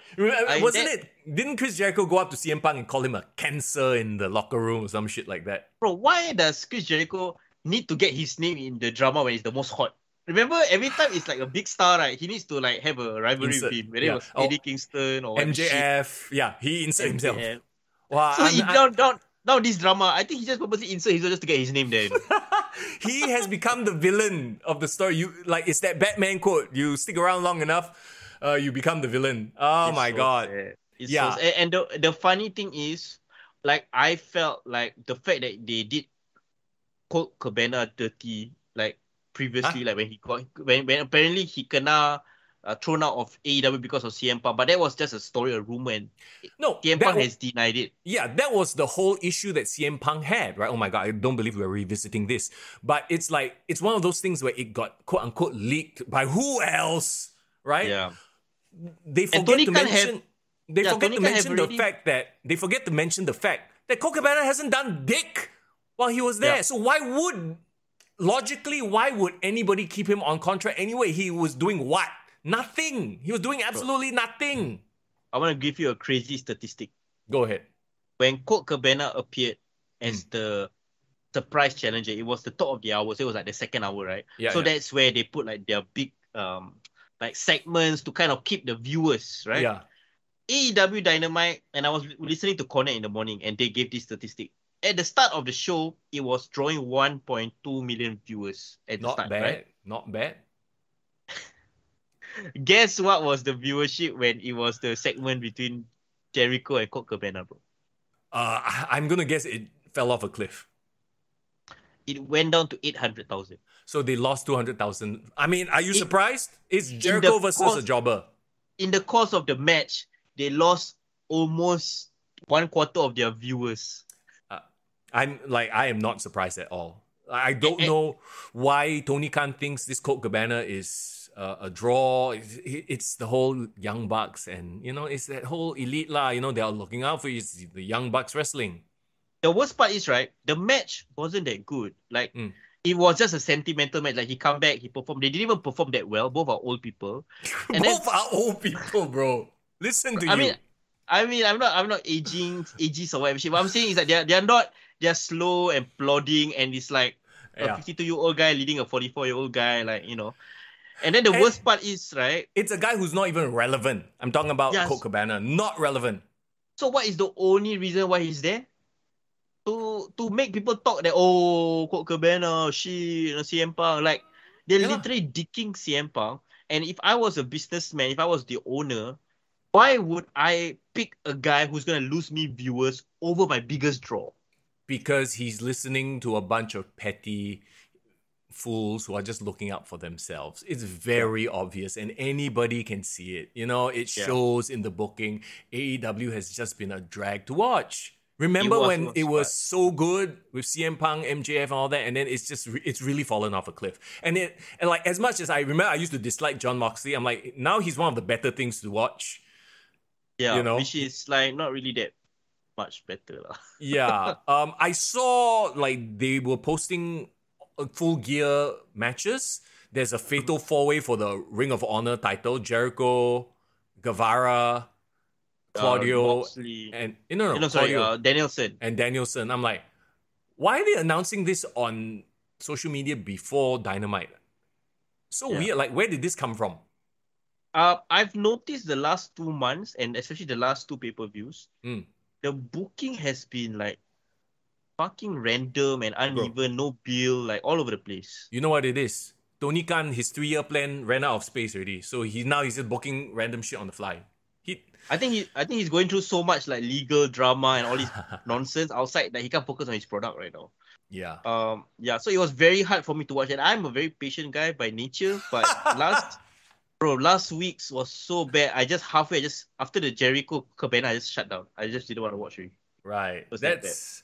Didn't Chris Jericho go up to CM Punk and call him a cancer in the locker room or some shit like that?
Bro, why does Chris Jericho need to get his name in the drama when he's the most hot? Remember, every time it's like a big star, right? He needs to like have a rivalry with him. Whether it was Eddie Kingston or
MJF. Yeah, he insert himself.
Wow. So now this drama, I think he just purposely insert himself just to get his name there.
He has become the villain of the story. It's that Batman quote. You stick around long enough, you become the villain. Oh my god.
So and the funny thing is, like, I felt like the fact that they did Colt Cabana dirty, like, previously, like when apparently he kena thrown out of AEW because of CM Punk, but that was just a story, a rumor, and CM Punk has denied it.
Yeah, that was the whole issue that CM Punk had, right? Oh my god, I don't believe we're revisiting this. But it's like, it's one of those things where it got quote unquote leaked by who else, right?
Yeah.
They forget to mention the fact that Colt Cabana hasn't done dick while he was there. Yeah. So why would logically, why would anybody keep him on contract anyway? He was doing what? Nothing. He was doing absolutely nothing.
I want to give you a crazy statistic.
Go ahead.
When Colt Cabana appeared as the surprise challenger, it was the top of the hour. So it was like the second hour, right? So that's where they put like their big like segments to kind of keep the viewers, right?
Yeah.
AEW Dynamite, and I was listening to Connect in the morning, and they gave this statistic. At the start of the show, it was drawing 1.2 million viewers at the start, right?
Not bad.
Guess what was the viewership when it was the segment between Jericho and Colt Cabana, bro?
I'm gonna guess it fell off a cliff.
It went down to 800,000.
So they lost 200,000. I mean, are you surprised? It's Jericho versus a jobber.
In the course of the match, they lost almost 1/4 of their viewers.
I am not surprised at all. I don't know why Tony Khan thinks this Colt Cabana is a draw. It's the whole Young Bucks, and it's that whole elite lah. They are looking out for the Young Bucks wrestling.
The worst part is, right, the match wasn't that good. Like, it was just a sentimental match. Like, he come back, he performed. They didn't even perform that well. Both are old people.
Both are old people, bro. Listen to you.
I mean, I'm not ageist or whatever shit. What I'm saying is that they're slow and plodding, and it's like a 52-year-old guy leading a 44-year-old guy, like, And then the worst part is, right,
it's a guy who's not even relevant. I'm talking about Colt Cabana, not relevant.
So what is the only reason why he's there? To make people talk that, Colt Cabana, CM Punk, like, they're literally dicking CM Punk. And if I was a businessman, if I was the owner, why would I pick a guy who's going to lose me viewers over my biggest draw?
Because he's listening to a bunch of petty fools who are just looking out for themselves. It's very obvious, and anybody can see it. It shows in the booking. AEW has just been a drag to watch. Remember when it was so good with CM Punk, MJF, and all that, and then it's really fallen off a cliff. And like, as much as I remember, I used to dislike Jon Moxley. I'm like, now he's one of the better things to watch.
Yeah, which is like not really that much better lah.
Yeah. I saw like they were posting full gear matches. There's a fatal 4-way for the Ring of Honor title. Jericho, Guevara, Claudio,
Moxley,
and
Danielson.
And Danielson. I'm like, why are they announcing this on social media before Dynamite? So weird. Like, where did this come from?
I've noticed the last 2 months, and especially the last 2 pay-per-views, the booking has been like fucking random and uneven, no build, like all over the place.
You know what it is? Tony Khan, his 3-year plan ran out of space already. So he's just booking random shit on the fly.
I think he's going through so much like legal drama and all this nonsense outside that he can't focus on his product right now.
Yeah.
So it was very hard for me to watch, and I'm a very patient guy by nature, but last week's was so bad. I just after the Jericho Cabana, I just shut down. I just didn't want to watch it.
Right. That's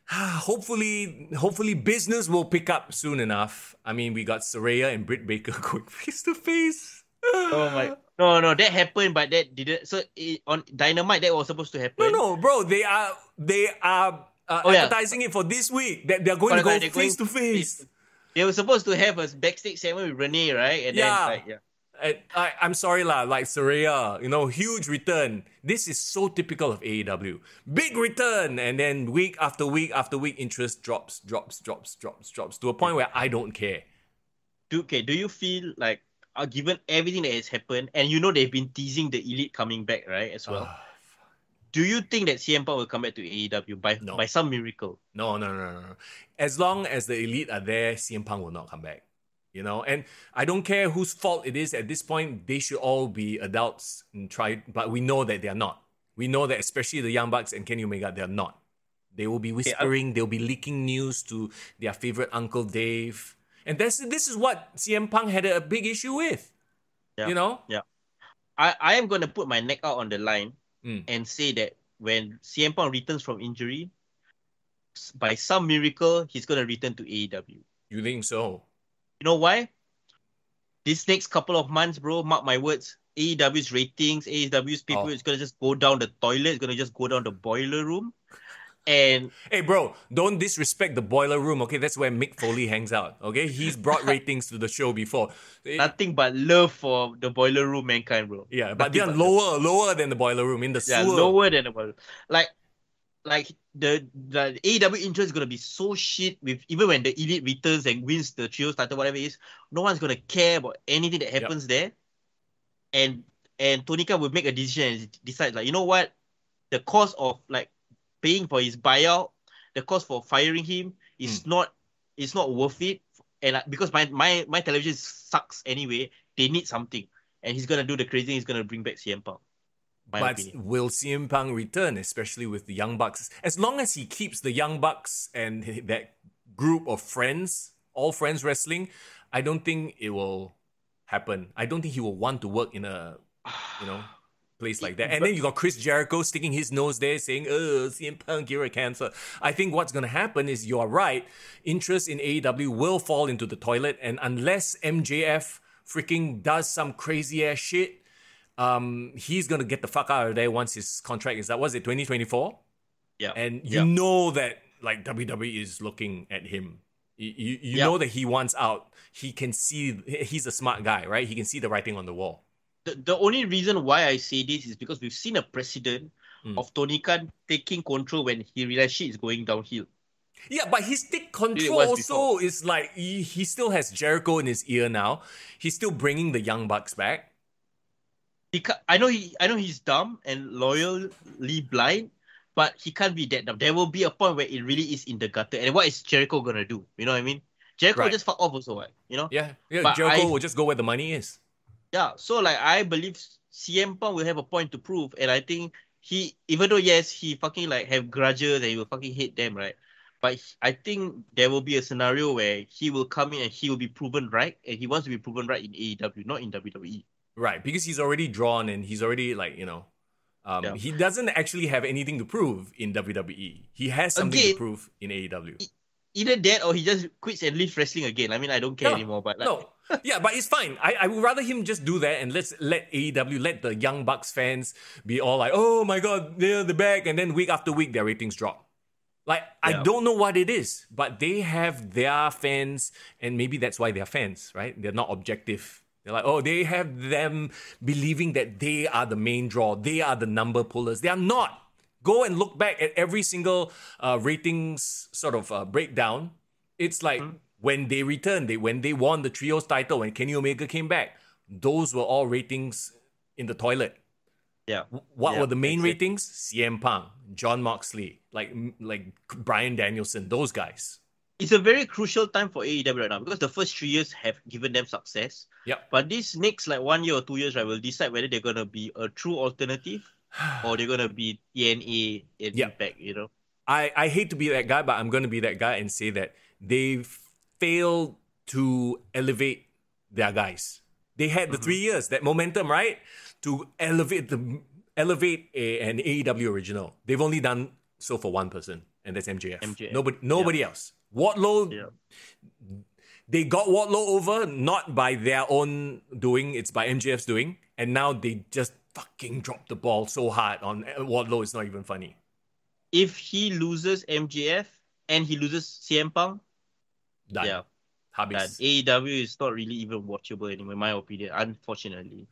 hopefully business will pick up soon enough. I mean, we got Saraya and Britt Baker going face to face.
Oh my! No, that happened, but that didn't. So on Dynamite, that was supposed to happen.
No, bro. They are advertising it for this week. That they're going to go face to face.
They were supposed to have a backstage segment with Renee, right? And then
I'm sorry lah, like Saraya, huge return. This is so typical of AEW. Big return, and then week after week after week, interest drops to a point where I don't care.
Do you feel like, given everything that has happened, and they've been teasing the Elite coming back, right, as well, do you think that CM Punk will come back to AEW by some miracle?
No. As long as the Elite are there, CM Punk will not come back. And I don't care whose fault it is at this point. They should all be adults and try, but we know that they are not. We know that especially the Young Bucks and Kenny Omega, they're not. They will be whispering, they'll be leaking news to their favorite Uncle Dave. And this is what CM Punk had a big issue with. Yeah.
Yeah. I am going to put my neck out on the line and say that when CM Punk returns from injury, by some miracle, he's going to return to AEW.
You think so?
You know why? This next couple of months, bro, mark my words, AEW's ratings, AEW's people is going to just go down the toilet. It's going to just go down the boiler room. And
hey, bro, don't disrespect the boiler room, okay? That's where Mick Foley hangs out, okay? He's brought ratings to the show before.
nothing but love for the boiler room mankind, bro.
Yeah, but
Nothing
they're
but
lower than the boiler room in the
yeah,
sewer.
lower than the boiler. Like the AEW intro is gonna be so shit with even when the Elite returns and wins the trios title, whatever it is, no one's gonna care about anything that happens there. And Tony Khan will make a decision and decide, like, you know what? The cost of like paying for his buyout, the cost for firing him is not worth it. And because my television sucks anyway, they need something. And he's gonna do the crazy thing, he's gonna bring back CM Punk.
But will CM Punk return, especially with the Young Bucks? As long as he keeps the Young Bucks and that group of friends, all friends wrestling, I don't think it will happen. I don't think he will want to work in a, place like that. And then you got Chris Jericho sticking his nose there saying, CM Punk, you're a cancer. I think what's going to happen is, you're right, interest in AEW will fall into the toilet. And unless MJF freaking does some crazy ass shit, he's going to get the fuck out of there once his contract is up. Was it 2024?
Yeah.
And you know that like WWE is looking at him. You know that he wants out. He can see, he's a smart guy, right? He can see the writing on the wall.
The only reason why I say this is because we've seen a precedent of Tony Khan taking control when he realized shit is going downhill.
Yeah, but his take control also is like, he still has Jericho in his ear now. He's still bringing the Young Bucks back.
I know he's dumb and loyally blind, but he can't be that dumb. There will be a point where it really is in the gutter. And what is Jericho gonna do? You know what I mean? Jericho will just fuck off also, right? You know?
Yeah. Jericho will just go where the money is.
Yeah, so like I believe CM Punk will have a point to prove, and I think he, even though yes, he fucking like have grudges and he will fucking hate them, right? But I think there will be a scenario where he will come in and he will be proven right, and he wants to be proven right in AEW, not in WWE.
Right, because he's already drawn and he's already like, he doesn't actually have anything to prove in WWE. He has something to prove in AEW.
Either that or he just quits and leaves wrestling again. I mean, I don't care anymore. But like...
No. Yeah, but it's fine. I would rather him just do that and let AEW, let the Young Bucks fans be all like, oh my god, they're back, and then week after week their ratings drop. Like, I don't know what it is, but they have their fans, and maybe that's why they're fans, right? They're not objective. They're like, oh, they have them believing that they are the main draw. They are the number pullers. They are not. Go and look back at every single ratings sort of breakdown. It's like when they returned, when they won the trios title, when Kenny Omega came back, those were all ratings in the toilet.
Yeah.
What were the main ratings? CM Punk, John Moxley, like Bryan Danielson, those guys.
It's a very crucial time for AEW right now because the first 3 years have given them success.
Yep.
But this next like 1 year or 2 years, right, will decide whether they're gonna be a true alternative or they're gonna be TNA and Impact, you know.
I hate to be that guy, but I'm gonna be that guy and say that they failed to elevate their guys. They had the 3 years, that momentum, right? To elevate an AEW original. They've only done so for one person, and that's MJF. Nobody else. Wardlow, they got Wardlow over, not by their own doing, it's by MJF's doing, and now they just fucking dropped the ball so hard on Wardlow, it's not even funny.
If he loses MJF and he loses CM Punk,
done.
Yeah.
Habis.
AEW is not really even watchable anymore, in my opinion, unfortunately.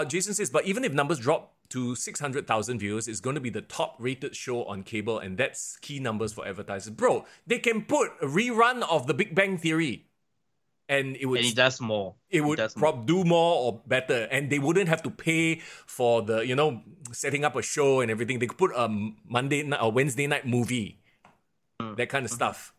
Jason says, but even if numbers drop to 600,000 viewers, it's going to be the top rated show on cable, and that's key numbers for advertisers. Bro, they can put a rerun of The Big Bang Theory, and it would...
And it does more.
It would do more or better, and they wouldn't have to pay for the, setting up a show and everything. They could put a Monday night or Wednesday night movie, that kind of stuff,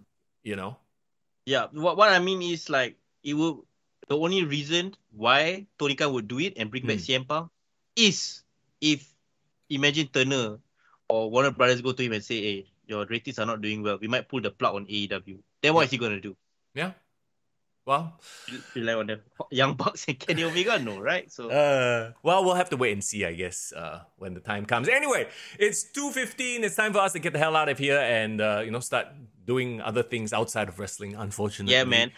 Yeah, what I mean is like it will. The only reason why Tony Khan would do it and bring back CM Punk is if imagine Turner or Warner Brothers go to him and say, "Hey, your ratings are not doing well. We might pull the plug on AEW." Then what is he gonna do?
Yeah. Well,
rely on the Young Bucks and Kenny Omega, no, right? So,
well, we'll have to wait and see, I guess, when the time comes. Anyway, it's 2:15. It's time for us to get the hell out of here and start doing other things outside of wrestling. Unfortunately,
yeah, man.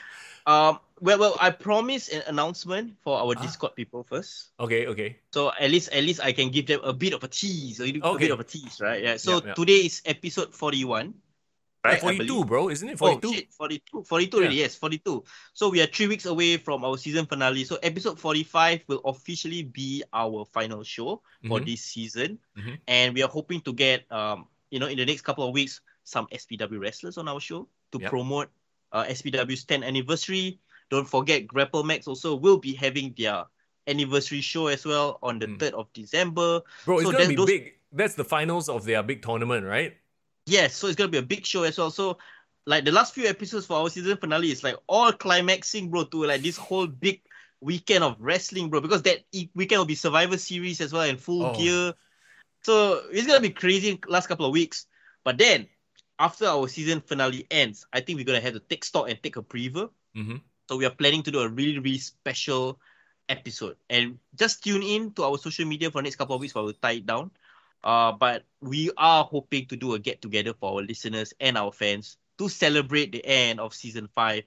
Well, I promised an announcement for our Discord people first.
Okay.
So at least I can give them a bit of a tease, a bit of a tease, right? Yeah. So
Yep.
today is episode 41, right?
42, bro, isn't it? 42?
Oh shit, 42 already. Yes, 42. So we are 3 weeks away from our season finale. So episode 45 will officially be our final show for this season, and we are hoping to get in the next couple of weeks some SPW wrestlers on our show to promote SPW's 10th anniversary. Don't forget, Grapple Max also will be having their anniversary show as well on the 3rd of December.
Bro, it's going to be big. That's the finals of their big tournament, right?
Yes, so it's going to be a big show as well. So, like, the last few episodes for our season finale is, like, all climaxing, bro, to, like, this whole big weekend of wrestling, bro. Because that weekend will be Survivor Series as well and full gear. So, it's going to be crazy last couple of weeks. But then, after our season finale ends, I think we're going to have to take stock and take a breather. So we are planning to do a really, really special episode. And just tune in to our social media for the next couple of weeks while we tie it down. But we are hoping to do a get-together for our listeners and our fans to celebrate the end of Season 5,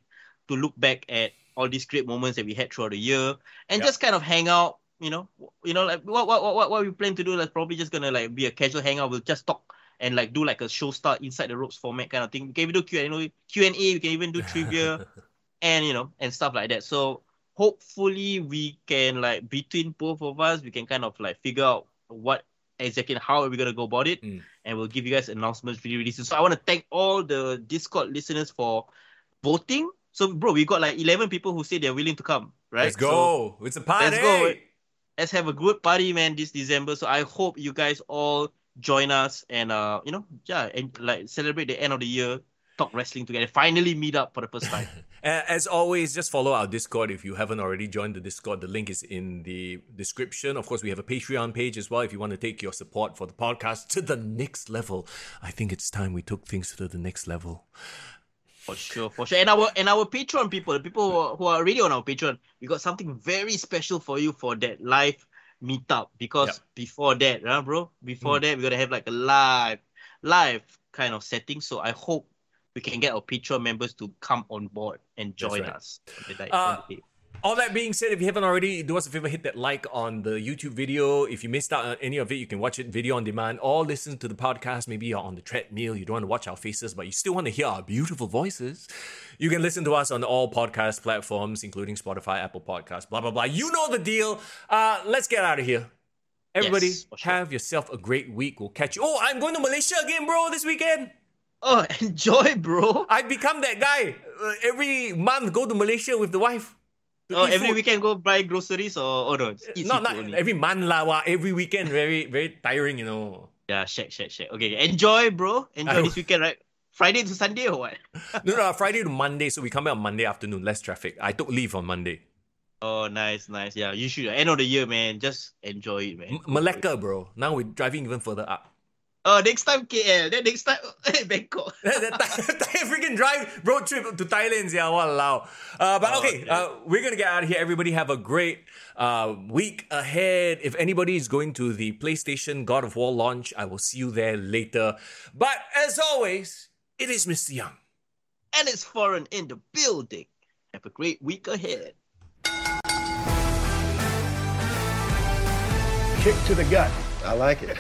to look back at all these great moments that we had throughout the year, and just kind of hang out, like what we plan to do. That's probably just going to like be a casual hangout. We'll just talk and like do like a show start inside the ropes format kind of thing. We can even do Q&A, we can even do trivia. And and stuff like that. So hopefully we can, like, between both of us, we can kind of like figure out what exactly, how are we gonna go about it, and we'll give you guys announcements really, really soon. So I want to thank all the Discord listeners for voting. So bro, we got like 11 people who say they're willing to come, right?
Let's go. It's a party.
Let's go. Let's have a good party, man, this December. So I hope you guys all join us and and like celebrate the end of the year, talk wrestling together, finally meet up for the first time.
As always, just follow our Discord if you haven't already joined the Discord. The link is in the description. Of course, we have a Patreon page as well if you want to take your support for the podcast to the next level. I think it's time we took things to the next level.
For sure. And our Patreon people, the people who are already on our Patreon, we got something very special for you for that live meetup. Because before that, bro, we're going to have like a live kind of setting. So I hope we can get our Patreon members to come on board and join us.
All that being said, if you haven't already, do us a favor, hit that like on the YouTube video. If you missed out on any of it, you can watch it video on demand or listen to the podcast. Maybe you're on the treadmill, you don't want to watch our faces, but you still want to hear our beautiful voices. You can listen to us on all podcast platforms, including Spotify, Apple Podcasts, blah, blah, blah. You know the deal. Let's get out of here. Everybody, have yourself a great week. We'll catch you. Oh, I'm going to Malaysia again, bro, this weekend.
Oh, enjoy, bro.
I've become that guy. Every month, go to Malaysia with the wife.
Every weekend go buy groceries or no?
Not every month lah. Every weekend, very, very tiring,
Yeah, shake. Okay, enjoy, bro. Enjoy this weekend, right? Friday to Sunday or what?
No, Friday to Monday. So we come back on Monday afternoon, less traffic. I took leave on Monday.
Oh, nice. Yeah, you should. End of the year, man. Just enjoy it, man.
Malacca, bro. Now we're driving even further up.
Oh, next time KL. Then next time Bangkok.
Freaking drive road trip to Thailand, yeah, walao. We're gonna get out of here. Everybody have a great week ahead. If anybody is going to the PlayStation God of War launch, I will see you there later. But as always, it is Mr. Young.
And it's Foreign in the building. Have a great week ahead.
Kick to the gut. I like it.